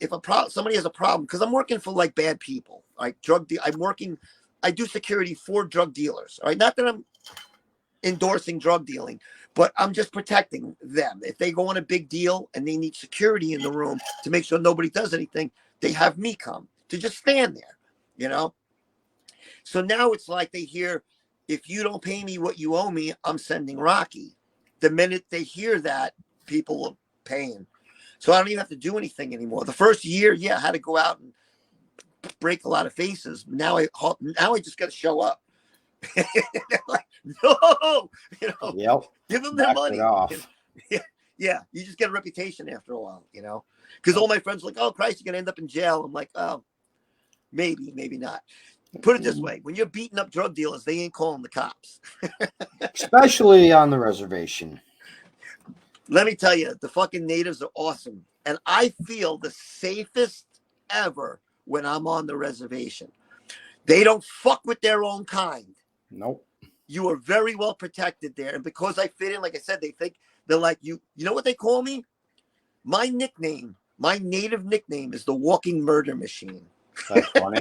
somebody has a problem, because I'm working for like bad people, like I do security for drug dealers. All right. Not that I'm endorsing drug dealing, but I'm just protecting them. If they go on a big deal and they need security in the room to make sure nobody does anything, they have me come to just stand there, you know? So now it's like they hear, if you don't pay me what you owe me, I'm sending Rocky. The minute they hear that, people are paying. So I don't even have to do anything anymore. The first year, yeah, I had to go out and break a lot of faces. Now I just got to show up. Like, no, you know, Yep. give them their money. Yeah, you just get a reputation after a while, you know, because all my friends are like, oh, Christ, you're going to end up in jail. I'm like, oh, maybe not. Put it this way. When you're beating up drug dealers, they ain't calling the cops. Especially on the reservation. Let me tell you, the fucking natives are awesome. And I feel the safest ever when I'm on the reservation. They don't fuck with their own kind. Nope. You are very well protected there. And because I fit in, like I said, they think they're like, you know what they call me? My nickname, my native nickname is the walking murder machine. That's funny.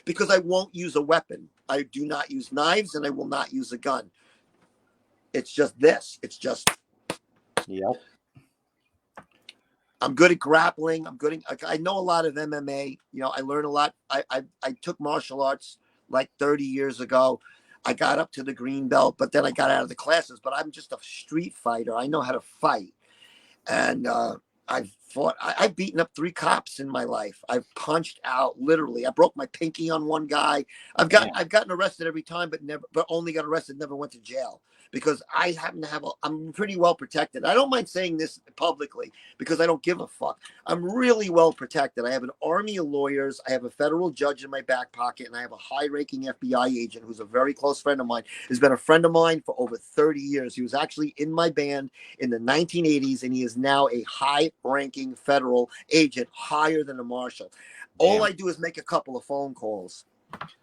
Because I won't use a weapon. I do not use knives and I will not use a gun. It's just this. It's just. Yep. I'm good at grappling. I know a lot of MMA. You know, I learn a lot. I took martial arts like 30 years ago. I got up to the green belt, but then I got out of the classes. But I'm just a street fighter. I know how to fight. And I've fought. I've beaten up 3 cops in my life. I've punched out, literally. I broke my pinky on one guy. I've gotten arrested every time, but only got arrested. Never went to jail because I happen to have I'm pretty well protected. I don't mind saying this publicly because I don't give a fuck. I'm really well protected. I have an army of lawyers. I have a federal judge in my back pocket, and I have a high-ranking FBI agent who's a very close friend of mine. Has been a friend of mine for over 30 years. He was actually in my band in the 1980s, and he is now a high-ranking federal agent, higher than a marshal. Damn. All I do is make a couple of phone calls.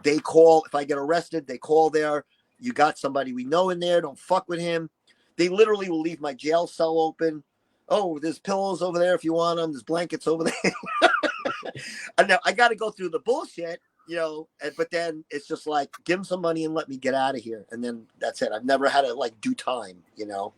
They call, if I get arrested, they call there. You got somebody we know in there. Don't fuck with him. They literally will leave my jail cell open. Oh, there's pillows over there if you want them. There's blankets over there. And now I got to go through the bullshit, you know, but then it's just like, give them some money and let me get out of here. And then that's it. I've never had to like do time, you know.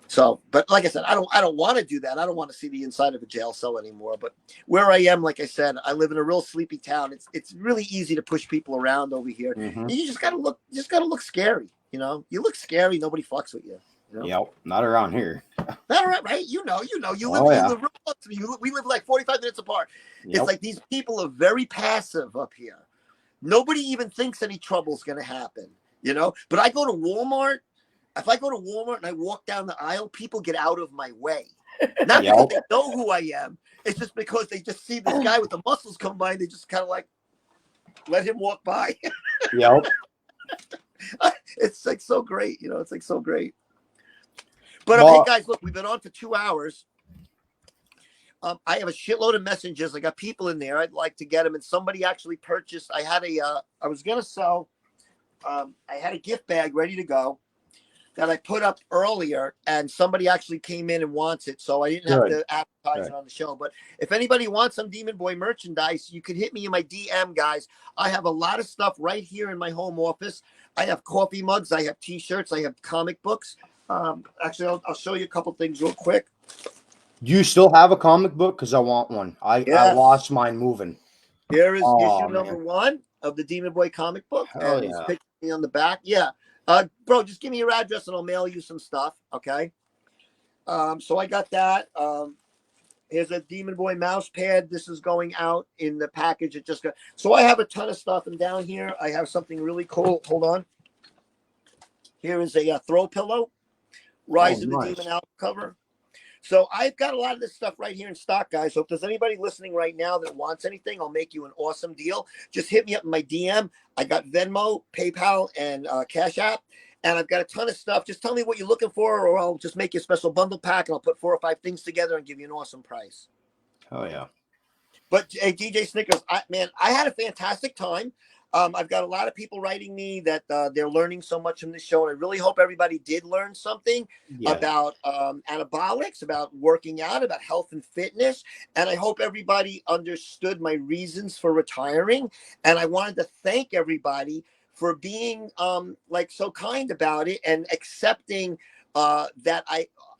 So, but like I said, I don't want to do that. I don't want to see the inside of a jail cell anymore. But where I am, like I said, I live in a real sleepy town. It's really easy to push people around over here. Mm-hmm. You just gotta look scary. You know, you look scary. Nobody fucks with you. You know? Yep. Not around here. Not right. You know. You live. Oh, yeah. You live real close to me. We live like 45 minutes apart. Yep. It's like these people are very passive up here. Nobody even thinks any trouble's gonna happen. You know. But I go to Walmart. If I go to Walmart and I walk down the aisle, people get out of my way. Not because they know who I am. It's just because they just see this guy with the muscles come by and they just kind of like let him walk by. Yep. It's like so great. You know, it's like so great. But hey, guys, look, we've been on for 2 hours. I have a shitload of messages. I got people in there. I'd like to get them. And somebody actually purchased. I was going to sell. I had a gift bag ready to go that I put up earlier, and somebody actually came in and wants it, so I didn't have to advertise it on the show. But if anybody wants some Demon Boy merchandise, you can hit me in my DM, guys. I have a lot of stuff right here in my home office. I have coffee mugs, I have T-shirts, I have comic books. Actually, I'll show you a couple things real quick. Do you still have a comic book? Because I want one. I lost mine moving. Here is issue number 1 of the Demon Boy comic book, and he's picking me on the back. Yeah. Bro, just give me your address and I'll mail you some stuff. Okay. So I got that. Here's a Demon Boy mouse pad. This is going out in the package. It just got, so I have a ton of stuff. And down here, I have something really cool. Hold on. Here is a throw pillow. Rise of the Demon album cover. So I've got a lot of this stuff right here in stock, guys. So if there's anybody listening right now that wants anything, I'll make you an awesome deal. Just hit me up in my DM. I got Venmo, PayPal, and Cash App. And I've got a ton of stuff. Just tell me what you're looking for, or I'll just make you a special bundle pack, and I'll put 4 or 5 things together and give you an awesome price. Oh, yeah. But hey, DJ Snickers, I had a fantastic time. I've got a lot of people writing me that they're learning so much from this show, and I really hope everybody did learn something about anabolics, about working out, about health and fitness. And I hope everybody understood my reasons for retiring. And I wanted to thank everybody for being like so kind about it and accepting that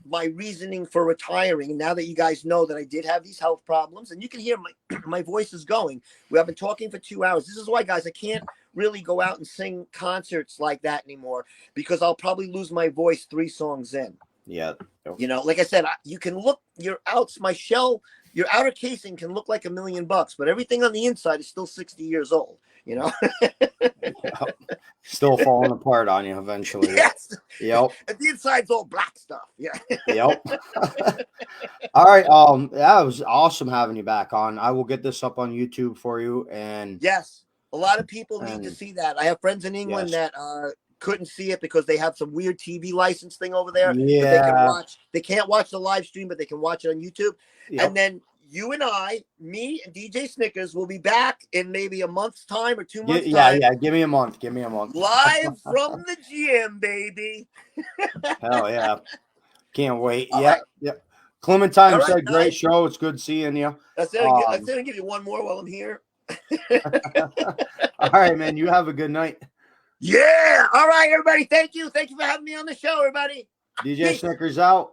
my reasoning for retiring. Now that you guys know that I did have these health problems, and you can hear my voice is going. We have been talking for 2 hours. This is why, guys, I can't really go out and sing concerts like that anymore, because I'll probably lose my voice 3 songs in. Yeah. You know, like I said, you can look your outer casing can look like $1 million, but everything on the inside is still 60 years old. You know, still falling apart on you eventually. Yes. Yep. And the inside's all black stuff. Yeah. Yep. All right. Yeah, it was awesome having you back on. I will get this up on YouTube for you. And yes, a lot of people need to see that. I have friends in England that couldn't see it because they have some weird TV license thing over there. Yeah. But they can watch. They can't watch the live stream, but they can watch it on YouTube. Yep. And then you and me and DJ Snickers will be back in maybe a month's time or 2 months time. Yeah. Give me a month. Give me a month. Live from the gym, baby. Hell yeah. Can't wait. All Yep. right. Yep. Clementine All said, right, great show. It's good seeing you. That's it. I'm going to give you one more while I'm here. All right, man. You have a good night. Yeah. All right, everybody. Thank you. Thank you for having me on the show, everybody. DJ Snickers out.